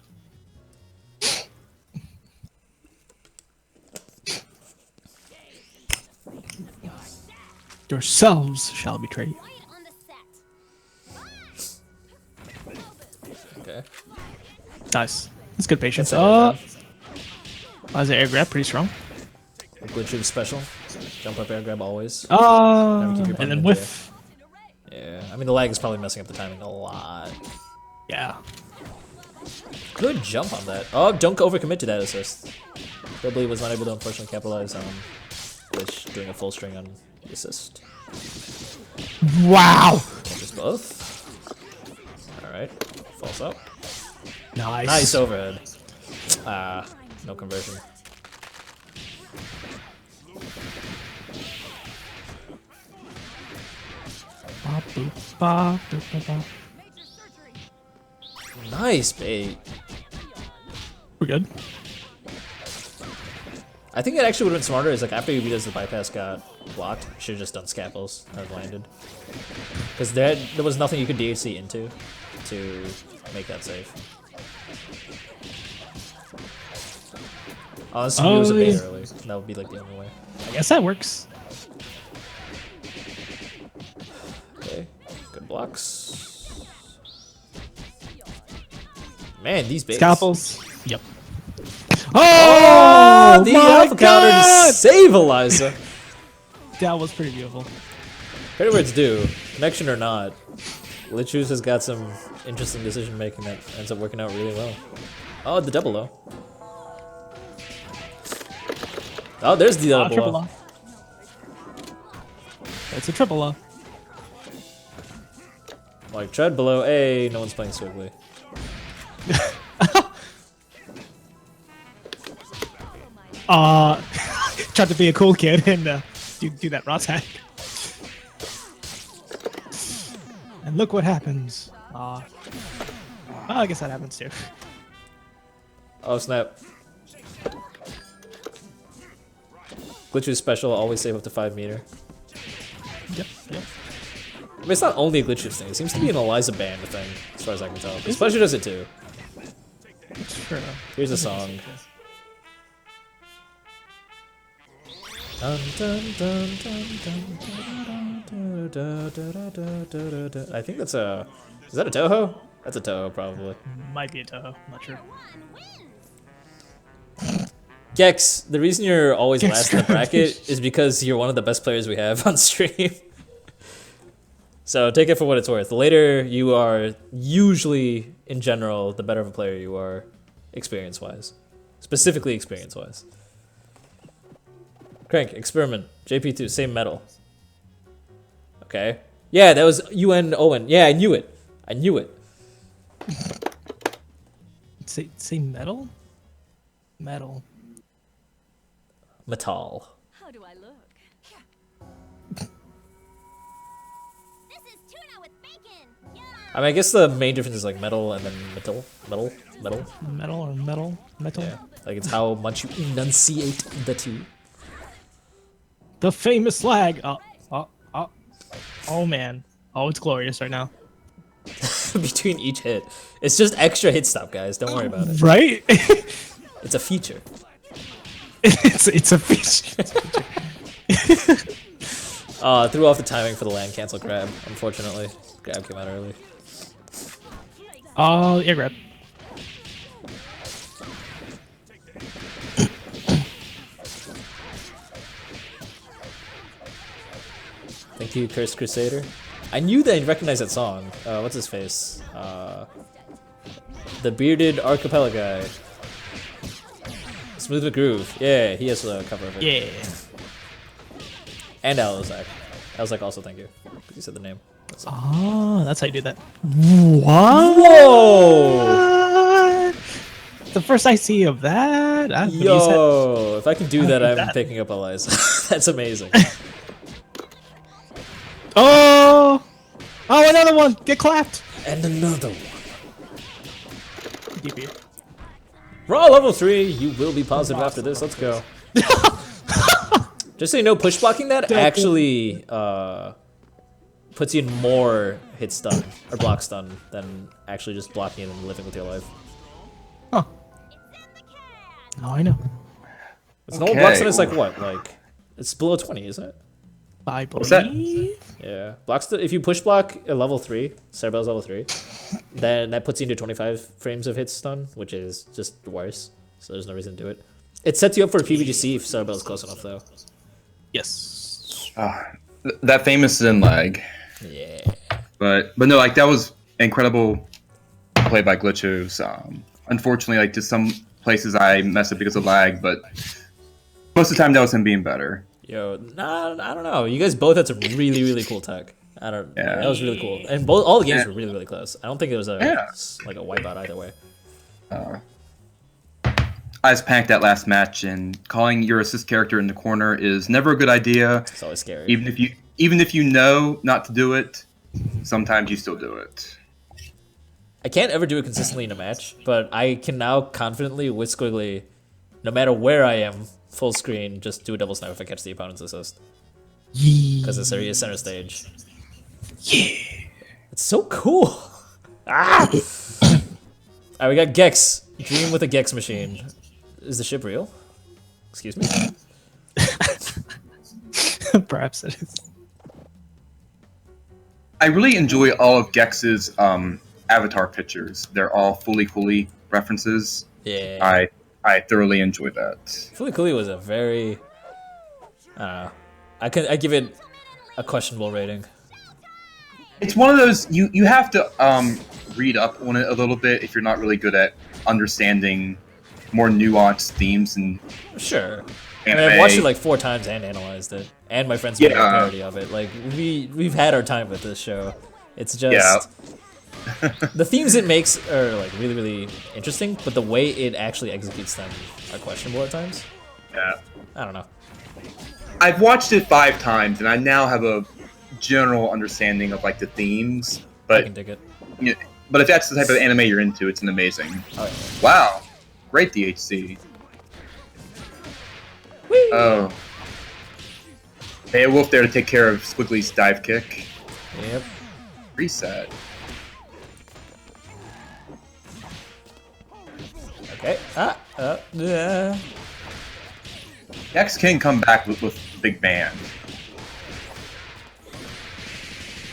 Yourselves shall betray you. Right on the set. Okay. Nice. That's good patience. That's As an air grab, pretty strong. Glitch is special. Jump up air grab always. Never keep your And then opponent whiff. Yeah, I mean the lag is probably messing up the timing a lot. Yeah. Good jump on that. Oh, don't overcommit to that assist. Probably was not able to unfortunately capitalize on Glitch doing a full string on the assist. Wow. Just both. Alright, falls up. Nice. Nice overhead. Ah, no conversion. Ba, boop, ba, boop, ba, ba. Nice bait. We're good. I think it actually would have been smarter is like after Ubita's the bypass got blocked, should have just done Scaples and landed. Because there was nothing you could DHC into to make that safe. Unless you use a bait yeah. early. That would be like the only way. I guess that works. Okay, good blocks. Man, these baits. Scalpels. Yep. Oh, the my alpha counter to God! save Eliza. That was pretty beautiful. Credit where it's due. Connection or not, Lichus has got some interesting decision making that ends up working out really well. Oh, the double low. Oh, there's the double Triple low. low. It's a triple low. Like tread below A, no one's playing Swiggly. Tried to be a cool kid and do that raw tag. And look what happens. Well, I guess that happens too. Oh snap. Glitch's special, always save up to 5 meter. Yep. I mean, it's not only a Glitch's thing, it seems to be an Eliza band thing, as far as I can tell. Special does it too. It's true. Here's a song. Dun, dun, dun, dun, dun, dun, dun, dun, dun, dun, dun. I think that's a... Is that a Toho? That's a Toho, probably. Might be a Toho. I'm not sure. Gex, the reason you're always Gex last in the bracket is because you're one of the best players we have on stream. So take it for what it's worth. The later you are, usually, in general, the better of a player you are, experience-wise. Specifically experience-wise. Crank, experiment, JP2, same metal. Okay. Yeah, that was UN Owen. Yeah, I knew it. I knew it. Say metal? Metal. Metal. How do I look? This is tuna with bacon. Yeah. I mean, I guess the main difference is like metal and then metal. Metal. Metal. Metal or metal? Metal? Yeah. Like it's how much you enunciate the T. The famous slag. Oh man. Oh, it's glorious right now. Between each hit. It's just extra hit stop, guys. Don't worry about it. Right? It's a feature. it's a feature. Threw off the timing for the land cancel grab, unfortunately. Grab came out early. Oh, air grab. Thank you, Cursed Crusader. I knew that I'd recognize that song. What's his face? The bearded archipelago guy. Smooth McGroove. Yeah, he has a cover of it. Yeah. And Alozak. Alozak also thank you. Because you said the name. Oh, that's how you do that. What? Whoa! The first I see of that. Yo, if I can do that, do I'm that. picking up Eliza. That's amazing. Oh! Oh, another one! Get clapped! And another one. DP. Raw level 3, you will be positive after this. Let's go. Just so you know, push blocking that actually puts you in more hit stun or block stun than actually just blocking it and living with your life. Huh. Oh, I know. It's normal block stun is like what? Like it's below 20, isn't it? I What's that? believe. Yeah. Block stun, if you push block a level 3, Cerebell's level 3, then that puts you into 25 frames of hit stun, which is just worse. So there's no reason to do it. It sets you up for a PvGC if Cerebell's close enough though. Yes. That famous Zen lag. Yeah. But no, like that was incredible play by Glitchos. Unfortunately, like to some places I messed up because of lag, but most of the time that was him being better. Yo, nah, I don't know. You guys both had some really, really cool tech. I don't. Yeah. That was really cool, and both all the games Yeah. were really, really close. I don't think it was a like a wipeout either way. I just panicked that last match, and calling your assist character in the corner is never a good idea. It's always scary. Even if you know not to do it, sometimes you still do it. I can't ever do it consistently in a match, but I can now confidently with Squiggly, no matter where I am, full screen, just do a double snipe if I catch the opponent's assist. Because it's a center stage. Yeah. It's so cool. Ah! Alright, we got Gex. Dream with a Gex machine. Is the ship real? Excuse me. Perhaps it is. I really enjoy all of Gex's avatar pictures. They're all fully references. Yeah. I thoroughly enjoy that. Fully Cooley was a very. I don't know. I give it a questionable rating. It's one of those you have to read up on it a little bit if you're not really good at understanding more nuanced themes and Sure. anime. I mean, I've watched it like 4 times and analyzed it, and my friends made a Yeah. parody of it. Like we've had our time with this show. It's just Yeah. the themes it makes are like really interesting, but the way it actually executes them are questionable at times. Yeah. I don't know. I've watched it 5 times, and I now have a general understanding of like the themes. I But can dig it. but if that's the type of anime you're into, it's an amazing. Oh, yeah. Wow, great DHC. Oh, Beowulf there to take care of Squiggly's dive kick. Yep. Reset. Okay. Yeah. Next can come back with big band.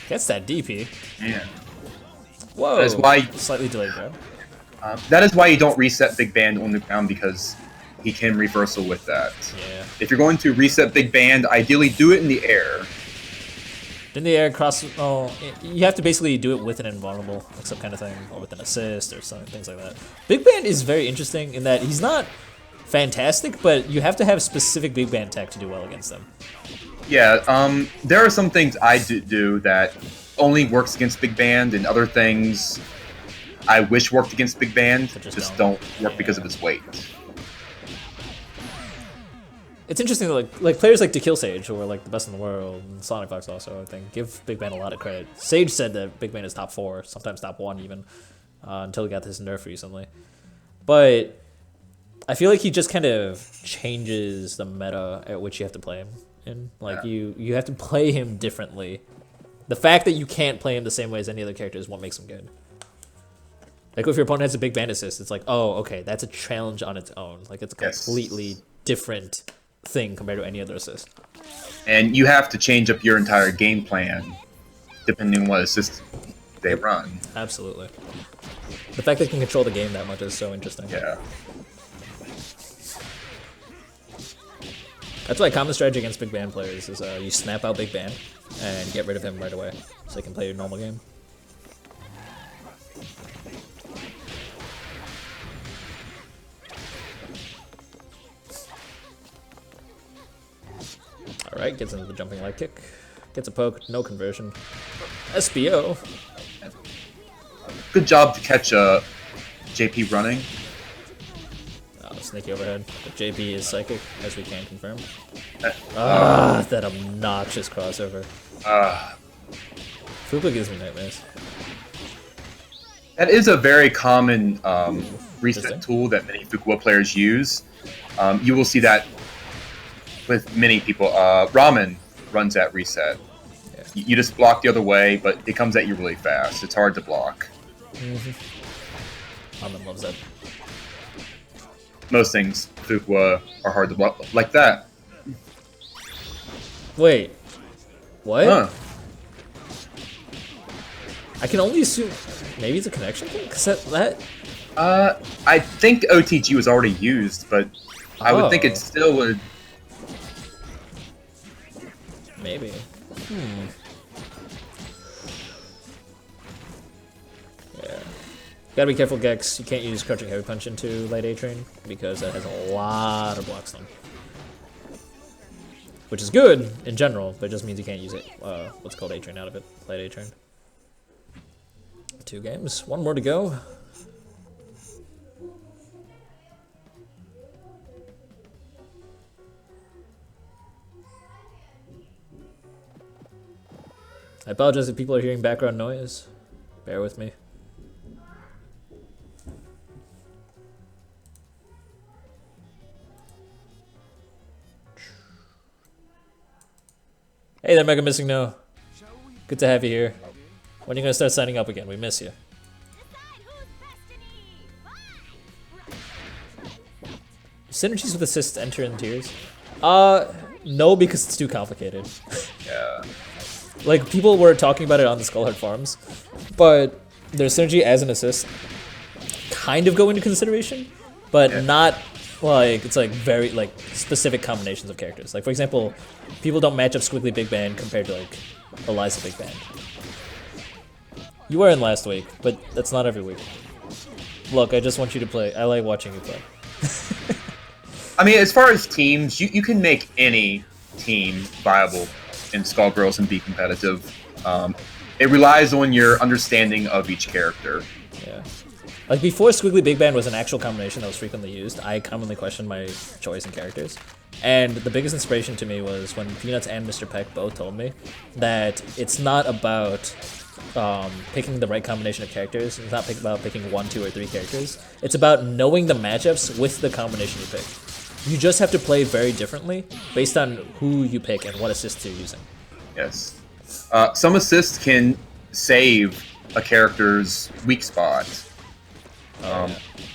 Gets that DP. Yeah. Whoa. That is why Slightly delayed grab. that is why you don't reset big band on the ground, because he can reversal with that. Yeah. If you're going to reset big band, ideally do it in the air. In the air, cross. Oh, you have to basically do it with an invulnerable, like some kind of thing, or with an assist, or something, things like that. Big Band is very interesting in that he's not fantastic, but you have to have specific Big Band tech to do well against them. Yeah, there are some things I do that only works against big band, and other things I wish worked against big band But just just don't don't. work Yeah. because of its weight. It's interesting that like players like Kill Sage, who are like the best in the world, and Sonic Fox also, I think, give Big Band a lot of credit. Sage said that Big Band is top 4, sometimes top 1 even, until he got this nerf recently. But I feel like he just kind of changes the meta at which you have to play him in. Like Yeah. you have to play him differently. The fact that you can't play him the same way as any other character is what makes him good. Like if your opponent has a Big Band assist, it's like, oh, okay, that's a challenge on its own. Like it's a Yes. completely different thing compared to any other assist. And you have to change up your entire game plan depending on what assist they run. Absolutely. The fact that you can control the game that much is so interesting. Yeah. That's why common strategy against Big Band players is you snap out Big Band and get rid of him right away so they can play your normal game. Alright, gets into the jumping leg kick. Gets a poke, no conversion. SBO. Good job to catch JP running. Oh, sneaky overhead. But JP is psychic, as we can confirm. Uh, That obnoxious crossover. uh, Fupa gives me nightmares. that is a very common reset Interesting. tool that many Fukuoka players use. You will see that with many people. Ramen runs that reset. Yeah. You just block the other way, but it comes at you really fast. It's hard to block. Ramen loves that. Most things Fukuoka are hard to block like that. Wait. What? Huh. I can only assume maybe it's a connection thing? Because that I think OTG was already used, but I would think Oh. it still would. maybe. Yeah. Gotta be careful, Gex. You can't use Crouching Heavy Punch into Light A-Train because that has a lot of blocks on. Which is good in general, but it just means you can't use it. What's called A-Train out of it. Light A-Train. 2 games. 1 more to go. I apologize if people are hearing background noise. Bear with me. Hey there, Mega Missing No. Good to have you here. When are you gonna start signing up again? We miss you. Decide whose destiny. Fine. synergies with assists enter in tiers? No, because it's too complicated. Yeah. Like, people were talking about it on the Skullheart forums, but their synergy as an assist kind of go into consideration, but not like, it's like very, like, specific combinations of characters. Like, for example, people don't match up Squiggly Big Band compared to, like, Eliza Big Band. You were in last week, but that's not every week. Look, I just want you to play. I like watching you play. I mean, as far as teams, you can make any team viable in Skullgirls and be competitive. It relies on your understanding of each character. Yeah. Like, before Squiggly Big Band was an actual combination that was frequently used, I commonly questioned my choice in characters. And the biggest inspiration to me was when Peanuts and Mr. Peck both told me that it's not about picking the right combination of characters. It's not about picking 1, 2, or 3 characters. It's about knowing the matchups with the combination you pick. You just have to play very differently based on who you pick and what assists you're using. Yes. Some assists can save a character's weak spot.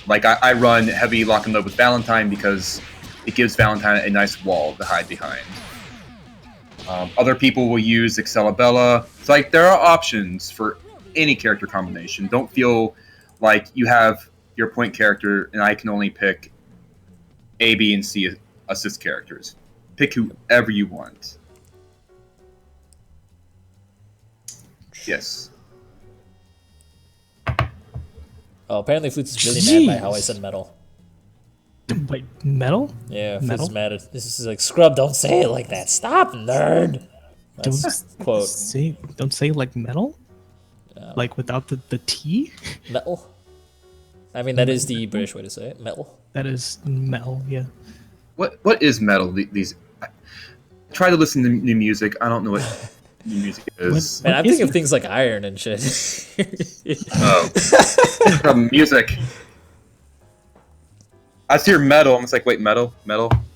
Like, I run heavy lock and load with Valentine because it gives Valentine a nice wall to hide behind. Other people will use Excalibella. It's like, there are options for any character combination. Don't feel like you have your point character and I can only pick A, B, and C assist characters. Pick whoever you want. Yes. Oh, apparently Flutes is really mad by how I Jeez. said metal. Wait, metal? Yeah, Flutes Metal? is mad at this. Is like, Scrub, don't say it like that. Stop, nerd. Don't That's quote don't say like metal? Like without the T? metal. I mean, that is the British way to say it. Metal. That is metal, yeah. What is metal? These. I try to listen to new music. I don't know what new music is. Man, I'm is thinking of it? things like iron and shit. Oh, music. I see your metal. I'm just like, wait, metal,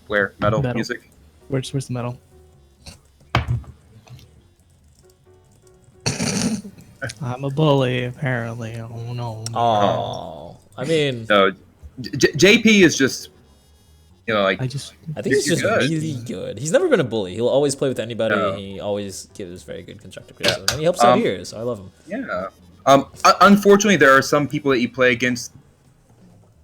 where, metal. Music. Where's the metal? I'm a bully, apparently. Oh no. Oh, I mean, No, JP is just, like I just I think he's You're just good. really good. He's never been a bully. He'll always play with anybody. No. He always gives very good constructive criticism, and he helps out here, so I love him. yeah. Unfortunately, there are some people that you play against.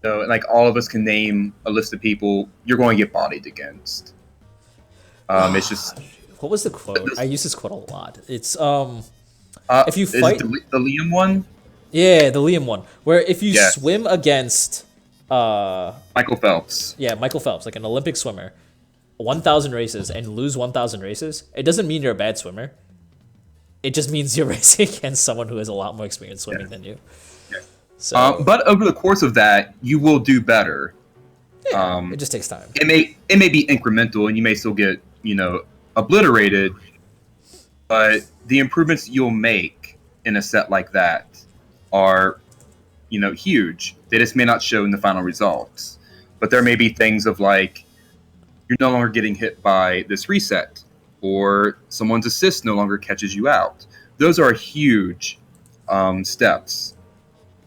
And like all of us can name a list of people you're going to get bodied against. It's just What was the quote? I use this quote a lot. It's if you is it fight, the Liam one, yeah, the Liam one, where if you Yeah. swim against Michael Phelps. yeah, Michael Phelps, like an Olympic swimmer, 1,000 races and lose 1,000 races, it doesn't mean you're a bad swimmer. It just means you're racing against someone who has a lot more experience swimming than you. Yeah. So But over the course of that, you will do better. it just takes time. It may be incremental, and you may still get obliterated. But the improvements you'll make in a set like that are huge. They just may not show in the final results. But there may be things of like, you're no longer getting hit by this reset, or someone's assist no longer catches you out. Those are huge steps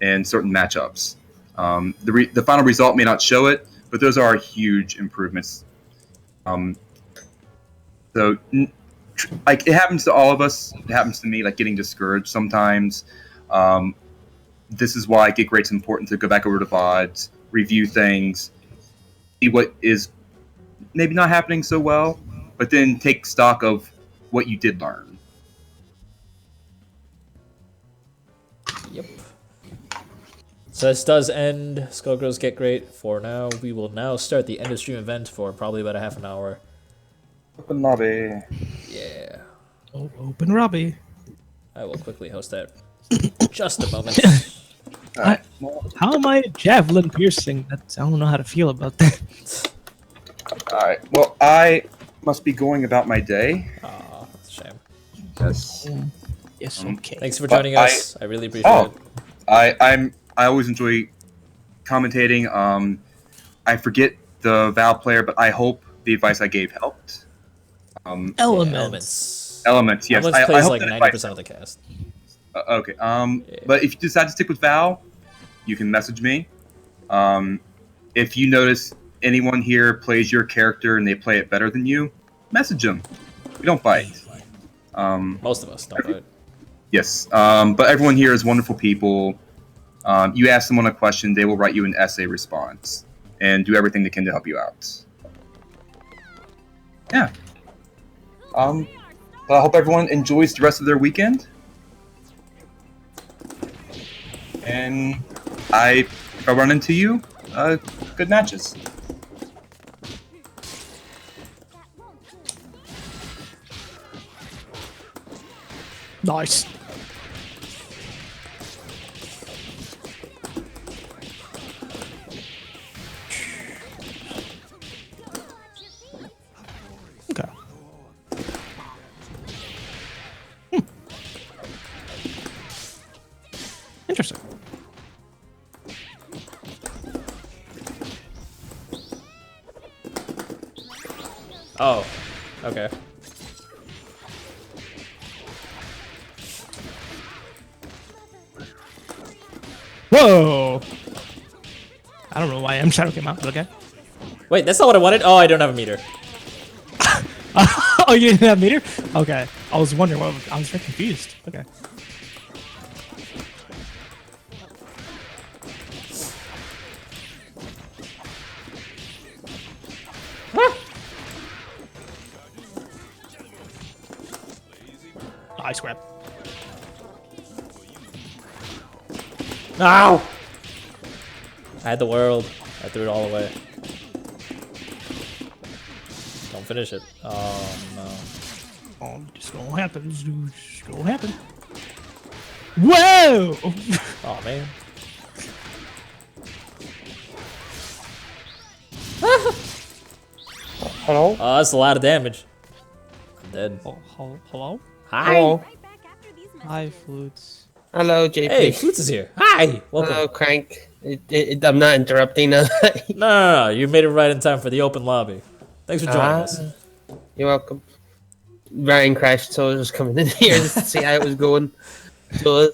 in certain matchups. The final result may not show it, but those are huge improvements. Like, it happens to all of us. It happens to me, like getting discouraged sometimes. This is why Get Great's important to go back over to VODs, review things, see what is maybe not happening so well, but then take stock of what you did learn. Yep. So this does end Skullgirls Get Great for now. We will now start the end of stream event for probably about a half an hour. Open lobby. Yeah. oh, open Robbie. I will quickly host that. Just a moment. Alright. How am I javelin piercing? I don't know how to feel about that. Alright. Well, I must be going about my day. Aw, that's a shame. Yes. Yes, okay. Thanks for But joining us. I really appreciate Oh, it. I always enjoy commentating. I forget the Val player, but I hope the advice I gave helped. Elements. Elements, yes. Elements I plays hope like that 90% advice of the cast. Okay. But if you decide to stick with Val, you can message me. If you notice anyone here plays your character and they play it better than you, message them. We don't bite. Most of us don't bite. Yes, but everyone here is wonderful people. You ask someone a question, they will write you an essay response and do everything they can to help you out. Yeah. But I hope everyone enjoys the rest of their weekend. And if I run into you, good matches. Nice. Okay. Interesting. Oh, okay. Whoa! I don't know why M Shadow came out, but okay. Wait, that's not what I wanted. Oh, I don't have a meter. Oh, you didn't have meter? Okay. I was wondering what I was very confused. Okay. Ice grab. No! I had the world. I threw it all away. Don't finish it. Oh no. Oh, it's gonna happen. It's gonna happen. Whoa! Oh man. Hello? Oh, that's a lot of damage. I'm dead. Oh, hello? Hi. Hello? Right back after these Hi, Flutes. Hello, JP. Hey, Flutes is here. Hi. Welcome. Hello, Crank. I'm not interrupting. No, no, no. You made it right in time for the open lobby. Thanks for joining us. You're welcome. Ryan crashed, so I was just coming in here just to see how it was going. So,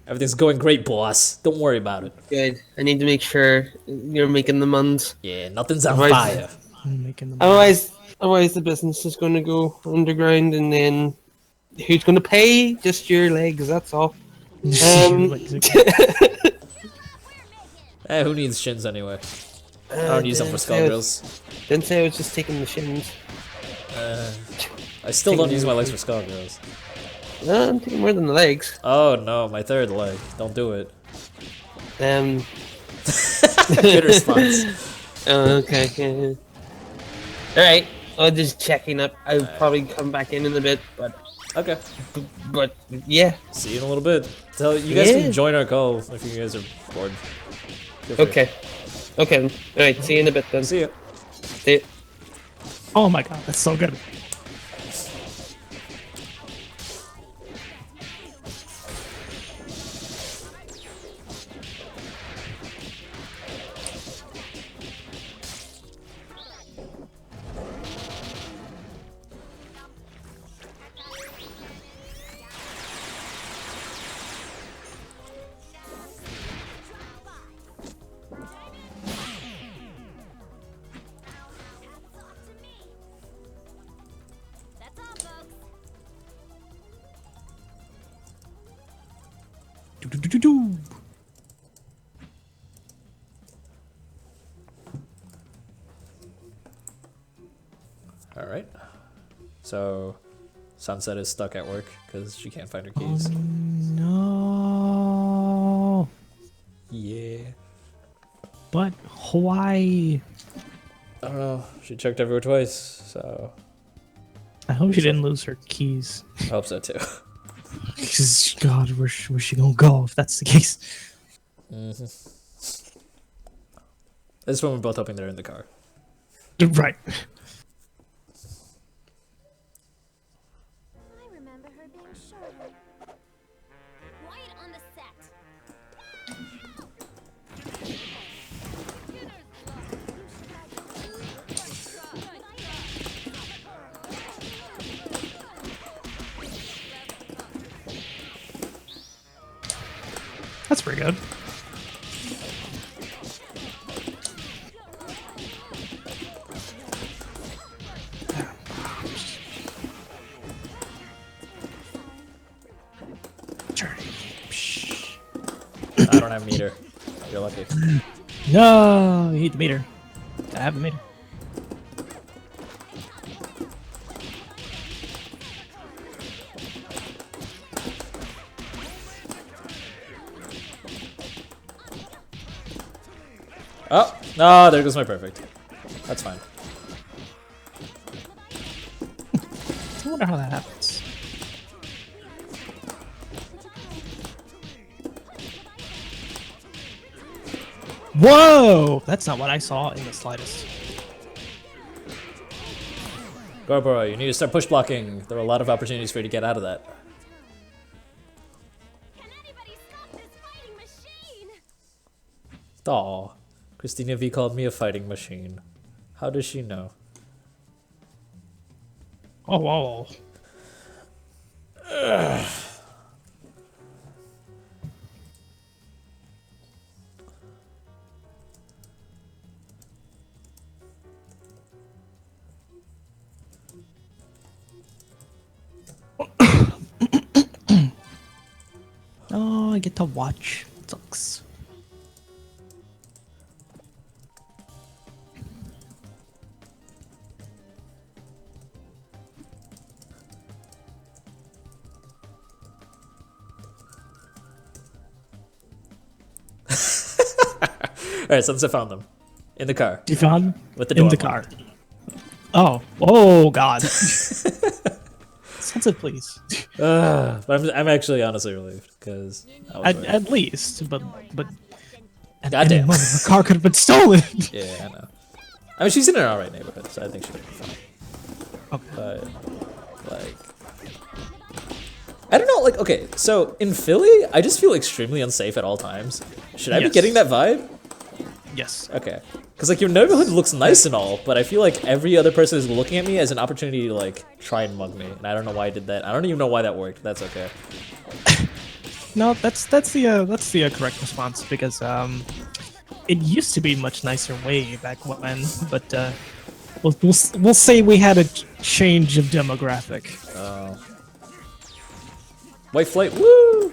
Everything's going great, boss. Don't worry about it. good. I need to make sure you're making the munds. Yeah, nothing's on Right. fire. I'm making them. Otherwise the business is going to go underground, and then who's going to pay? Just your legs, that's all. Who needs shins anyway? I don't use them for Skullgirls. Didn't say I was just taking the shins. I still don't use my legs for Skullgirls. No, I'm taking more than the legs. Oh no, my third leg. Don't do it. Good response. Okay. Yeah. All right. I'm just checking up. I'll probably come back in a bit, but yeah. See you in a little bit. Tell you guys Yeah. can join our call if you guys are bored. Feel free. Okay. Okay. All right. See you in a bit then. See ya. See ya. Oh my god, that's so good. That's all, folks. Do-do-do-do-do. All right. So, Sunset is stuck at work because she can't find her keys. No. Yeah. But why? I don't know. She checked everywhere twice, so I hope she didn't lose her keys. I hope so too. Because, God, where's she gonna go if that's the case? This is when we're both hoping they're in the car. Right. I remember her being shorter. Quiet on the set. That's pretty good. don't have meter. You're lucky. No, you need the meter. I have the meter. Oh, no, there goes my perfect. That's fine. I wonder how that happens. Whoa! That's not what I saw in the slightest. Garborough, you need to start push blocking. There are a lot of opportunities for you to get out of that. Can anybody stop this fighting machine? Aw, Christina V called me a fighting machine. How does she know? Oh, whoa. Oh, I get to watch. Sucks. Alright, Sunset found them. In the car. You found With the door in the car. Oh, oh God. Sunset, please. But I'm actually honestly relieved, because... At least, but at Goddamn. any moment, the car could have been stolen. Yeah, I know. I mean, she's in an alright neighborhood, so I think she'll be fine. Okay. But, like... I don't know, like, okay, so in Philly, I just feel extremely unsafe at all times. Should I be Yes. getting that vibe? Yes. Okay. Because, like, your neighborhood looks nice and all, but I feel like every other person is looking at me as an opportunity to, like, try and mug me. And I don't know why I did that. I don't even know why that worked. That's okay. No, that's the correct response because it used to be much nicer way back when, but we'll say we had a change of demographic. White flight, woo!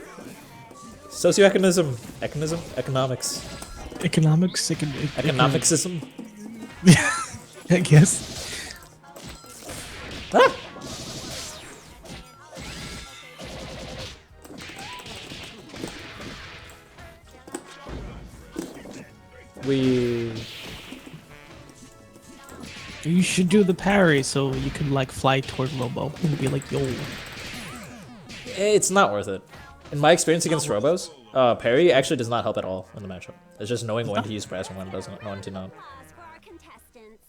Socioeconomism. Economics. Economics, Economicsism. I guess. Ah! You should do the parry so you can like fly toward Lobo and be like, yo. It's not worth it. In my experience against Robos, parry actually does not help at all in the matchup. It's just knowing when to use brass and when doesn't, when to not. Applause for our contestants.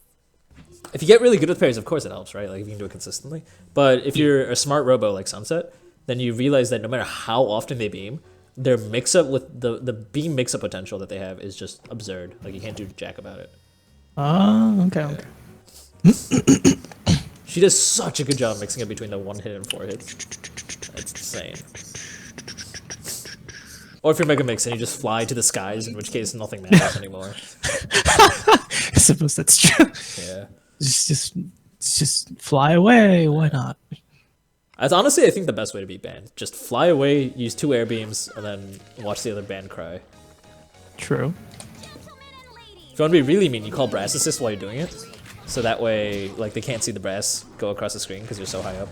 If you get really good with parries, of course it helps, right? Like if you can do it consistently. But if you're a smart Robo like Sunset, then you realize that no matter how often they beam, their mix-up with the beam mix-up potential that they have is just absurd. Like you can't do jack about it. Oh, okay. She does such a good job mixing it between the 1 hit and 4 hits. That's insane. Or if you're Mega Mix and you just fly to the skies, in which case nothing matters anymore. I suppose that's true. Yeah. Just fly away. Why not? That's honestly, I think, the best way to beat Band. Just fly away, use 2 air beams, and then watch the other Band cry. True. If you want to be really mean, you call Brass Assist while you're doing it. So that way, like, they can't see the brass go across the screen because you're so high up.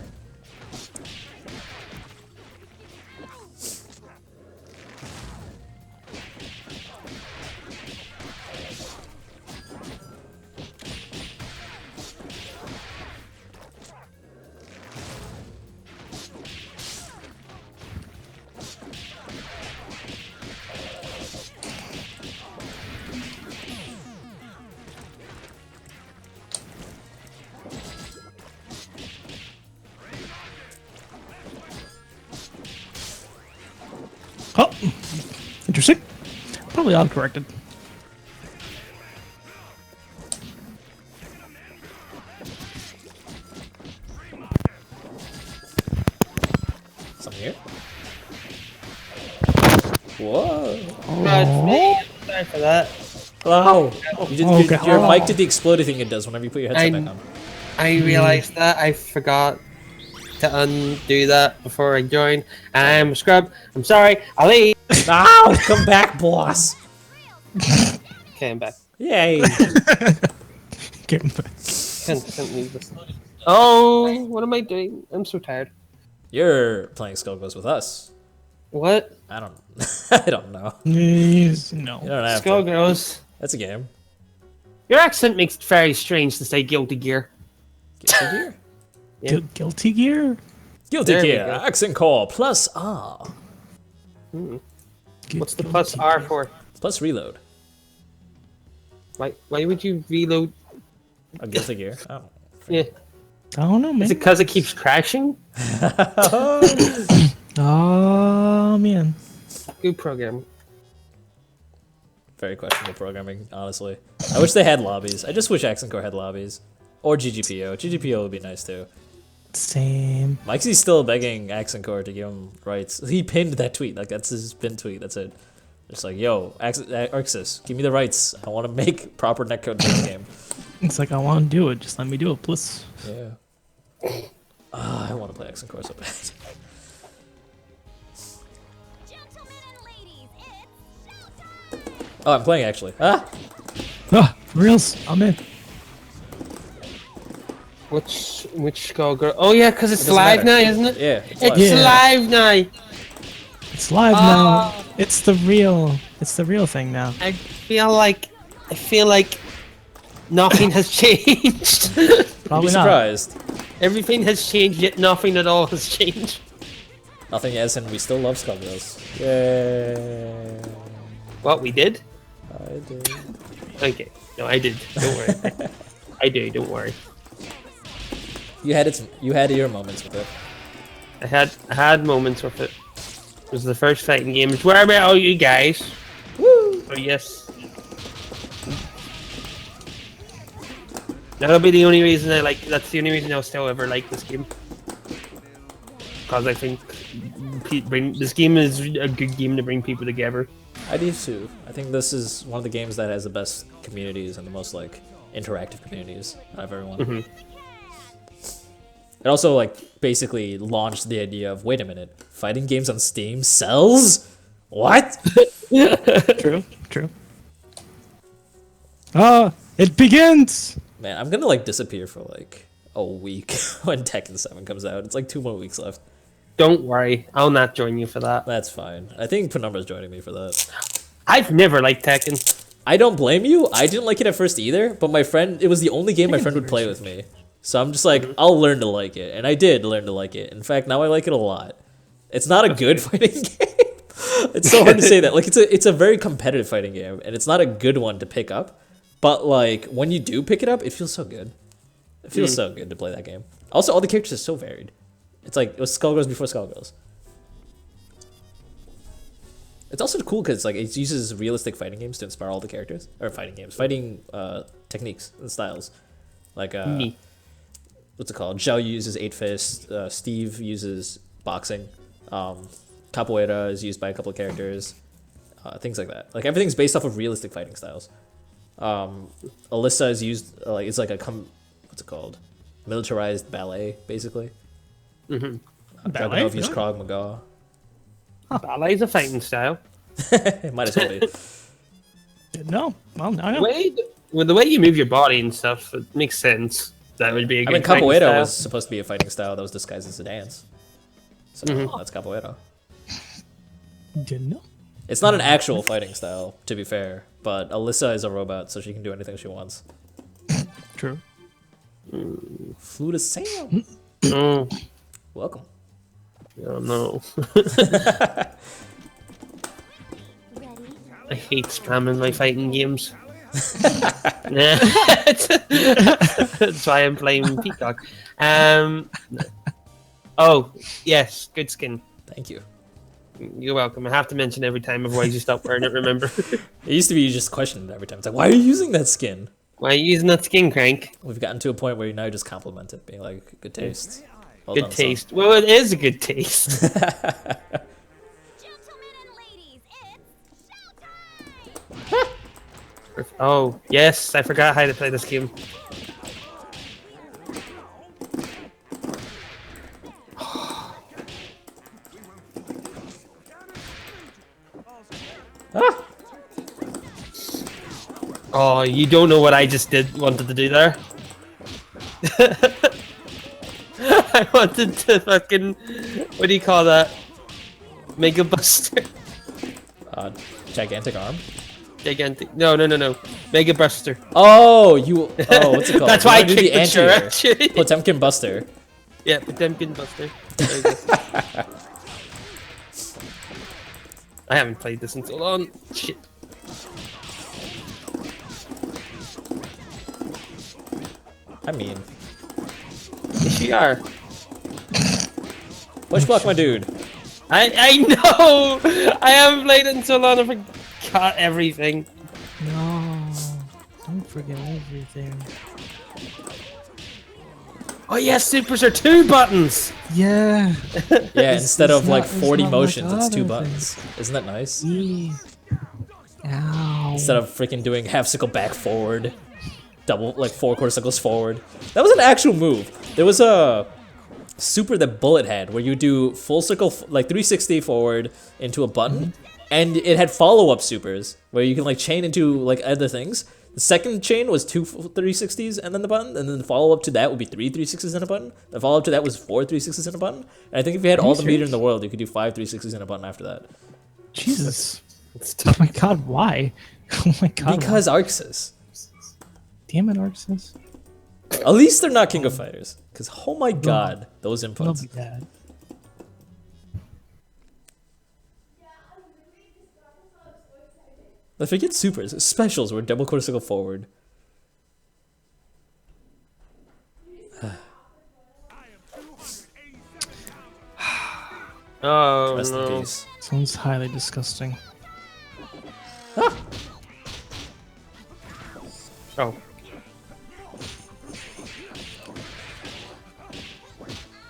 Oh, interesting. Probably autocorrected. Something here? Whoa! That's me. Sorry for that. Wow! You did, Okay. your mic did the exploding thing it does whenever you put your headset back on. I realized that. I forgot. to undo that before I join. I'm a scrub. I'm sorry. I'll leave. Ow! Come back, boss. Okay, I'm back. Yay! Get him back. Can't leave this. Oh, what am I doing? I'm so tired. You're playing Skullgirls with us. What? I don't. I don't know. Yes, You no. don't have to. Skullgirls. That's a game. Your accent makes it very strange to say Guilty Gear. Guilty Gear. Yeah. Guilty Gear? Guilty There we Gear. go. Accent core plus R What's the plus R for? plus reload. Why would you reload? A Guilty Gear. Oh. Yeah. I don't know, Is man. it because it keeps crashing? Oh, man. Good program. Very questionable programming, honestly. I wish they had lobbies. I just wish Accent Core had lobbies. Or GGPO. GGPO would be nice too. Same. Mikey's still begging Accent Core to give him rights. He pinned that tweet. Like, that's his pinned tweet. That's it. Just like, yo, Arxis, give me the rights. I want to make proper netcode for this game. It's like, I want to do it. Just let me do it, please. Yeah. I want to play Accent Core so bad. Gentlemen and ladies, it's showtime! Oh, I'm playing actually. Ah! Ah, for reals. I'm in. Which Skullgirl? Oh yeah, because it's doesn't live matter. now, isn't it? Yeah. It's It's live. Yeah. live now. It's live now. It's the real thing now. I feel like nothing has changed. You'd Probably be not. surprised. Everything has changed, yet nothing at all has changed. Nothing as in we still love Skullgirls. Yay. What we did? I did. Okay. No, I did. Don't worry. I do. Don't worry. You had your moments with it. I had moments with it. It was the first fighting game. Where about all you guys? Woo! Oh yes. That'll be the only reason I like. That's the only reason I'll still ever like this game. Because I think this game is a good game to bring people together. I do too. I think this is one of the games that has the best communities and the most like interactive communities out of everyone. Mm-hmm. It also like basically launched the idea of wait a minute, fighting games on Steam sells? What? True. True. Ah, it begins. Man, I'm gonna like disappear for like a week when Tekken 7 comes out. It's like 2 more weeks left. Don't worry, I'll not join you for that. That's fine. I think Penumbra's joining me for that. I've never liked Tekken. I don't blame you. I didn't like it at first either, but my friend, it was the only game my friend would play with me. So I'm just like, I'll learn to like it. And I did learn to like it. In fact, now I like it a lot. It's not a good fighting game. It's so hard to say that. Like, it's a very competitive fighting game, and it's not a good one to pick up. But, like, when you do pick it up, it feels so good. It feels so good to play that game. Also, all the characters are so varied. It's like, it was Skullgirls before Skullgirls. It's also cool because like it uses realistic fighting games to inspire all the characters, or fighting techniques and styles. Like what's it called? Zhao uses 8-fist. Steve uses boxing. Capoeira is used by a couple of characters. Things like that. Like everything's based off of realistic fighting styles. Alyssa is used like it's like what's it called? Militarized ballet, basically. Dragunov used Krav Maga. Ballet's a fighting style. It might as well be. No, well, now I know. With the way you move your body and stuff, it makes sense. That would be a I good mean, fighting capoeira style. was supposed to be a fighting style that was disguised as a dance. So that's capoeira. Didn't know. It's not an actual fighting style, to be fair, but Alyssa is a robot, so she can do anything she wants. True. Flew to Sam. Oh, Welcome. oh no. Ready? I hate spamming my fighting games. That's why I'm playing Peacock. Oh, yes, good skin. Thank you. You're welcome. I have to mention every time, otherwise you stop wearing it, remember? It used to be you just questioned it every time. It's like, why are you using that skin? Why are you using that skin, Crank? We've gotten to a point where you now just compliment it, being like, good taste. Well Good done, son. taste. Well, it is a good taste. Gentlemen and ladies, it's showtime! Oh, yes, I forgot how to play this game. Ah! Oh, you don't know what I just wanted to do there. I wanted to fucking, what do you call that? Mega Buster. Gigantic arm. Gigantic. No. Mega Buster. Oh, you. Oh, what's it called? That's You why I wanna do the kicked the chair, anti-air. actually. Potemkin Buster. Yeah, Potemkin Buster. There you go. I haven't played this in so long. Shit. I mean, Yes, you are. push block, my dude. I know! I haven't played it in so long, I forgot everything. No, don't forget everything. Oh yes, supers are 2 buttons! Yeah. Yeah, instead of like it's 40 not like motions, it's 2 other buttons. Isn't that nice? Yeah. Ow. Instead of freaking doing half circle back forward, double like 4 quarter circles forward. That was an actual move. There was a super that Bullet had where you do full circle like 360 forward into a button, and it had follow-up supers where you can like chain into like other things. The second chain was 2 360s and then the button, and then the follow-up to that would be 3 360s and a button. The follow-up to that was 4 360s and a button. And I think if you had all the meter in the world, you could do 5 360s and a button after that. Jesus. Oh my god, why? Oh my god. Because Arxis. Damn it, Arxis. At least they're not King of Fighters. Because, oh my god, those That'll inputs. be bad. Let's forget supers. Specials were double quarter circle forward. Oh Rest in no. peace. Sounds highly disgusting. Oh.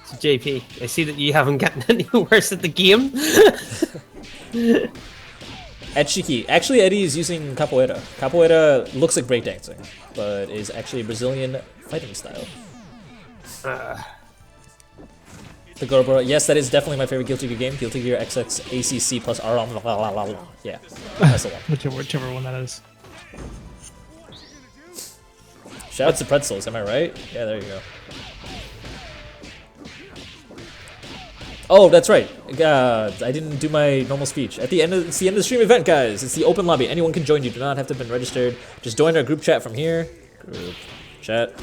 So JP, I see that you haven't gotten any worse at the game. At Shiki. Actually, Eddie is using capoeira. Capoeira looks like breakdancing, but is actually a Brazilian fighting style. The Gorobora. Yes, that is definitely my favorite Guilty Gear game. Guilty Gear XX ACC plus R. Yeah, that's the one. Whichever one that is. Shout out to Pretzels, am I right? Yeah, there you go. Oh, that's right. I didn't do my normal speech. It's the end of the stream event, guys. It's the open lobby. Anyone can join. You do not have to have been registered. Just join our group chat from here. Group chat.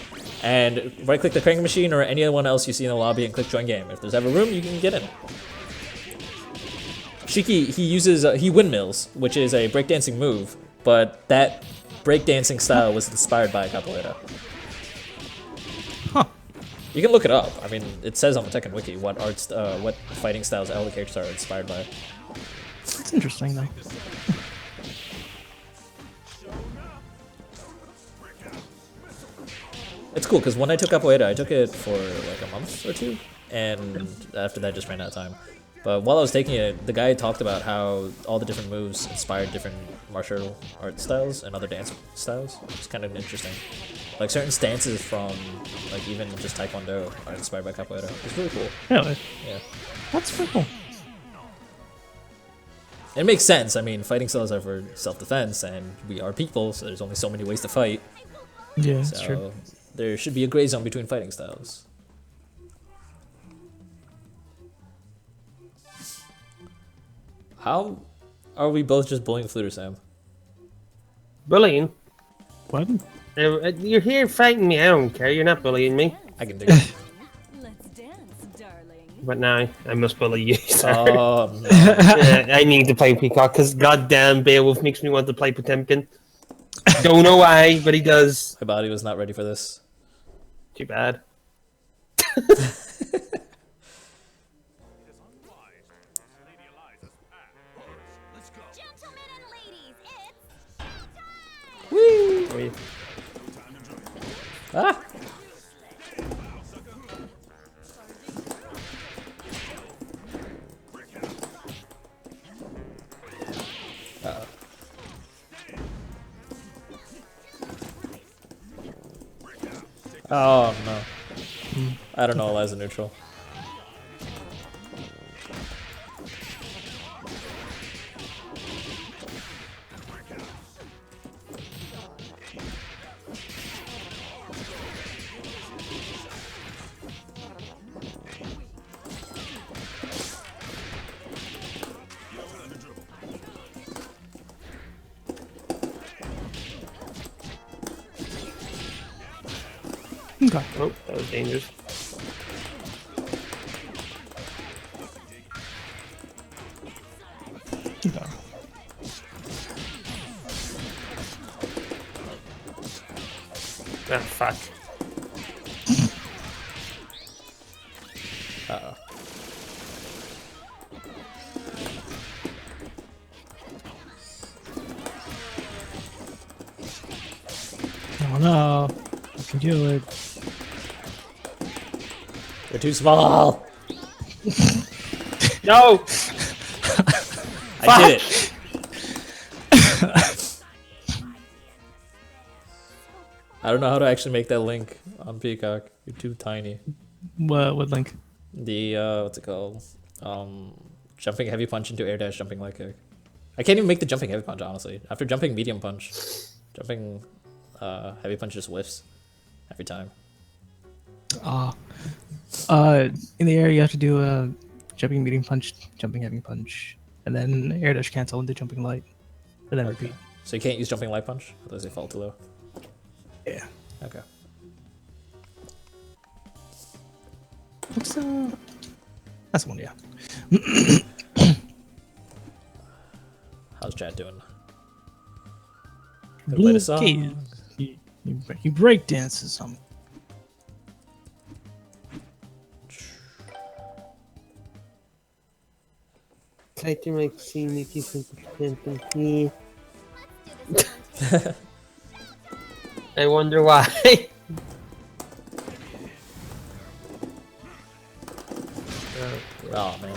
And right-click the cranking machine or anyone else you see in the lobby and click join game. If there's ever room, you can get in. Shiki, he windmills, which is a breakdancing move, but that breakdancing style was inspired by capoeira. Huh. You can look it up. I mean, it says on the Tekken Wiki what what fighting styles all the characters are inspired by. It's interesting though. It's cool because when I took capoeira, I took it for like a month or 2, and after that, just ran out of time. But while I was taking it, the guy talked about how all the different moves inspired different martial art styles and other dance styles. It's kind of interesting. Like certain stances from like even just Taekwondo are inspired by capoeira. It's really cool. Really? Yeah. That's pretty cool. It makes sense. I mean, fighting styles are for self-defense, and we are people, so there's only so many ways to fight. Yeah, that's true. So there should be a gray zone between fighting styles. How are we both just bullying Fluter Sam? Bullying? What? You're here fighting me, I don't care, you're not bullying me. I can dig it. Let's dance, darling. But now, I must bully you, sir. Oh, no. I need to play Peacock, because goddamn Beowulf makes me want to play Potemkin. Don't know why, but he does. My body was not ready for this. Too bad. Gentlemen and ladies, it's Woo! Ah! Oh no. I don't know, Eliza neutral. Okay. Oh, that was dangerous. Okay. Ah, fuck. Uh-oh. Oh no. I can do it. You're too small. No! I did it. I don't know how to actually make that link on Peacock. You're too tiny. What link? The what's it called? Jumping heavy punch into air dash, jumping light kick. I can't even make the jumping heavy punch, honestly. After jumping medium punch, jumping heavy punch just whiffs every time. In the air you have to do a jumping medium punch, jumping heavy punch, and then air dash cancel into jumping light, and then repeat. So you can't use jumping light punch, otherwise they fall too low. Yeah. Okay. What's that's the one, yeah. How's chat doing? Gonna play the song. Okay. He break dances some. Try to make scene if you think I wonder why. Oh man.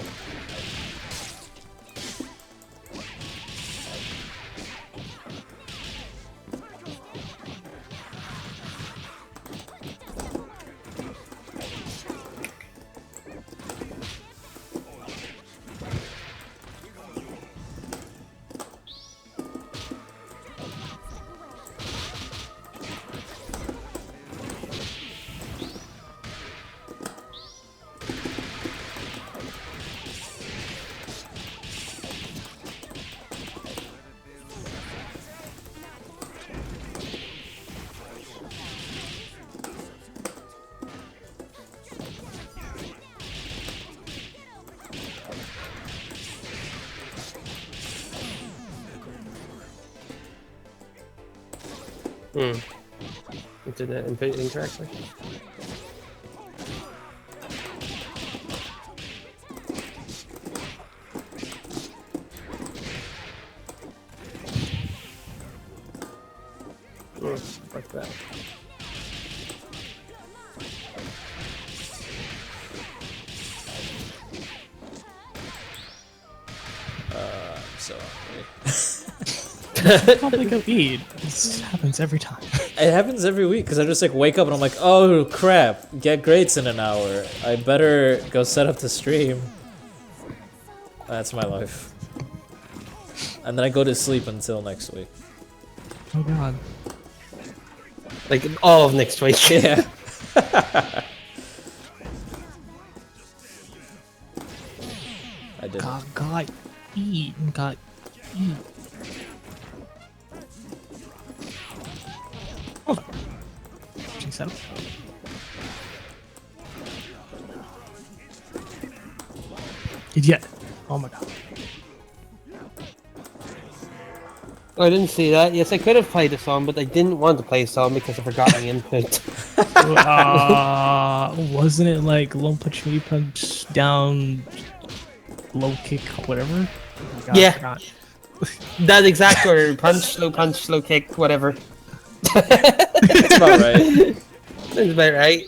Internet incorrectly. Like that. So Probably go eat. This happens every time. it happens every week because I just like wake up and I'm like, oh crap, get greats in an hour. I better go set up the stream. That's my life. And then I go to sleep until next week. Oh god. Like all of next week. Yeah. I did. God, eat. God, eat. Hold on. Change setup. Did you? Oh my god. Oh, I didn't see that. Yes, I could have played a song, but I didn't want to play a song because I forgot my input. Wasn't it like low punch, knee punch, down, low kick, whatever? Oh god, I Yeah. forgot. That exact order: punch, slow kick, whatever. That's about right. Sounds about right.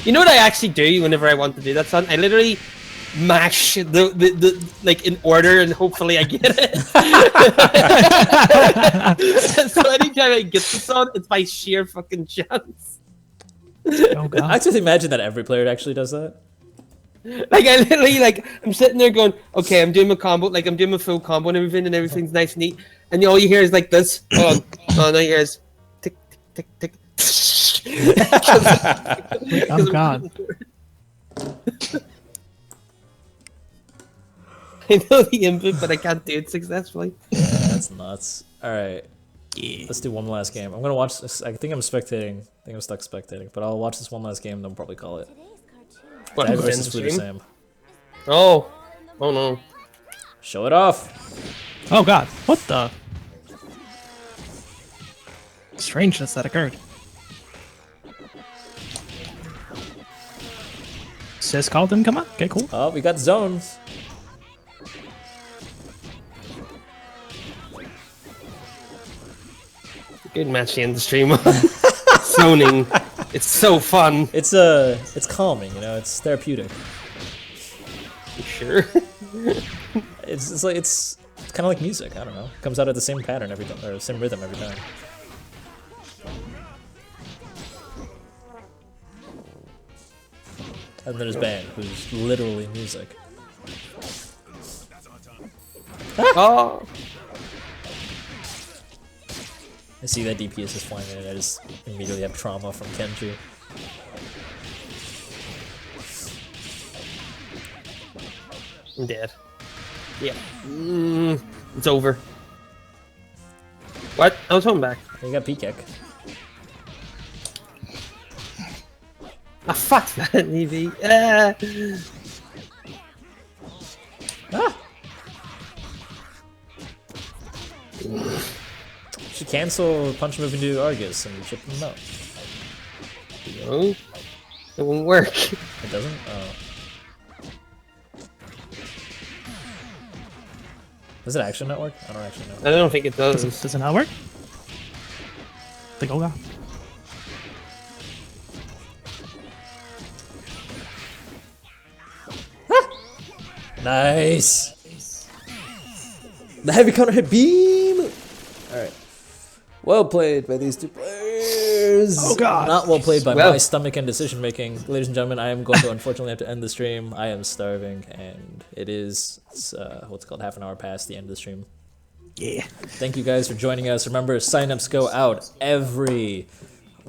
You know what I actually do whenever I want to do that song? I literally mash the like in order and hopefully I get it. So anytime I get the song, it's by sheer fucking chance. Oh I god. just imagine that every player actually does that. Like I literally like I'm sitting there going, okay, I'm doing my combo, like I'm doing my full combo and everything's nice and neat, and all you hear is like this. Hold on, oh no, you hear is tick tick tick tick. Oh god. I know the input, but I can't do it successfully. Yeah, that's nuts. All right. Yeah. Let's do one last game. I'm gonna watch this. I think I'm spectating. I think I'm stuck spectating, but I'll watch this one last game. Then we'll probably call it. What, Dad who's in versus the Fluter stream? Sam. Oh. Oh no. Show it off. Oh god, what the? Strangeness that occurred. Says call didn't come up. Okay, cool. Oh, we got zones. Good match to end the stream. Zoning. It's so fun. It's calming. You know, it's therapeutic. You sure? It's like it's kind of like music. I don't know. It comes out at the same pattern every time, or same rhythm every time. And there's Ben, who's literally music. Oh. I see that DPS is flying in, and I just immediately have trauma from Kenji. I'm dead. Yeah. It's over. What? I was home back. You got P-Kick. Ah, fuck that, EV. Ah! Should cancel punch move into Argus and chip him out. No. It won't work. It doesn't? Oh. Does it actually not work? I don't actually know. I don't think it does. Does it not work? Like, oh god. Nice! The heavy counter hit beam! Alright. Well played by these two players! Oh god! Not well played by Well. my stomach and decision making. Ladies and gentlemen, I am going to unfortunately have to end the stream. I am starving, and it's what's it called, half an hour past the end of the stream. Yeah. Thank you guys for joining us. Remember, signups go out every...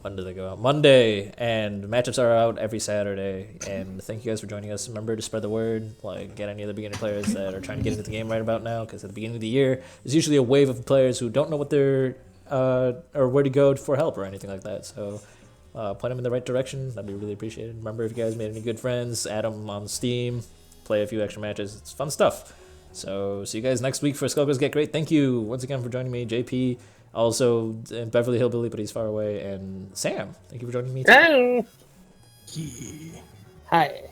When do they go out? Monday, and matchups are out every Saturday. And thank you guys for joining us. Remember to spread the word, like get any of the beginner players that are trying to get into the game right about now, because at the beginning of the year, there's usually a wave of players who don't know what they're or where to go for help or anything like that. So point them in the right direction. That'd be really appreciated. Remember, if you guys made any good friends, add them on Steam, play a few extra matches. It's fun stuff. So see you guys next week for Skullgirls Get Great. Thank you once again for joining me, JP. Also, in Beverly Hillbilly, but he's far away. And Sam, thank you for joining me too. Hi.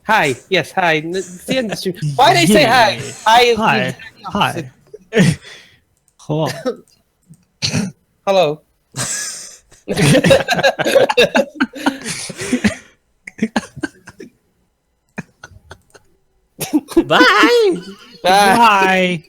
Hi. Yes, hi. It's the end of the stream. Why did I say hi? Hi. is Hi. the opposite. Hi. Hello. Hello. Bye! Bye. Bye.